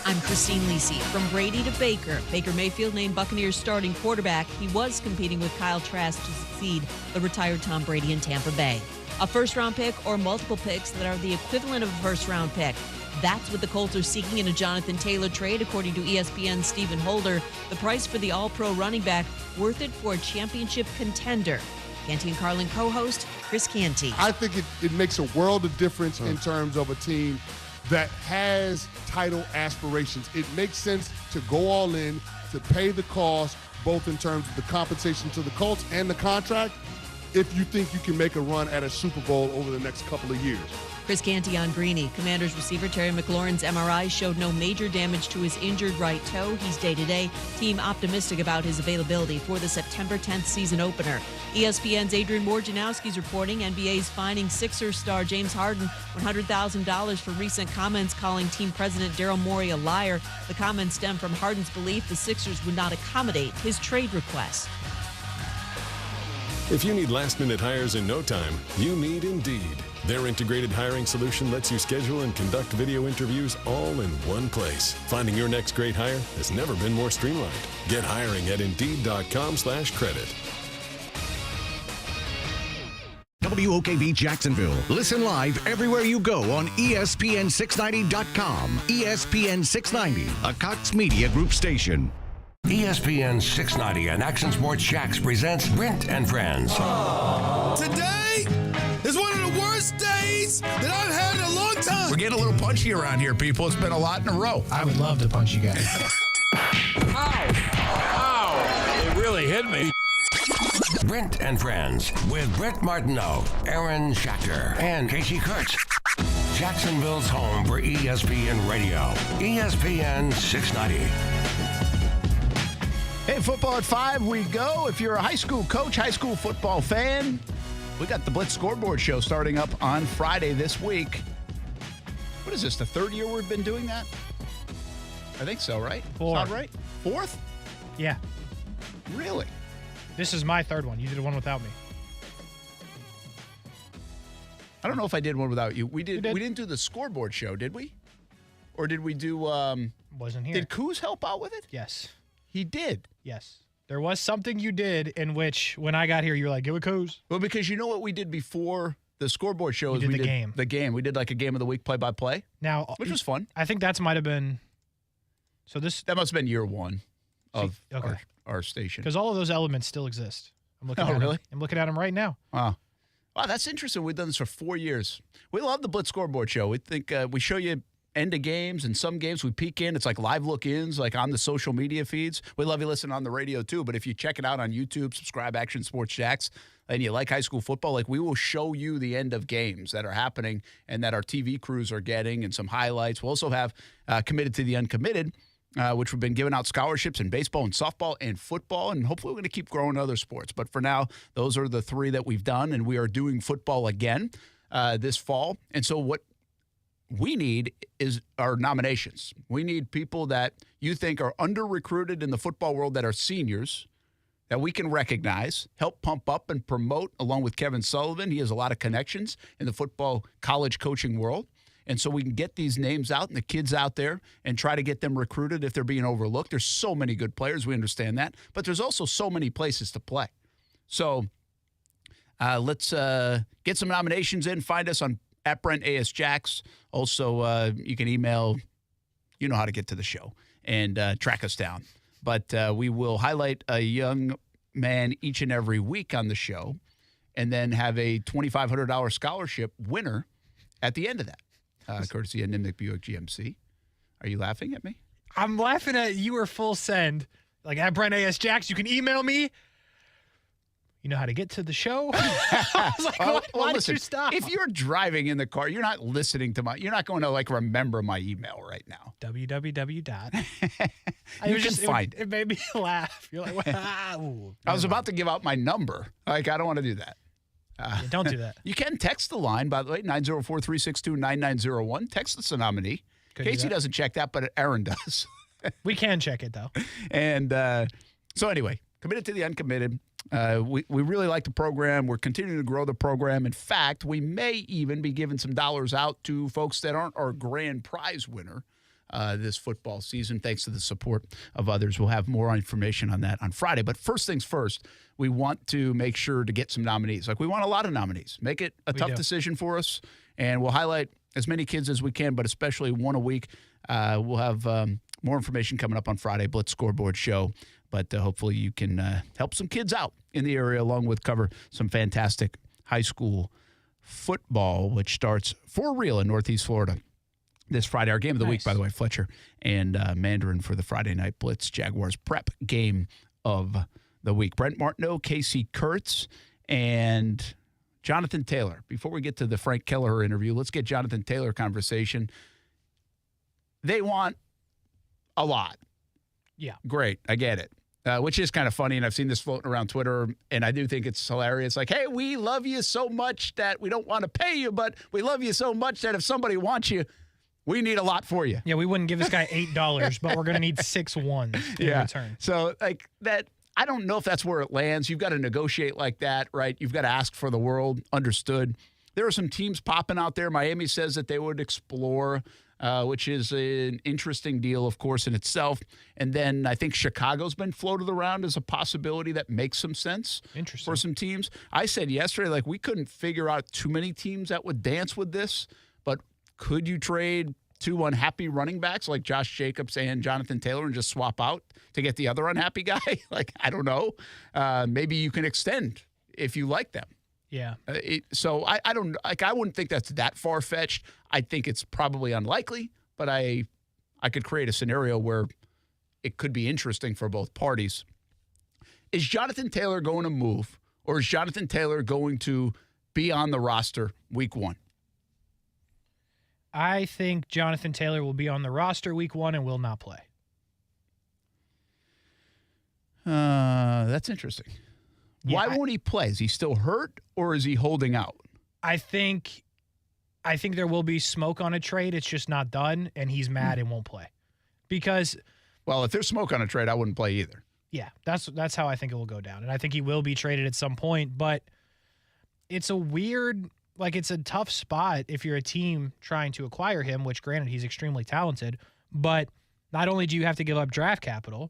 I'm Christine Lisi. From Brady to Baker, Baker Mayfield named Buccaneers starting quarterback. He was competing with Kyle Trask to succeed the retired Tom Brady in Tampa Bay. A first-round pick or multiple picks that are the equivalent of a first-round pick. That's what the Colts are seeking in a Jonathan Taylor trade, according to ESPN's Stephen Holder. The price for the all-pro running back, worth it for a championship contender. Canty and Carlin co-host Chris Canty. I think it makes a world of difference in terms of a team that has title aspirations. It makes sense to go all in, to pay the cost, both in terms of the compensation to the Colts and the contract, if you think you can make a run at a Super Bowl over the next couple of years. Chris Canty on Greeny. Commanders receiver Terry McLaurin's MRI showed no major damage to his injured right toe. He's day-to-day. Team optimistic about his availability for the September 10th season opener. ESPN's Adrian Wojnarowski's reporting NBA's fining Sixers star James Harden $100,000 for recent comments calling team president Daryl Morey a liar. The comments stem from Harden's belief the Sixers would not accommodate his trade request. If you need last-minute hires in no time, you need Indeed. Their integrated hiring solution lets you schedule and conduct video interviews all in one place. Finding your next great hire has never been more streamlined. Get hiring at Indeed.com/credit. WOKV Jacksonville. Listen live everywhere you go on ESPN690.com. ESPN 690, a Cox Media Group station. ESPN 690 and Action Sports Shacks presents Brent and Friends. Today is one of the worst days that I've had in a long time. We're getting a little punchy around here, people. It's been a lot in a row. I would love to punch you guys. Ow! It really hit me. Brent and Friends with Brent Martineau, Aaron Schachter, and Kasey Kuhrts. Jacksonville's home for ESPN Radio. ESPN 690. Hey, football at 5, we go. If you're a high school coach, high school football fan, we got the Blitz Scoreboard Show starting up on Friday this week. What is this, the third year we've been doing that? I think so, right? Fourth. Is that right? Fourth? Yeah. Really? This is my third one. You did one without me. I don't know if I did one without you. We didn't do the Scoreboard Show, did we? Or did we do... Wasn't here. Did Kuz help out with it? Yes. He did? Yes. There was something you did in which, when I got here, you were like, "Give it Kuz." Well, because you know what we did before the Scoreboard Show? We did the game. The game. We did like a game of the week play-by-play. Now, which was fun. I think that might have been... So this... That must have been year one of okay. our station. Because all of those elements still exist. I'm looking at really? them. I'm looking at them right now. Wow, that's interesting. We've done this for 4 years. We love the Blitz Scoreboard Show. We think we show you end of games, and some games we peek in. It's like live look-ins, like on the social media feeds. We love you listening on the radio, too. But if you check it out on YouTube, subscribe Action Sports Jacks, and you like high school football, like we will show you the end of games that are happening and that our TV crews are getting and some highlights. We'll also have Committed to the Uncommitted, which we've been giving out scholarships in baseball and softball and football, and hopefully we're going to keep growing other sports. But for now, those are the 3 that we've done, and we are doing football again this fall. And so what we need is our nominations. We need people that you think are under-recruited in the football world that are seniors that we can recognize, help pump up and promote along with Kevin Sullivan. He has a lot of connections in the football college coaching world. And so we can get these names out and the kids out there and try to get them recruited if they're being overlooked. There's so many good players. We understand that. But there's also so many places to play. So let's get some nominations in. Find us on at Brent ASJax. Also, you can email, you know how to get to the show, and track us down. But we will highlight a young man each and every week on the show and then have a $2,500 scholarship winner at the end of that, courtesy of Nimnik Buick GMC. Are you laughing at me? I'm laughing at you were full send. Like at Brent ASJax, you can email me. You know how to get to the show? I was like, why did you stop? If you're driving in the car, you're not listening to you're not going to like remember my email right now. www. It made me laugh. You're like, wow. I was about to give out my number. Like, I don't want to do that. Don't do that. You can text the line, by the way, 904-362-9901. Text us a nominee. Kasey doesn't check that, but Aaron does. We can check it, though. And so anyway, committed to the uncommitted. We really like the program. We're continuing to grow the program. In fact, we may even be giving some dollars out to folks that aren't our grand prize winner this football season, thanks to the support of others. We'll have more information on that on Friday. But first things first, we want to make sure to get some nominees. Like, we want a lot of nominees. Make it a tough decision for us, and we'll highlight as many kids as we can, but especially one a week. We'll have more information coming up on Friday, Blitz Scoreboard Show. But hopefully you can help some kids out in the area, along with cover some fantastic high school football, which starts for real in Northeast Florida this Friday. Our game of the week, by the way, Fletcher and Mandarin for the Friday Night Blitz Jaguars prep game of the week. Brent Martineau, Kasey Kuhrts, and Jonathan Taylor. Before we get to the Frank Kelleher interview, let's get Jonathan Taylor conversation. They want a lot. Yeah. Great. I get it. Which is kind of funny, and I've seen this floating around Twitter, and I do think it's hilarious. Like, hey, we love you so much that we don't want to pay you, but we love you so much that if somebody wants you, we need a lot for you. Yeah, we wouldn't give this guy $8, but we're going to need 6 ones in return. So, like, that, I don't know if that's where it lands. You've got to negotiate like that, right? You've got to ask for the world. Understood. There are some teams popping out there. Miami says that they would explore, which is an interesting deal, of course, in itself. And then I think Chicago's been floated around as a possibility that makes some sense for some teams. I said yesterday, like, we couldn't figure out too many teams that would dance with this, but could you trade 2 unhappy running backs like Josh Jacobs and Jonathan Taylor and just swap out to get the other unhappy guy? Like, I don't know. Maybe you can extend if you like them. Yeah. So I don't like. I wouldn't think that's that far fetched. I think it's probably unlikely, but I could create a scenario where it could be interesting for both parties. Is Jonathan Taylor going to move, or is Jonathan Taylor going to be on the roster week 1? I think Jonathan Taylor will be on the roster week 1 and will not play. That's interesting. Yeah, Why won't he play? Is he still hurt, or is he holding out? I think there will be smoke on a trade. It's just not done, and he's mad and won't play. Because, well, if there's smoke on a trade, I wouldn't play either. Yeah, that's how I think it will go down. And I think he will be traded at some point, but it's a weird, like, it's a tough spot if you're a team trying to acquire him, which, granted, he's extremely talented, but not only do you have to give up draft capital,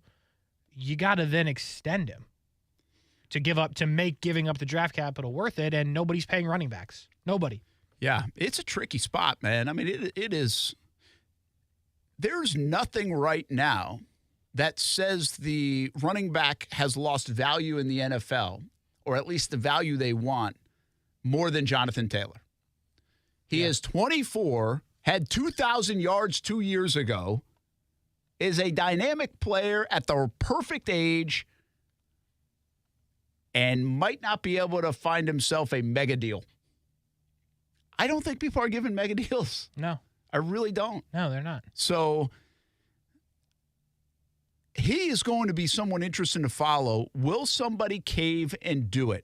you got to then extend him to make giving up the draft capital worth it, and nobody's paying running backs. Nobody. Yeah, it's a tricky spot, man. I mean, it is. There's nothing right now that says the running back has lost value in the NFL, or at least the value they want, more than Jonathan Taylor. He is 24, had 2,000 yards 2 years ago, is a dynamic player at the perfect age, and might not be able to find himself a mega deal. I don't think people are giving mega deals. No. I really don't. No, they're not. So he is going to be someone interesting to follow. Will somebody cave and do it?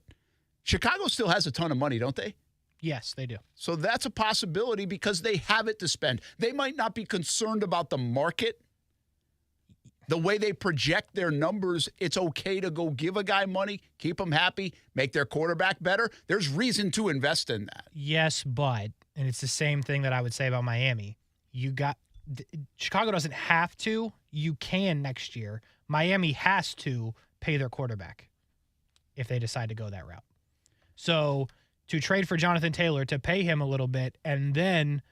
Chicago still has a ton of money, don't they? Yes, they do. So that's a possibility because they have it to spend. They might not be concerned about the market. The way they project their numbers, it's okay to go give a guy money, keep him happy, make their quarterback better. There's reason to invest in that. Yes, but and it's the same thing that I would say about Miami. Chicago doesn't have to. You can next year. Miami has to pay their quarterback if they decide to go that route. So to trade for Jonathan Taylor, to pay him a little bit, and then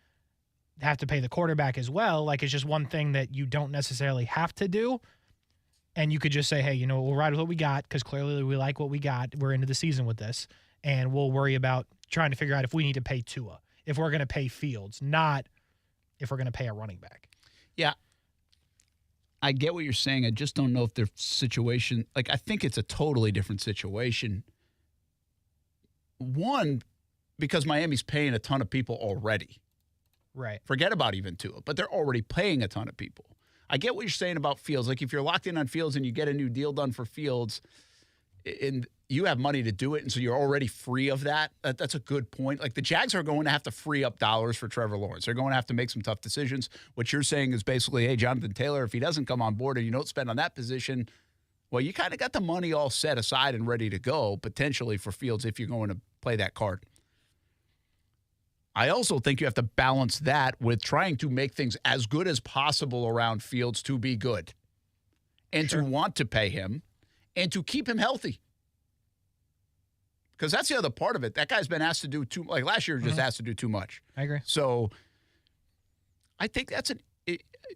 have to pay the quarterback as well, like it's just one thing that you don't necessarily have to do. And you could just say, hey, we'll ride with what we got because clearly we like what we got. We're into the season with this. And we'll worry about trying to figure out if we need to pay Tua, if we're going to pay Fields, not if we're going to pay a running back. Yeah. I get what you're saying. I just don't know if their situation, I think it's a totally different situation. One, because Miami's paying a ton of people already. Right. Forget about even Tua, but they're already paying a ton of people. I get what you're saying about Fields. Like if you're locked in on Fields and you get a new deal done for Fields and you have money to do it, and so you're already free of that, that's a good point. Like the Jags are going to have to free up dollars for Trevor Lawrence. They're going to have to make some tough decisions. What you're saying is basically, hey, Jonathan Taylor, if he doesn't come on board and you don't spend on that position, well, you kind of got the money all set aside and ready to go potentially for Fields if you're going to play that card. I also think you have to balance that with trying to make things as good as possible around Fields to be good and to want to pay him and to keep him healthy. Because that's the other part of it. That guy's been asked to do too, like last year, just asked to do too much. I agree. So I think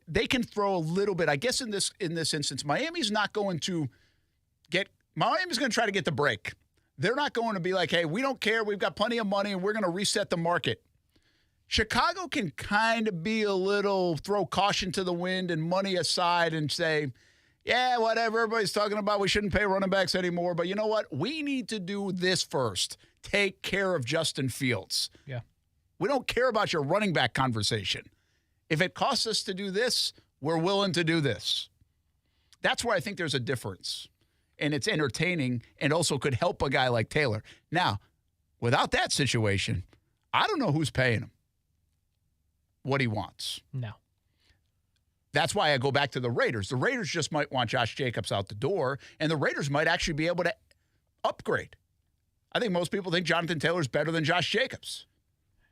they can throw a little bit. I guess in this instance, Miami's going to try to get the break. They're not going to be like, hey, we don't care. We've got plenty of money and we're going to reset the market. Chicago can kind of be throw caution to the wind and money aside and say, yeah, whatever. Everybody's talking about we shouldn't pay running backs anymore. But you know what? We need to do this first. Take care of Justin Fields. Yeah. We don't care about your running back conversation. If it costs us to do this, we're willing to do this. That's where I think there's a difference. And it's entertaining and also could help a guy like Taylor. Now, without that situation, I don't know who's paying him what he wants. No. That's why I go back to the Raiders. The Raiders just might want Josh Jacobs out the door, and the Raiders might actually be able to upgrade. I think most people think Jonathan Taylor's better than Josh Jacobs.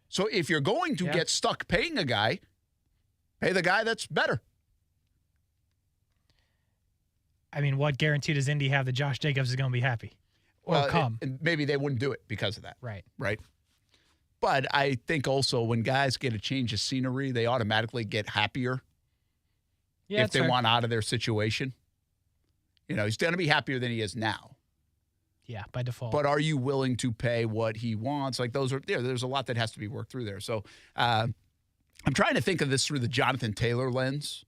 So if you're going to get stuck paying a guy, pay the guy that's better. I mean, what guarantee does Indy have that Josh Jacobs is going to be happy or come? Maybe they wouldn't do it because of that. Right. Right. But I think also when guys get a change of scenery, they automatically get happier if they want out of their situation. He's going to be happier than he is now. Yeah, by default. But are you willing to pay what he wants? Like there's a lot that has to be worked through there. So I'm trying to think of this through the Jonathan Taylor lens.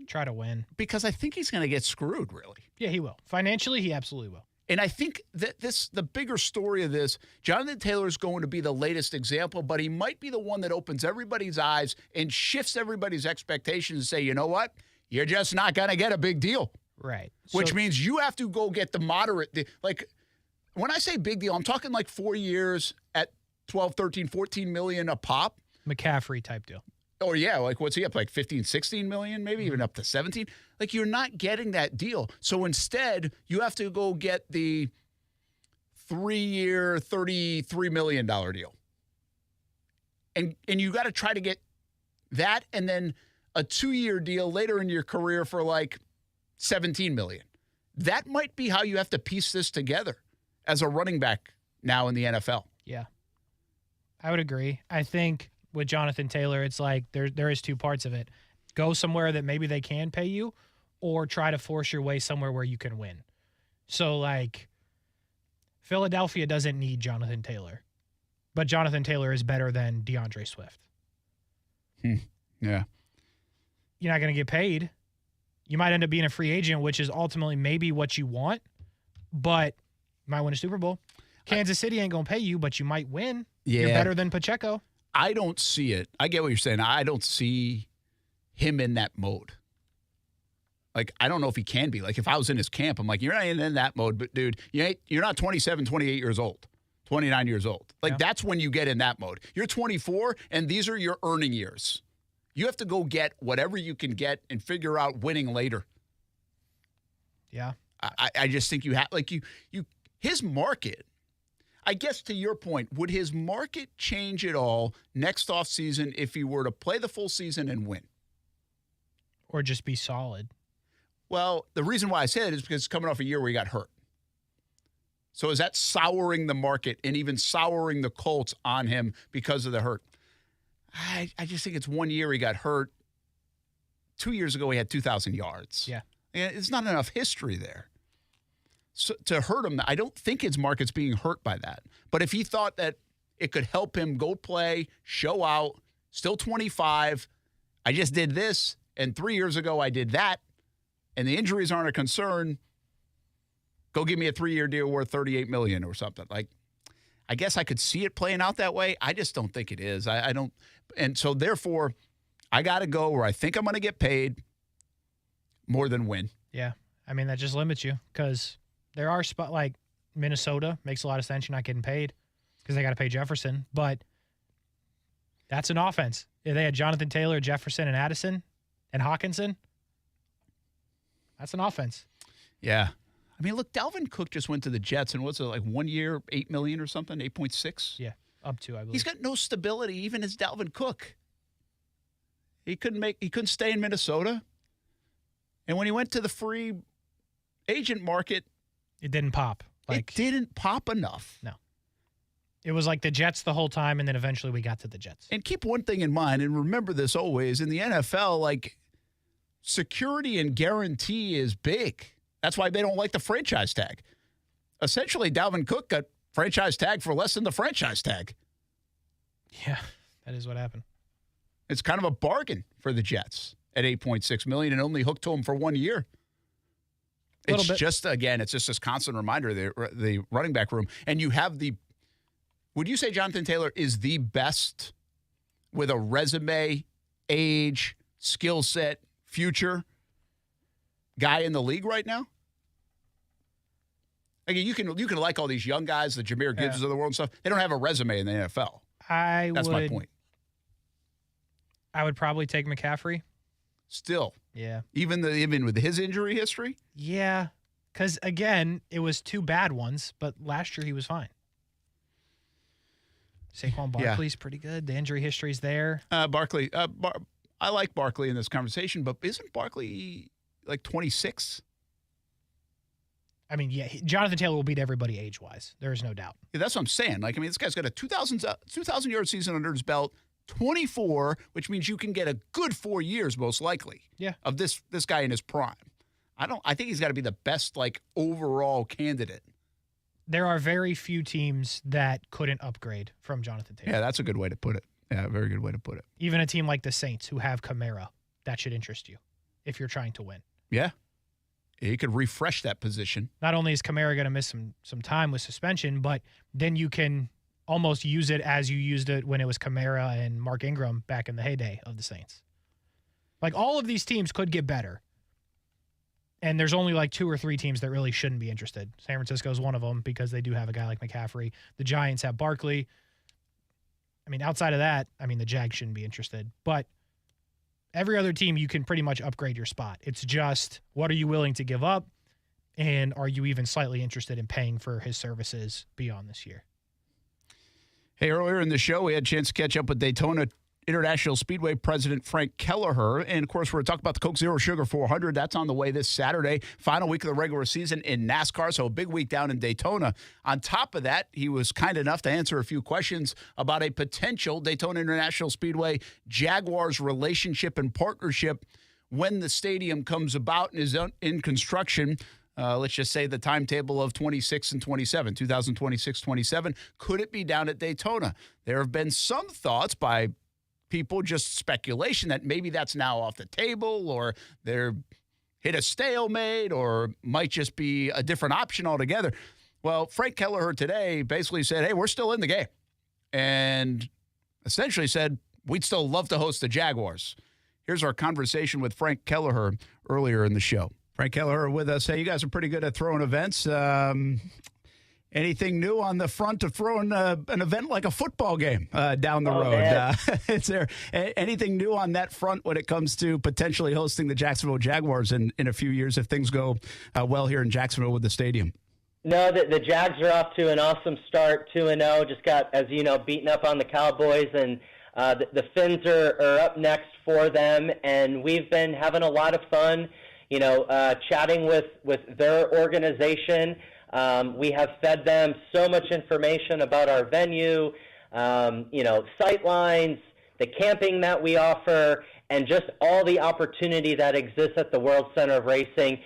Try to win. Because I think he's going to get screwed, really. Yeah, he will. Financially, he absolutely will. And I think that the bigger story of this, Jonathan Taylor is going to be the latest example, but he might be the one that opens everybody's eyes and shifts everybody's expectations and say, you know what? You're just not going to get a big deal. Right. Which means you have to go get the moderate. Like, when I say big deal, I'm talking like 4 years at 12, 13, 14 million a pop. McCaffrey type deal. Oh, yeah. Like, what's he up? Like 15, 16 million, maybe even up to 17. Like, you're not getting that deal. So instead, you have to go get the 3-year, $33 million deal. And you got to try to get that and then a 2-year deal later in your career for like $17 million. That might be how you have to piece this together as a running back now in the NFL. Yeah. I would agree. I think with Jonathan Taylor, it's like there is two parts of it. Go somewhere that maybe they can pay you or try to force your way somewhere where you can win. So, like, Philadelphia doesn't need Jonathan Taylor, but Jonathan Taylor is better than DeAndre Swift. Yeah. You're not going to get paid. You might end up being a free agent, which is ultimately maybe what you want, but you might win a Super Bowl. Kansas City ain't going to pay you, but you might win. Yeah. You're better than Pacheco. I don't see it. I get what you're saying. I don't see him in that mode. Like, I don't know if he can be. Like, if I was in his camp, I'm like, you're not in that mode, but, dude, you're not 27, 28 years old, 29 years old. Like, that's when you get in that mode. You're 24, and these are your earning years. You have to go get whatever you can get and figure out winning later. Yeah. I just think you have, like, his market, I guess to your point, would his market change at all next offseason if he were to play the full season and win? Or just be solid? Well, the reason why I say that is because it's coming off a year where he got hurt. So is that souring the market and even souring the Colts on him because of the hurt? I just think it's 1 year he got hurt. 2 years ago, he had 2,000 yards. Yeah. And it's not enough history there. So to hurt him, I don't think his market's being hurt by that. But if he thought that it could help him go play, show out, still 25, I just did this, and 3 years ago I did that, and the injuries aren't a concern, go give me a 3-year deal worth $38 million or something. Like, I guess I could see it playing out that way. I just don't think it is. I don't. And so, therefore, I got to go where I think I'm going to get paid more than win. Yeah. I mean, that just limits you because there are spots like Minnesota makes a lot of sense. You're not getting paid because they got to pay Jefferson. But that's an offense. If they had Jonathan Taylor, Jefferson, and Addison and Hawkinson, that's an offense. Yeah. I mean, look, Dalvin Cook just went to the Jets, and what's it, like 1 year, $8 million or something, 8.6? Yeah, up to, I believe. He's got no stability, even as Dalvin Cook. He couldn't stay in Minnesota. And when he went to the free agent market, it didn't pop. It didn't pop enough. No. It was like the Jets the whole time, and then eventually we got to the Jets. And keep one thing in mind, and remember this always, in the NFL, like, security and guarantee is big. That's why they don't like the franchise tag. Essentially, Dalvin Cook got franchise tag for less than the franchise tag. Yeah, that is what happened. It's kind of a bargain for the Jets at $8.6 million and only hooked to him for 1 year. It's just, again, it's just this constant reminder, the running back room. And you have would you say Jonathan Taylor is the best with a resume, age, skill set, future guy in the league right now? Again, you can like all these young guys, the Jahmyr Gibbs of the world and stuff. They don't have a resume in the NFL. That's my point. I would probably take McCaffrey. Still. Yeah. Even with his injury history? Yeah. Because, again, it was 2 bad ones, but last year he was fine. Saquon Barkley's pretty good. The injury history's there. Barkley. I like Barkley in this conversation, but isn't Barkley like 26? I mean, yeah, Jonathan Taylor will beat everybody age-wise. There is no doubt. Yeah, that's what I'm saying. Like, I mean, this guy's got a 2,000-yard season under his belt, 24, which means you can get a good 4 years, most likely. Yeah. Of this guy in his prime. I think he's got to be the best, like, overall candidate. There are very few teams that couldn't upgrade from Jonathan Taylor. Yeah, that's a good way to put it. Yeah, very good way to put it. Even a team like the Saints who have Kamara, that should interest you if you're trying to win. Yeah. He could refresh that position. Not only is Kamara going to miss some time with suspension, but then you can almost use it as you used it when it was Kamara and Mark Ingram back in the heyday of the Saints. Like, all of these teams could get better. And there's only like 2 or 3 teams that really shouldn't be interested. San Francisco is one of them because they do have a guy like McCaffrey. The Giants have Barkley. I mean, outside of that, the Jags shouldn't be interested. But every other team, you can pretty much upgrade your spot. It's just, what are you willing to give up? And are you even slightly interested in paying for his services beyond this year? Hey, earlier in the show, we had a chance to catch up with Daytona International Speedway President Frank Kelleher. And, of course, we're talking about the Coke Zero Sugar 400. That's on the way this Saturday. Final week of the regular season in NASCAR, so a big week down in Daytona. On top of that, he was kind enough to answer a few questions about a potential Daytona International Speedway Jaguars relationship and partnership when the stadium comes about and is in construction. Let's just say the timetable of 26 and 27, 2026-27. Could it be down at Daytona? There have been some thoughts by people, just speculation, that maybe that's now off the table or they're hit a stalemate or might just be a different option altogether. Well, Frank Kelleher today basically said, hey, we're still in the game, and essentially said we'd still love to host the Jaguars. Here's our conversation with Frank Kelleher earlier in the show. Frank Kelleher with us. Hey, you guys are pretty good at throwing events. Anything new on the front of throwing an event like a football game down the road? Is there anything new on that front when it comes to potentially hosting the Jacksonville Jaguars in a few years if things go well here in Jacksonville with the stadium? No, the Jags are off to an awesome start, 2-0. Just got, as you know, beaten up on the Cowboys, and the Finns are up next for them, and we've been having a lot of fun, chatting with their organization. We have fed them so much information about our venue, sight lines, the camping that we offer, and just all the opportunity that exists at the World Center of Racing.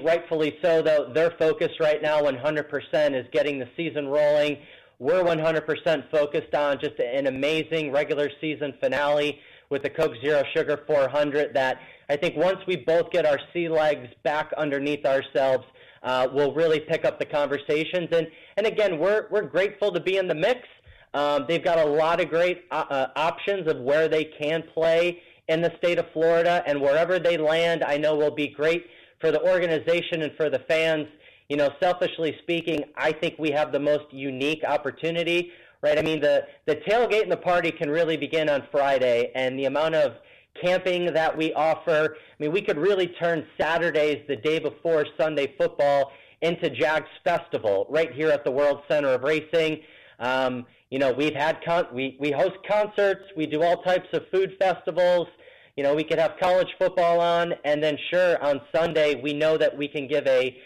Rightfully so, though, their focus right now 100% is getting the season rolling. We're 100% focused on just an amazing regular season finale with the Coke Zero Sugar 400 that I think once we both get our sea legs back underneath ourselves, we'll really pick up the conversations. And again, we're grateful to be in the mix. They've got a lot of great options of where they can play in the state of Florida, and wherever they land, I know will be great for the organization and for the fans. Selfishly speaking, I think we have the most unique opportunity, right? I mean, the tailgate and the party can really begin on Friday, and the amount of camping that we offer, we could really turn Saturdays, the day before Sunday football, into Jags Festival right here at the World Center of Racing. We've had we host concerts, we do all types of food festivals. We could have college football on, and then sure, on Sunday, we know that we can give a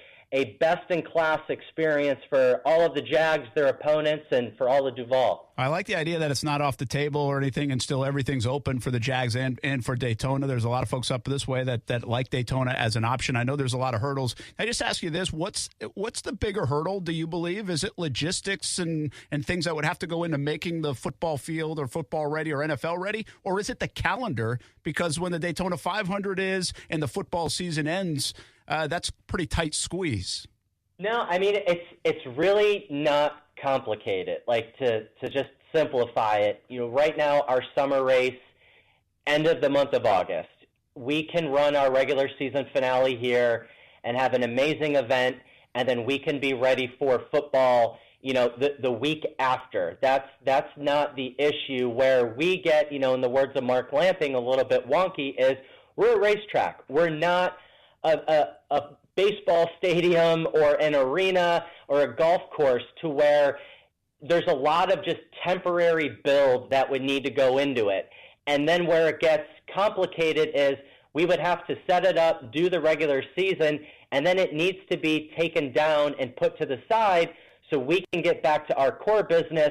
best-in-class experience for all of the Jags, their opponents, and for all of Duval. I like the idea that it's not off the table or anything, and still everything's open for the Jags and for Daytona. There's a lot of folks up this way that like Daytona as an option. I know there's a lot of hurdles. I just ask you this, what's the bigger hurdle, do you believe? Is it logistics and things that would have to go into making the football field or football ready or NFL ready? Or is it the calendar? Because when the Daytona 500 is and the football season ends, that's pretty tight squeeze. No, it's really not complicated. To just simplify it, right now our summer race, end of the month of August, we can run our regular season finale here and have an amazing event, and then we can be ready for football, the week after. That's not the issue. Where we get, in the words of Mark Lamping, a little bit wonky is we're a racetrack. We're not a baseball stadium or an arena or a golf course to where there's a lot of just temporary build that would need to go into it. And then where it gets complicated is we would have to set it up, do the regular season, and then it needs to be taken down and put to the side so we can get back to our core business,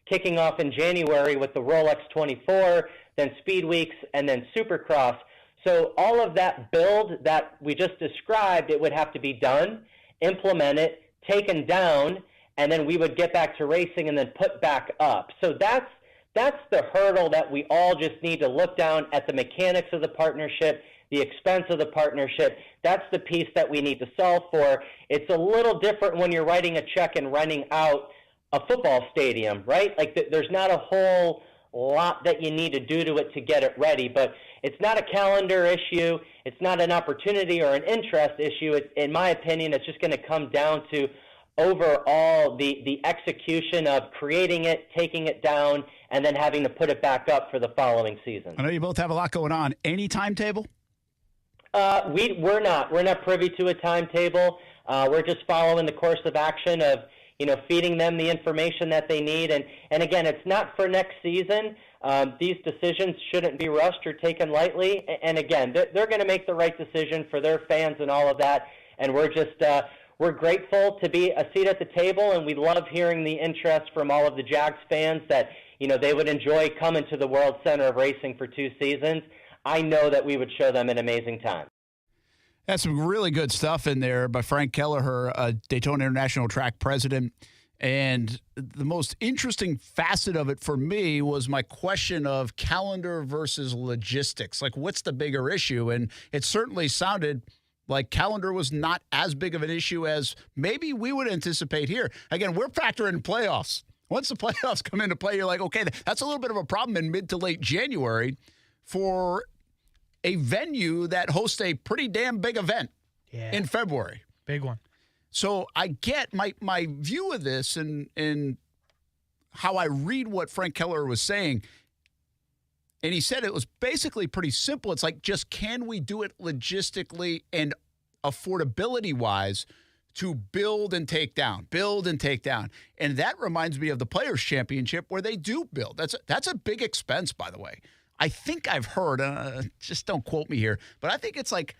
kicking off in January with the Rolex 24, then Speed Weeks, and then Supercross. So all of that build that we just described, it would have to be done, implemented, taken down, and then we would get back to racing and then put back up. So that's the hurdle that we all just need to look down at, the mechanics of the partnership, the expense of the partnership. That's the piece that we need to solve for. It's a little different when you're writing a check and renting out a football stadium, right? There's not a whole lot that you need to do to it to get it ready, but it's not a calendar issue. It's not an opportunity or an interest issue. In my opinion, it's just going to come down to overall the execution of creating it, taking it down, and then having to put it back up for the following season. I know you both have a lot going on. Any timetable? We're not privy to a timetable. We're just following the course of action of feeding them the information that they need. And again, it's not for next season. These decisions shouldn't be rushed or taken lightly. And again, they're going to make the right decision for their fans and all of that. And we're just we're grateful to be a seat at the table, and we love hearing the interest from all of the Jags fans that they would enjoy coming to the World Center of Racing for 2 seasons. I know that we would show them an amazing time. That's some really good stuff in there by Frank Kelleher, Daytona International Track president. And the most interesting facet of it for me was my question of calendar versus logistics. What's the bigger issue? And it certainly sounded like calendar was not as big of an issue as maybe we would anticipate here. Again, we're factoring in playoffs. Once the playoffs come into play, you're like, okay, that's a little bit of a problem in mid to late January for a venue that hosts a pretty damn big event in February. Big one. So I get my view of this and how I read what Frank Kelleher was saying. And he said it was basically pretty simple. It's just, can we do it logistically and affordability-wise to build and take down. And that reminds me of the Players' Championship where they do build. That's a big expense, by the way. I think I've heard, just don't quote me here, but I think it's like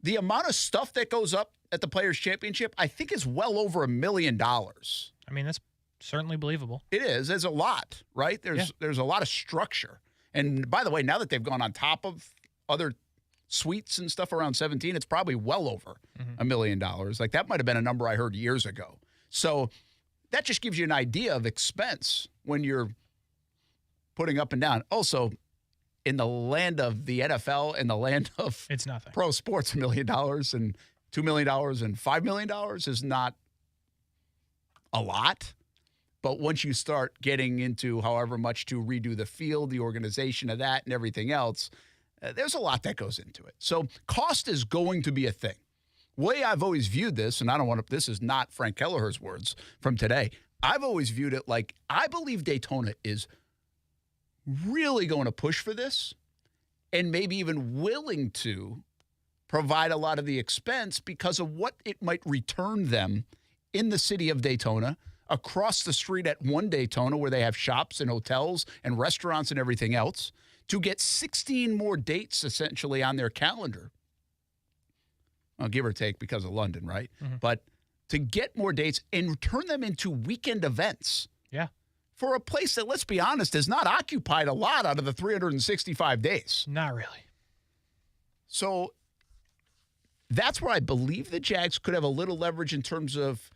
the amount of stuff that goes up at the Players' Championship, I think is well over $1 million. I mean, that's certainly believable. It is. There's a lot, right? There's a lot of structure. And by the way, now that they've gone on top of other suites and stuff around 17, it's probably well over $1 million. Like that might have been a number I heard years ago. So that just gives you an idea of expense when you're putting up and down. Also, in the land of the NFL and the land of it's nothing. Pro sports, $1 million and $2 million and $5 million is not a lot. But once you start getting into however much to redo the field, the organization of that and everything else, there's a lot that goes into it. So cost is going to be a thing. Way I've always viewed this, and this is not Frank Kelleher's words from today. I've always viewed it like I believe Daytona is really going to push for this and maybe even willing to provide a lot of the expense because of what it might return them in the city of Daytona, across the street at one Daytona where they have shops and hotels and restaurants and everything else, to get 16 more dates essentially on their calendar. Well, give or take because of London, right? But to get more dates and turn them into weekend events. Yeah. For a place that, let's be honest, is not occupied a lot out of the 365 days. Not really. So that's where I believe the Jags could have a little leverage in terms of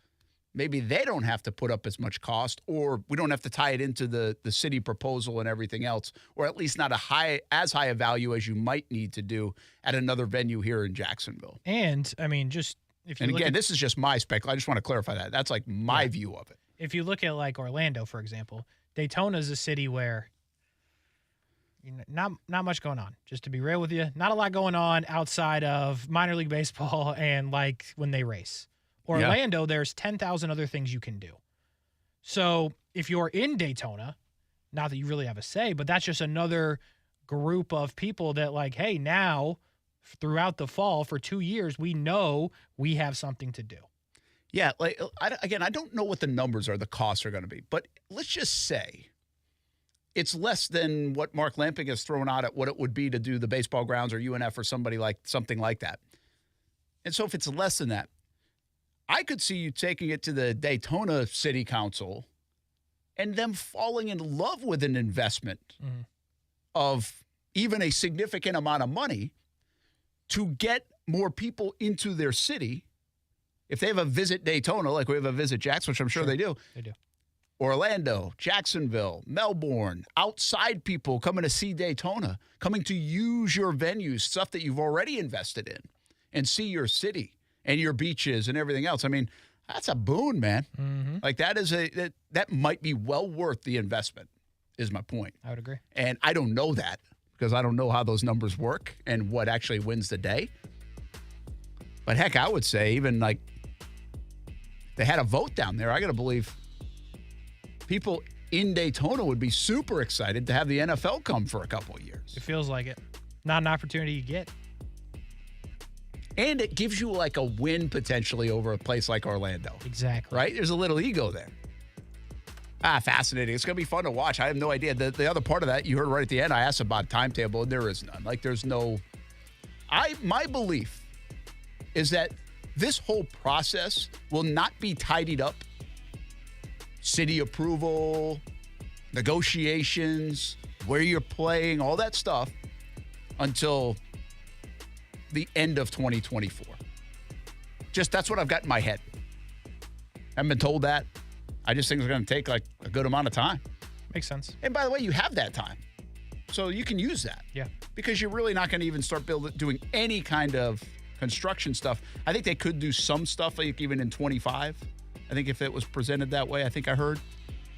maybe they don't have to put up as much cost, or we don't have to tie it into the city proposal and everything else, or at least not as high a value as you might need to do at another venue here in Jacksonville. And, I mean, just if you and look again, at, this is just my spec. I just want to clarify that. That's like my view of it. If you look at like Orlando, for example, Daytona is a city where not much going on. Just to be real with you, not a lot going on outside of minor league baseball and like when they race. Orlando, there's 10,000 other things you can do. So if you're in Daytona, not that you really have a say, but that's just another group of people that like, hey, now throughout the fall for 2 years, we know we have something to do. Yeah, like I don't know what the numbers are, the costs are going to be, but let's just say it's less than what Mark Lamping has thrown out at what it would be to do the baseball grounds or UNF or something like that. And so if it's less than that, I could see you taking it to the Daytona City Council and them falling in love with an investment of even a significant amount of money to get more people into their city. If they have a Visit Daytona, like we have a Visit Jackson, which I'm sure they do. They do. Orlando, Jacksonville, Melbourne, outside people coming to see Daytona, coming to use your venues, stuff that you've already invested in, and see your city and your beaches and everything else. I mean, that's a boon, man. Like that might be well worth the investment, is my point. I would agree. And I don't know that because I don't know how those numbers work and what actually wins the day. But heck, I would say even like they had a vote down there. I got to believe people in Daytona would be super excited to have the NFL come for a couple of years. It feels like it. Not an opportunity you get. And it gives you like a win potentially over a place like Orlando. Exactly. Right? There's a little ego there. Fascinating. It's going to be fun to watch. I have no idea. The other part of that, you heard right at the end, I asked about timetable, and there is none. Like there's no... My belief is that this whole process will not be tidied up. City approval, negotiations, where you're playing, all that stuff until the end of 2024. Just that's what I've got in my head. I haven't been told that. I just think it's going to take like a good amount of time. Makes sense. And by the way, you have that time. So you can use that. Yeah. Because you're really not going to even start doing any kind of construction stuff. I think they could do some stuff like even in 25. I think if it was presented that way, I think I heard.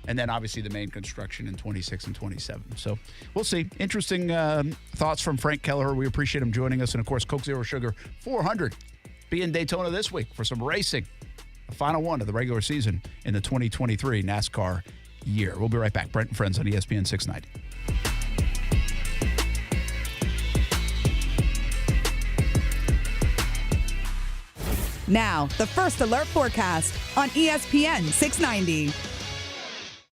And then obviously the main construction in 26 and 27. So we'll see. Interesting thoughts from Frank Kelleher. We appreciate him joining us. And of course, Coke Zero Sugar 400 be in Daytona this week for some racing. The final one of the regular season in the 2023 NASCAR year. We'll be right back. Brent Friends on ESPN 690. Now, the First Alert forecast on ESPN 690.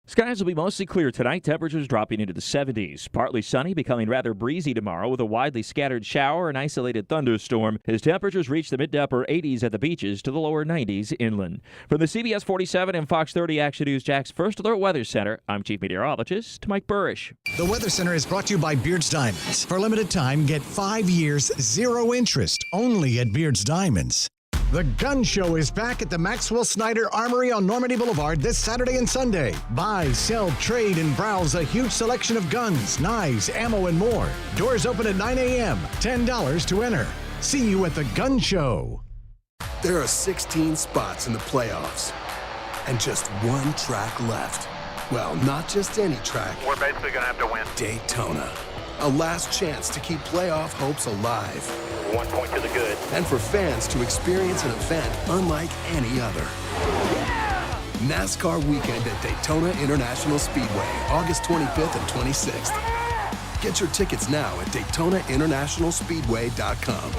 Skies will be mostly clear tonight, temperatures dropping into the 70s. Partly sunny, becoming rather breezy tomorrow with a widely scattered shower and isolated thunderstorm as temperatures reach the mid to upper 80s at the beaches to the lower 90s inland. From the CBS 47 and Fox 30 Action News Jack's First Alert Weather Center, I'm Chief Meteorologist Mike Burrish. The Weather Center is brought to you by Beard's Diamonds. For a limited time, get 5 years, 0 interest, only at Beard's Diamonds. The Gun Show is back at the Maxwell Snyder Armory on Normandy Boulevard this Saturday and Sunday. Buy, sell, trade, and browse a huge selection of guns, knives, ammo, and more. Doors open at 9 a.m. $10 to enter. See you at the Gun Show. There are 16 spots in the playoffs and just one track left. Well, not just any track. We're basically going to have to win. Daytona. A last chance to keep playoff hopes alive. 1 point to the good. And for fans to experience an event unlike any other. Yeah! NASCAR weekend at Daytona International Speedway, August 25th and 26th. Get your tickets now at DaytonaInternationalSpeedway.com.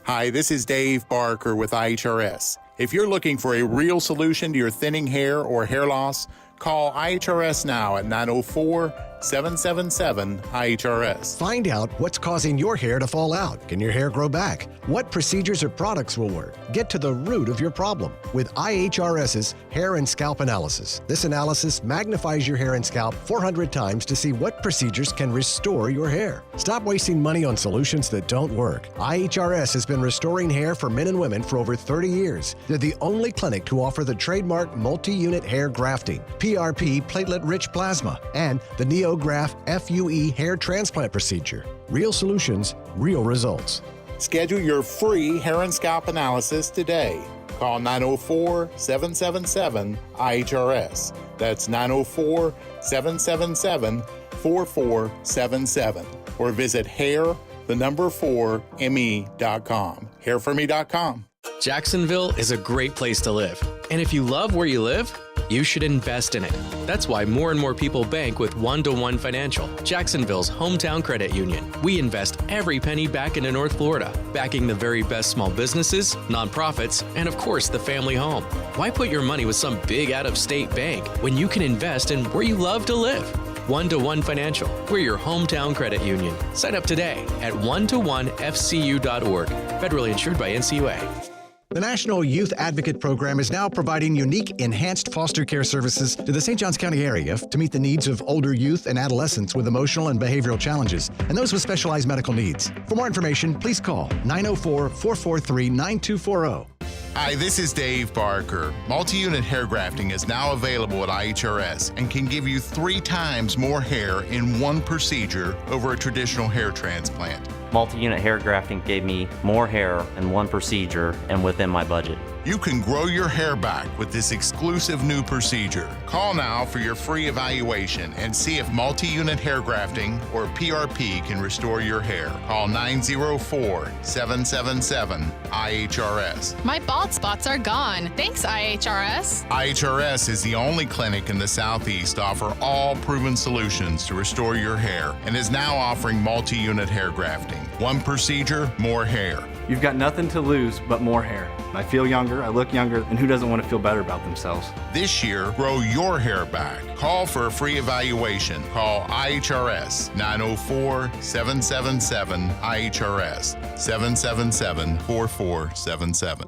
Hi, this is Dave Barker with IHRS. If you're looking for a real solution to your thinning hair or hair loss, call IHRS now at 904-777-IHRS. Find out what's causing your hair to fall out. Can your hair grow back? What procedures or products will work? Get to the root of your problem with IHRS's Hair and Scalp Analysis. This analysis magnifies your hair and scalp 400 times to see what procedures can restore your hair. Stop wasting money on solutions that don't work. IHRS has been restoring hair for men and women for over 30 years. They're the only clinic to offer the trademark multi-unit hair grafting, PRP platelet-rich plasma, and the NeoGraft FUE hair transplant procedure. Real solutions, real results. Schedule your free hair and scalp analysis today. Call 904-777-IHRS. That's 904-777-4477. Or visit hair4me.com. Hairforme.com. Jacksonville is a great place to live. And if you love where you live, you should invest in it. That's why more and more people bank with One-to-One Financial, Jacksonville's hometown credit union. We invest every penny back into North Florida, backing the very best small businesses, nonprofits, and of course the family home. Why put your money with some big out-of-state bank when you can invest in where you love to live? One-to-One Financial, we're your hometown credit union. Sign up today at one-to-one-fcu.org. Federally insured by NCUA. The National Youth Advocate Program is now providing unique enhanced foster care services to the St. Johns County area to meet the needs of older youth and adolescents with emotional and behavioral challenges and those with specialized medical needs. For more information, please call 904-443-9240. Hi, this is Dave Barker. Multi-unit hair grafting is now available at IHRS and can give you 3 times more hair in one procedure over a traditional hair transplant. Multi-unit hair grafting gave me more hair in one procedure and within my budget. You can grow your hair back with this exclusive new procedure. Call now for your free evaluation and see if multi-unit hair grafting or PRP can restore your hair. Call 904-777-IHRS. My bald spots are gone. Thanks, IHRS. IHRS is the only clinic in the Southeast to offer all proven solutions to restore your hair and is now offering multi-unit hair grafting. One procedure, more hair. You've got nothing to lose but more hair. I feel younger, I look younger, and who doesn't want to feel better about themselves? This year, grow your hair back. Call for a free evaluation. Call IHRS 904-777-IHRS 777-4477.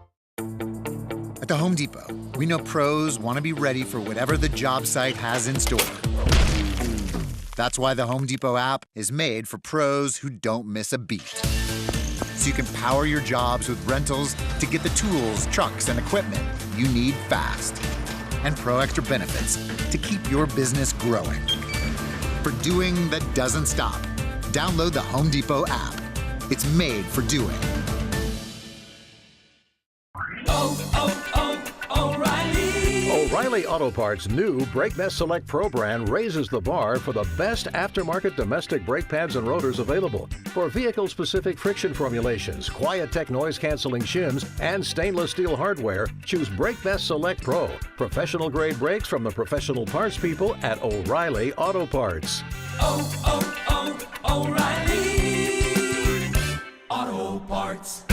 At the Home Depot, we know pros want to be ready for whatever the job site has in store. That's why the Home Depot app is made for pros who don't miss a beat. So you can power your jobs with rentals to get the tools, trucks, and equipment you need fast. And Pro Extra benefits to keep your business growing. For doing that doesn't stop, download the Home Depot app. It's made for doing. O'Reilly Auto Parts' new Brake Best Select Pro brand raises the bar for the best aftermarket domestic brake pads and rotors available. For vehicle-specific friction formulations, Quiet-Tech noise-canceling shims, and stainless steel hardware, choose Brake Best Select Pro. Professional-grade brakes from the professional parts people at O'Reilly Auto Parts. O'Reilly Auto Parts.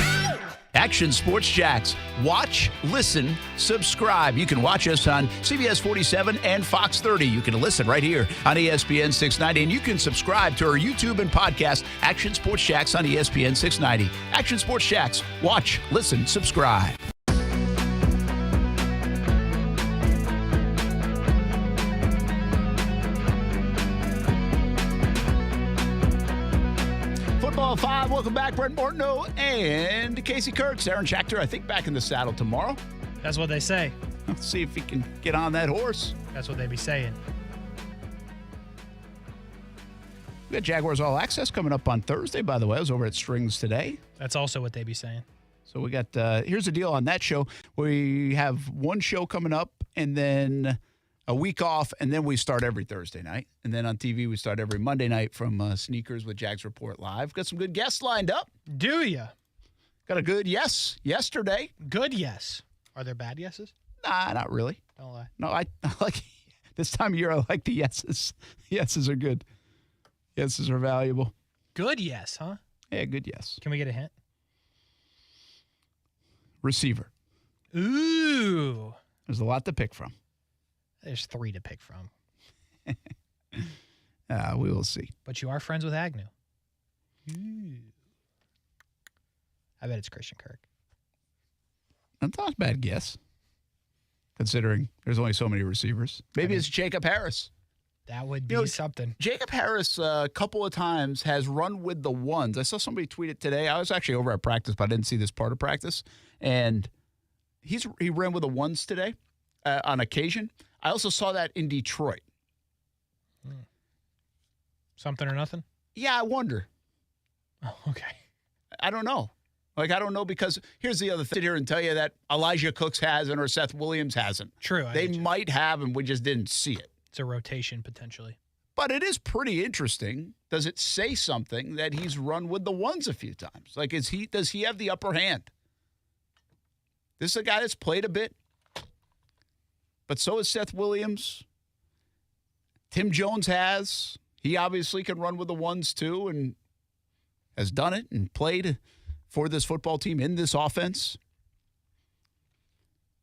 Action Sports Jacks. Watch, listen, subscribe. You can watch us on CBS 47 and Fox 30. You can listen right here on ESPN 690. And you can subscribe to our YouTube and podcast, Action Sports Jacks on ESPN 690. Action Sports Jacks. Watch, listen, subscribe. Football 5, welcome back. Brent Martineau and Kasey Kuhrts. Aaron Schachter, I think, back in the saddle tomorrow. That's what they say. Let's see if he can get on that horse. That's what they be saying. We got Jaguars All Access coming up on Thursday, by the way. I was over at Strings today. That's also what they be saying. So we got, here's the deal on that show. We have one show coming up and then a week off, and then we start every Thursday night. And then on TV, we start every Monday night from Sneakers with Jags Report Live. Got some good guests lined up. Do ya? Got a good yes yesterday. Good yes. Are there bad yeses? Nah, not really. Don't lie. No, I like this time of year, I like the yeses. Yeses are good. Yeses are valuable. Good yes, huh? Yeah, good yes. Can we get a hint? Receiver. Ooh. There's a lot to pick from. There's 3 to pick from. We will see. But you are friends with Agnew. Ooh. I bet it's Christian Kirk. That's not a bad guess, considering there's only so many receivers. Maybe it's Jacob Harris. That would be something. Jacob Harris, a couple of times, has run with the ones. I saw somebody tweet it today. I was actually over at practice, but I didn't see this part of practice. And he ran with the ones today on occasion. I also saw that in Detroit. Something or nothing? Yeah, I wonder. Oh, okay. I don't know. I don't know, because here's the other thing. Sit here and tell you that Elijah Cooks hasn't or Seth Williams hasn't. True. They might have, and we just didn't see it. It's a rotation, potentially. But it is pretty interesting. Does it say something that he's run with the ones a few times? Does he have the upper hand? This is a guy that's played a bit. But so is Seth Williams. Tim Jones has. He obviously can run with the ones too, and has done it and played for this football team in this offense.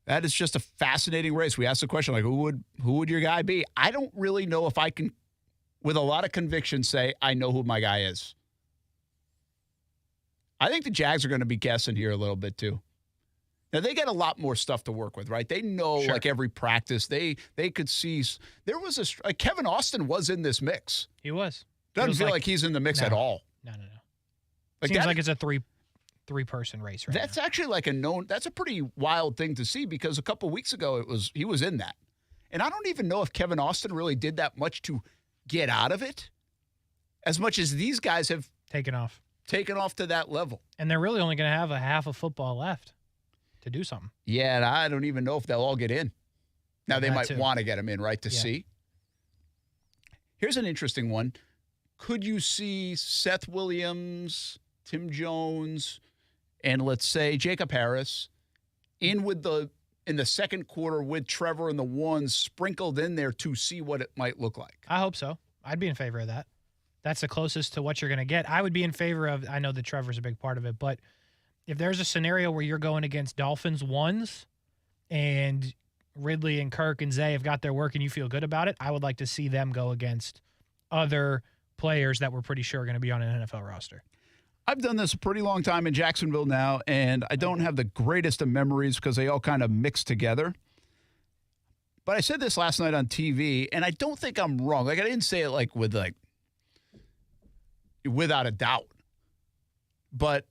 That is just a fascinating race. We asked the question, who would your guy be? I don't really know if I can, with a lot of conviction, say I know who my guy is. I think the Jags are going to be guessing here a little bit too. Now, they get a lot more stuff to work with, right? They know, every practice. They could see. There was Kevin Austin was in this mix. He was. Doesn't feel like he's in the mix at all. No. Seems like it's a three-person race right That's now. actually that's a pretty wild thing to see, because a couple weeks ago he was in that. And I don't even know if Kevin Austin really did that much to get out of it, as much as these guys have taken off to that level. And they're really only going to have a half of football left to do something. Yeah, and I don't even know if they'll all get in. Now, they might want to get them in, right, to see. Here's an interesting one. Could you see Seth Williams, Tim Jones, and let's say Jacob Harris in the second quarter with Trevor and the ones sprinkled in there to see what it might look like? I hope so. I'd be in favor of that. That's the closest to what you're going to get. I would be in favor of, I know that Trevor's a big part of it, but if there's a scenario where you're going against Dolphins ones and Ridley and Kirk and Zay have got their work and you feel good about it, I would like to see them go against other players that we're pretty sure are going to be on an NFL roster. I've done this a pretty long time in Jacksonville now, and I don't have the greatest of memories because they all kind of mix together. But I said this last night on TV, and I don't think I'm wrong. I didn't say it without a doubt. But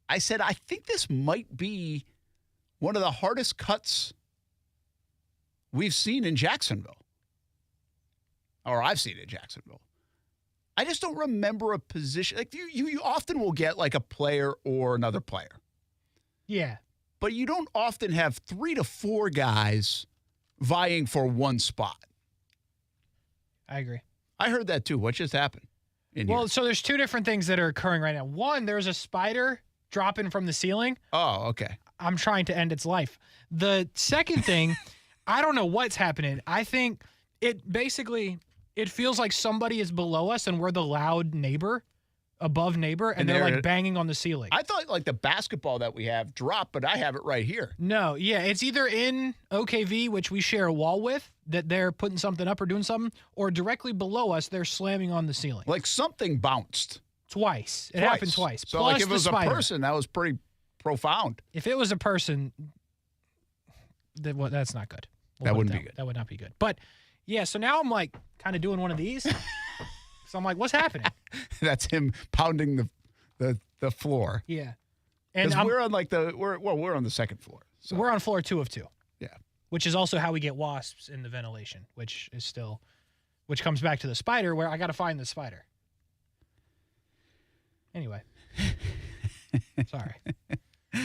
I said, I think this might be one of the hardest cuts we've seen in Jacksonville. Or I've seen in Jacksonville. I just don't remember a position. You often will get a player or another player. Yeah. But you don't often have 3 to 4 guys vying for one spot. I agree. I heard that too. What just happened? So there's 2 different things that are occurring right now. One, there's a spider dropping from the ceiling. Oh, okay. I'm trying to end its life. The second thing, I don't know what's happening. I think it feels like somebody is below us and we're the loud neighbor. above neighbor, and they're like banging on the ceiling. I thought like the basketball that we have dropped, but I have it right here. No, yeah, it's either in OKV, which we share a wall with, that they're putting something up or doing something, or directly below us, they're slamming on the ceiling. Like something bounced. Twice. It happened twice. So Plus like if it was spider. a person, that was pretty profound. If it was a person, that's not good. That wouldn't be good. That would not be good. But yeah, so now I'm like kind of doing one of these. So I'm like, what's happening? That's him pounding the floor. Yeah. And we're on like we're on the second floor. So. We're on floor 2 of 2. Yeah. Which is also how we get wasps in the ventilation, which comes back to the spider, where I got to find the spider. Anyway. Sorry.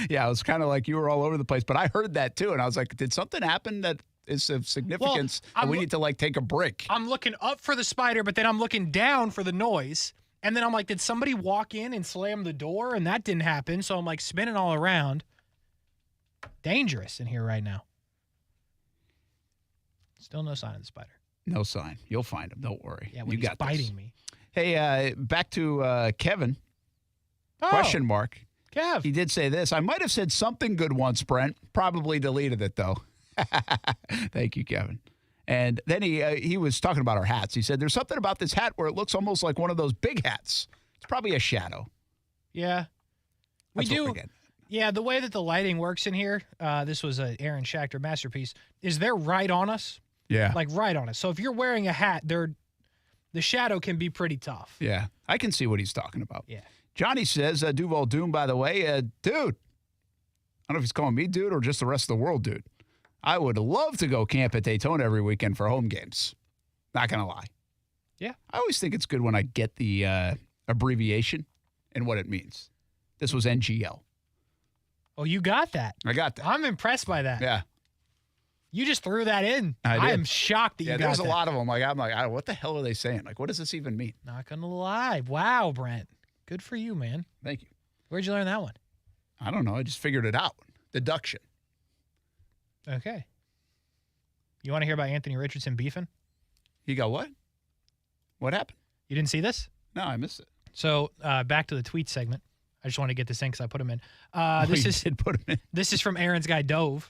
Yeah, it was kind of like you were all over the place, but I heard that too, and I was like, did something happen that is of significance and we need to like take a break? I'm looking up for the spider, but then I'm looking down for the noise, and then I'm like, did somebody walk in and slam the door? And that didn't happen, so I'm like spinning all around. Dangerous in here right now. Still no sign of the spider. No sign. You'll find him. Don't worry. Yeah, when you he's got biting this. me. Hey, back to Kevin. Oh, Question mark. Kev. He did say this. I might have said something good once, Brent. Probably deleted it, though. Thank you, Kevin. And then he was talking about our hats. He said, there's something about this hat where it looks almost like one of those big hats. It's probably a shadow. Yeah. That's we do. what we get. Yeah, the way that the lighting works in here, this was an Aaron Schachter masterpiece, is they're right on us. Yeah. Like right on us. So if you're wearing a hat, the shadow can be pretty tough. Yeah. I can see what he's talking about. Yeah. Johnny says, Duval Doom, by the way, dude, I don't know if he's calling me dude or just the rest of the world dude. I would love to go camp at Daytona every weekend for home games. Not going to lie. Yeah. I always think it's good when I get the abbreviation and what it means. This was NGL. Oh, you got that. I got that. I'm impressed by that. Yeah. You just threw that in. I am shocked that you got that. Yeah, there's a lot of them. I'm like, what the hell are they saying? Like, what does this even mean? Not going to lie. Wow, Brent. Good for you, man. Thank you. Where'd you learn that one? I don't know. I just figured it out. Deduction. Okay. You want to hear about Anthony Richardson beefing? He got what? What happened? You didn't see this? No, I missed it. So back to the tweet segment. I just want to get this in because I put him in. Did put him in. This is from Aaron's guy Dove.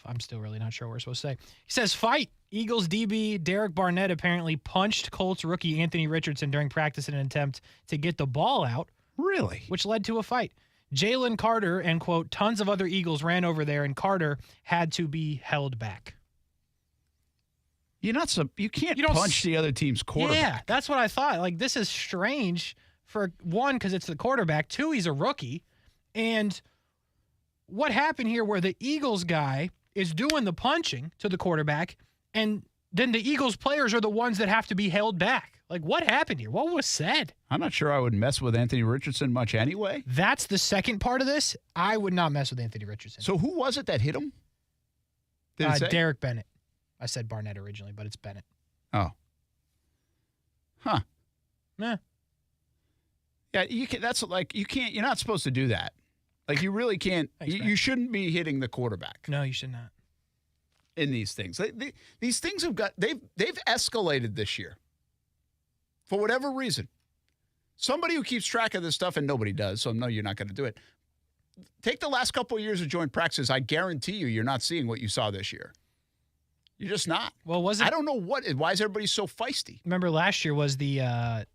I'm still really not sure what we're supposed to say. He says, fight. Eagles DB Derek Barnett apparently punched Colts rookie Anthony Richardson during practice in an attempt to get the ball out. Really? Which led to a fight. Jalen Carter and, quote, tons of other Eagles ran over there, and Carter had to be held back. You can't punch the other team's quarterback. Yeah, that's what I thought. Like, this is strange for one, because it's the quarterback. Two, he's a rookie. And what happened here where the Eagles guy is doing the punching to the quarterback, and then the Eagles players are the ones that have to be held back? Like, what happened here? What was said? I'm not sure I would mess with Anthony Richardson much anyway. That's the second part of this. I would not mess with Anthony Richardson. So who was it that hit him? Did it say? Derek Bennett. I said Barnett originally, but it's Bennett. Oh. Huh. Nah. Yeah, you're not supposed to do that. Like, you really can't. You shouldn't be hitting the quarterback. No, you should not. In these things. These things they've escalated this year. For whatever reason. Somebody who keeps track of this stuff, and nobody does, so no, you're not going to do it. Take the last couple of years of joint practices. I guarantee you're not seeing what you saw this year. You're just not. Well, I don't know why is everybody so feisty? Remember last year was wasn't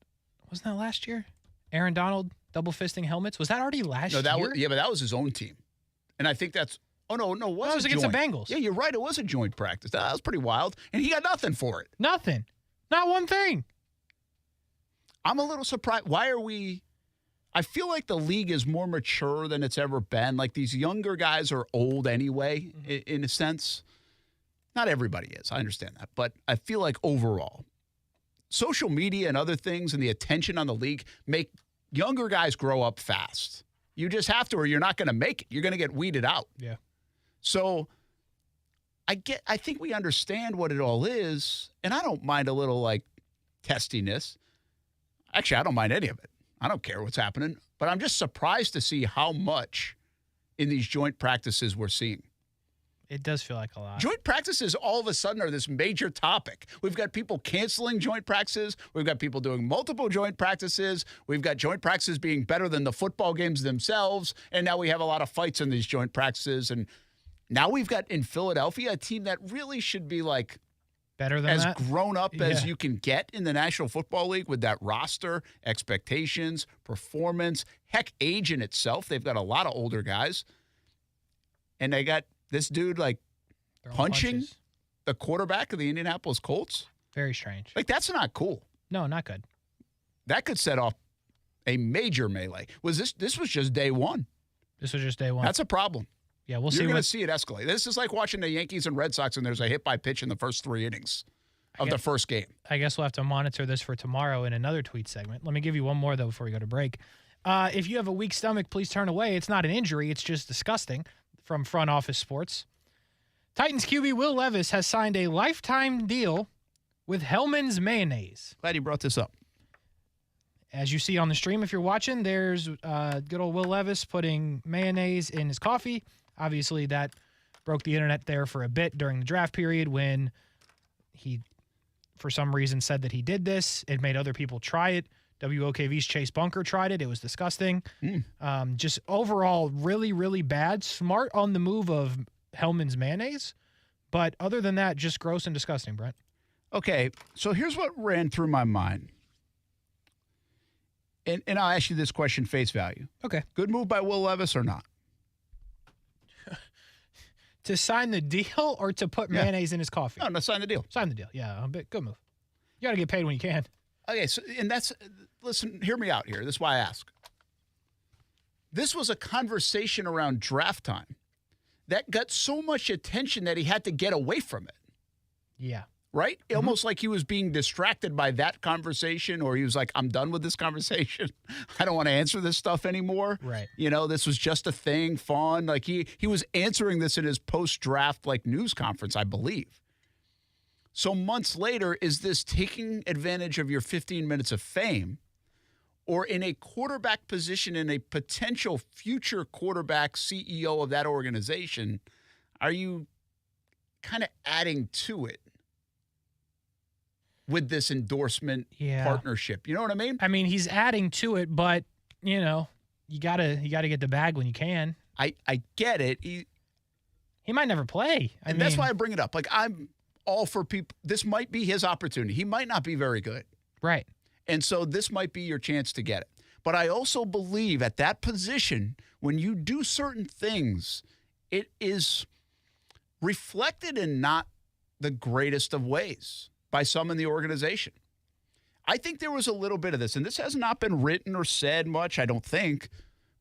that last year? Aaron Donald double fisting helmets. Was that already last year? But that was his own team. And I think that's it was against the Bengals. Yeah, you're right. It was a joint practice. That was pretty wild. And he got nothing for it. Nothing. Not one thing. I'm a little surprised. I feel like the league is more mature than it's ever been. Like, these younger guys are old anyway, in a sense. Not everybody is. I understand that. But I feel like overall, social media and other things and the attention on the league make younger guys grow up fast. You just have to, or you're not going to make it. You're going to get weeded out. Yeah. So I think we understand what it all is, and I don't mind a little, like, testiness. Actually, I don't mind any of it. I don't care what's happening. But I'm just surprised to see how much in these joint practices we're seeing. It does feel like a lot. Joint practices all of a sudden are this major topic. We've got people canceling joint practices. We've got people doing multiple joint practices. We've got joint practices being better than the football games themselves. And now we have a lot of fights in these joint practices. And now we've got in Philadelphia a team that really should be like better than as that? grown up as you can get in the National Football League with that roster, expectations, performance, heck, age in itself. They've got a lot of older guys. And they got this dude like punching the quarterback of the Indianapolis Colts. Very strange. Like, that's not cool. No, not good. That could set off a major melee. This was just day one. This was just day one. That's a problem. Yeah, we'll see. You're going to see it escalate. This is like watching the Yankees and Red Sox and there's a hit by pitch in the first 3 innings of the first game. I guess we'll have to monitor this for tomorrow in another tweet segment. Let me give you one more, though, before we go to break. If you have a weak stomach, please turn away. It's not an injury. It's just disgusting. From Front Office Sports. Titans QB Will Levis has signed a lifetime deal with Hellmann's Mayonnaise. Glad you brought this up. As you see on the stream, if you're watching, there's good old Will Levis putting mayonnaise in his coffee. Obviously, that broke the internet there for a bit during the draft period when he, for some reason, said that he did this. It made other people try it. WOKV's Chase Bunker tried it. It was disgusting. Just overall, really, really bad. Smart on the move of Hellmann's Mayonnaise. But other than that, just gross and disgusting, Brent. Okay, so here's what ran through my mind. And I'll ask you this question face value. Okay. Good move by Will Levis or not? To sign the deal or to put mayonnaise in his coffee? No, sign the deal. Sign the deal. Yeah, good move. You got to get paid when you can. Okay, so listen, hear me out here. This is why I ask. This was a conversation around draft time that got so much attention that he had to get away from it. Yeah. Right? Almost like he was being distracted by that conversation, or he was like, I'm done with this conversation. I don't want to answer this stuff anymore. Right. You know, this was just a thing, fun. Like he was answering this in his post-draft like news conference, I believe. So months later, is this taking advantage of your 15 minutes of fame, or in a quarterback position in a potential future quarterback CEO of that organization, are you kind of adding to it with this endorsement partnership? You know what I mean? I mean, he's adding to it, but, you know, you gotta get the bag when you can. I get it. He might never play. And that's why I bring it up. Like, I'm all for people. This might be his opportunity. He might not be very good. Right. And so this might be your chance to get it. But I also believe at that position, when you do certain things, it is reflected in not the greatest of ways by some in the organization. I think there was a little bit of this, and this has not been written or said much, I don't think,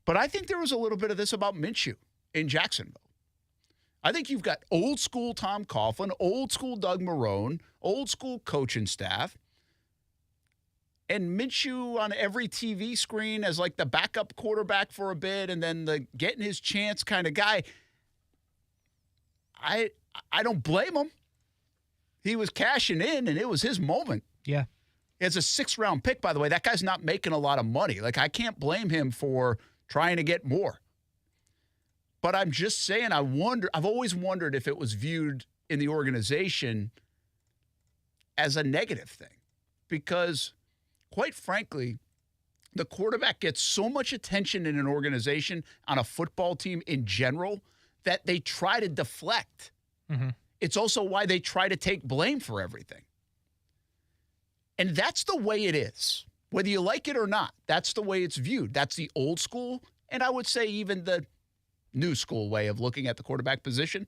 but I think there was a little bit of this about Minshew in Jacksonville. I think you've got old school Tom Coughlin, old school Doug Marrone, old school coaching staff, and Minshew on every TV screen as like the backup quarterback for a bit and then the getting his chance kind of guy. I don't blame him. He was cashing in, and it was his moment. Yeah. It's a 6th-round pick, by the way. That guy's not making a lot of money. Like, I can't blame him for trying to get more. But I'm just saying, I've always wondered if it was viewed in the organization as a negative thing. Because, quite frankly, the quarterback gets so much attention in an organization, on a football team in general, that they try to deflect. Mm-hmm. It's also why they try to take blame for everything. And that's the way it is. Whether you like it or not, that's the way it's viewed. That's the old school, and I would say even the new school way of looking at the quarterback position.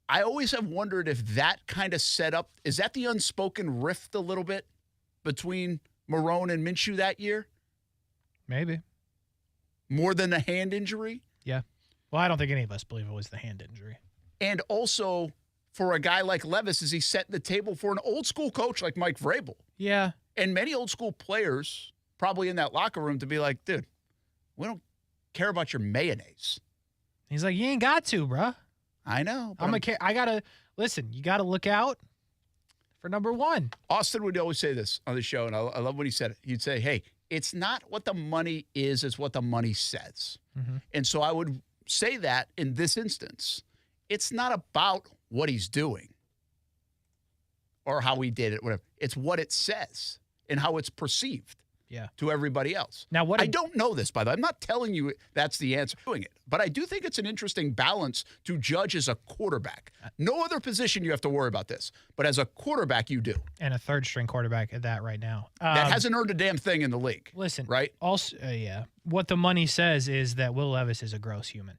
I always have wondered if that kind of set up, is that the unspoken rift a little bit between Marrone and Minshew that year? Maybe. More than the hand injury? Yeah. Well, I don't think any of us believe it was the hand injury. And also, for a guy like Levis, is he setting the table for an old school coach like Mike Vrabel? Yeah. And many old school players probably in that locker room to be like, dude, we don't care about your mayonnaise. He's like, you ain't got to, bro. I know. I gotta listen. You gotta look out for number one. Austin would always say this on the show, and I love when he said it. He'd say, hey, it's not what the money is, it's what the money says. Mm-hmm. And so I would say that in this instance, it's not about what he's doing or how he did it, whatever. It's what it says and how it's perceived to everybody else. Now, I don't know this, by the way. I'm not telling you that's the answer to doing it, but I do think it's an interesting balance to judge as a quarterback. No other position you have to worry about this, but as a quarterback, you do. And a third-string quarterback at that right now. That hasn't earned a damn thing in the league. Listen, right? Also, what the money says is that Will Levis is a gross human.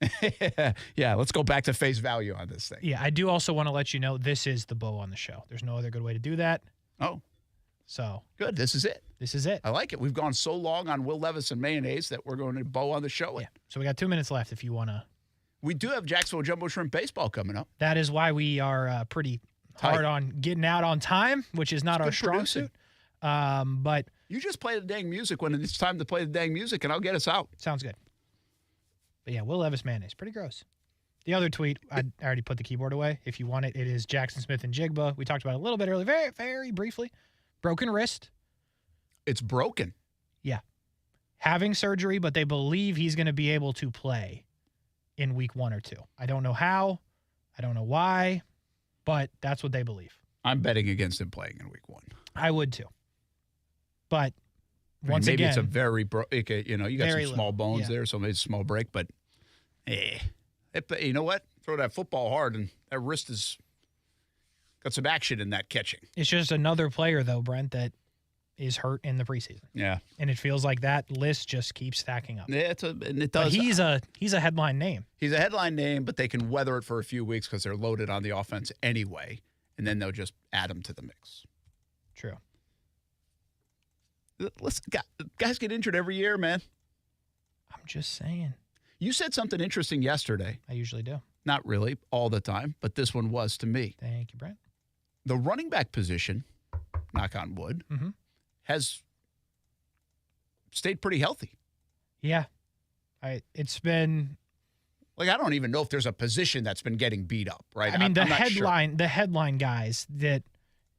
Yeah, let's go back to face value on this thing. Yeah, I do also want to let you know this is the bow on the show. There's no other good way to do that. Oh. So. Good. This is it. This is it. I like it. We've gone so long on Will Levis and mayonnaise that we're going to bow on the show. Yeah. So we got 2 minutes left if you want to. We do have Jacksonville Jumbo Shrimp baseball coming up. That is why we are pretty hard on getting out on time, which is not our strong suit. But you just play the dang music when it's time to play the dang music, and I'll get us out. Sounds good. But yeah, Will Levis mayonnaise. Pretty gross. The other tweet, I already put the keyboard away. If you want it, it is Jackson Smith and Jigba. We talked about it a little bit earlier, very, very briefly. Broken wrist. It's broken. Yeah. Having surgery, but they believe he's going to be able to play in week 1 or 2. I don't know how. I don't know why, but that's what they believe. I'm betting against him playing in week 1. I would too. But once maybe again, it's a very, you got some small bones there, so maybe it's a small break, but you know what? Throw that football hard, and that wrist has got some action in that catching. It's just another player, though, Brent, that is hurt in the preseason. Yeah. And it feels like that list just keeps stacking up. Yeah, and it does. But he's a headline name. He's a headline name, but they can weather it for a few weeks because they're loaded on the offense anyway, and then they'll just add him to the mix. True. Listen, guys get injured every year, man. I'm just saying. You said something interesting yesterday. I usually do. Not really all the time, but this one was to me. Thank you, Brent. The running back position, knock on wood, has stayed pretty healthy. Yeah. It's been like, I don't even know if there's a position that's been getting beat up, right? I mean, the headline guys that,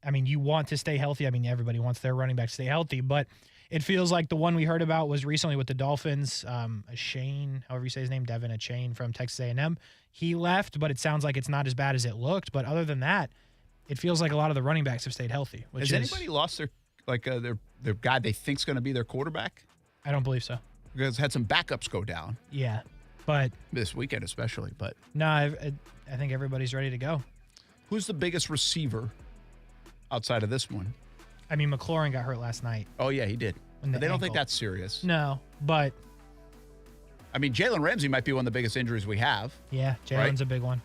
I mean, you want to stay healthy. I mean, everybody wants their running back to stay healthy, but it feels like the one we heard about was recently with the Dolphins, Achane, however you say his name, Devin Achane from Texas A&M. He left, but it sounds like it's not as bad as it looked. But other than that, it feels like a lot of the running backs have stayed healthy. Has anybody lost their guy they think's going to be their quarterback? I don't believe so. Because had some backups go down. Yeah, but this weekend especially. But no, I think everybody's ready to go. Who's the biggest receiver outside of this one? I mean, McLaurin got hurt last night. Oh yeah, he did. They don't think that's serious. No, but I mean, Jalen Ramsey might be one of the biggest injuries we have. Yeah, Jalen's a big one.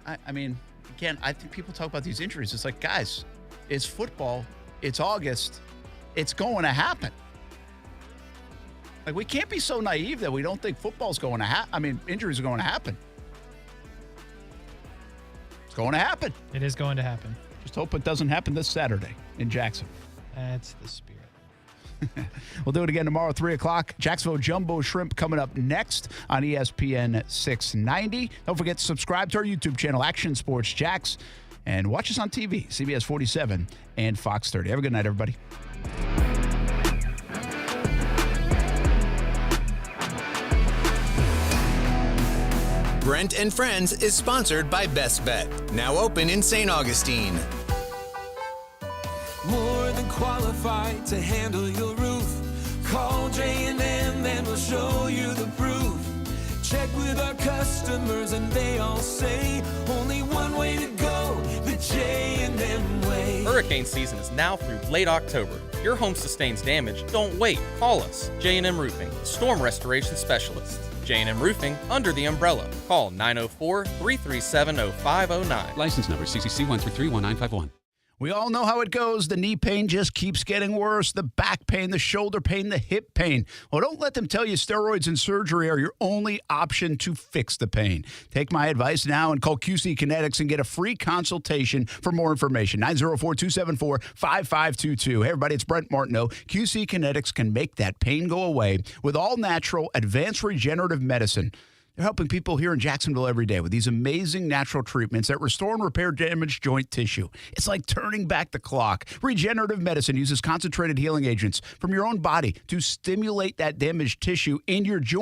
I mean, again, I think people talk about these injuries. It's like, guys, it's football. It's August. It's going to happen. Like, we can't be so naive that we don't think football's going to happen. I mean, injuries are going to happen. It's going to happen. It is going to happen. Just hope it doesn't happen this Saturday in Jackson. That's the spirit. We'll do it again tomorrow, 3 o'clock. Jacksonville Jumbo Shrimp coming up next on ESPN 690. Don't forget to subscribe to our YouTube channel, Action Sports Jacks, and watch us on TV, CBS 47 and Fox 30. Have a good night, everybody. Brent and Friends is sponsored by Best Bet, now open in St. Augustine. More than qualified to handle your roof. Call J&M and we'll show you the proof. Check with our customers and they all say only one way to go, the J&M way. Hurricane season is now through late October. If your home sustains damage, don't wait. Call us, J&M Roofing, storm restoration specialists. J&M Roofing, under the umbrella. Call 904-337-0509. License number CCC 1331951. We all know how it goes. The knee pain just keeps getting worse. The back pain, the shoulder pain, the hip pain. Well, don't let them tell you steroids and surgery are your only option to fix the pain. Take my advice now and call QC Kinetics and get a free consultation for more information. 904-274-5522. Hey, everybody, it's Brent Martineau. QC Kinetics can make that pain go away with all-natural, advanced regenerative medicine. They're helping people here in Jacksonville every day with these amazing natural treatments that restore and repair damaged joint tissue. It's like turning back the clock. Regenerative medicine uses concentrated healing agents from your own body to stimulate that damaged tissue in your joint.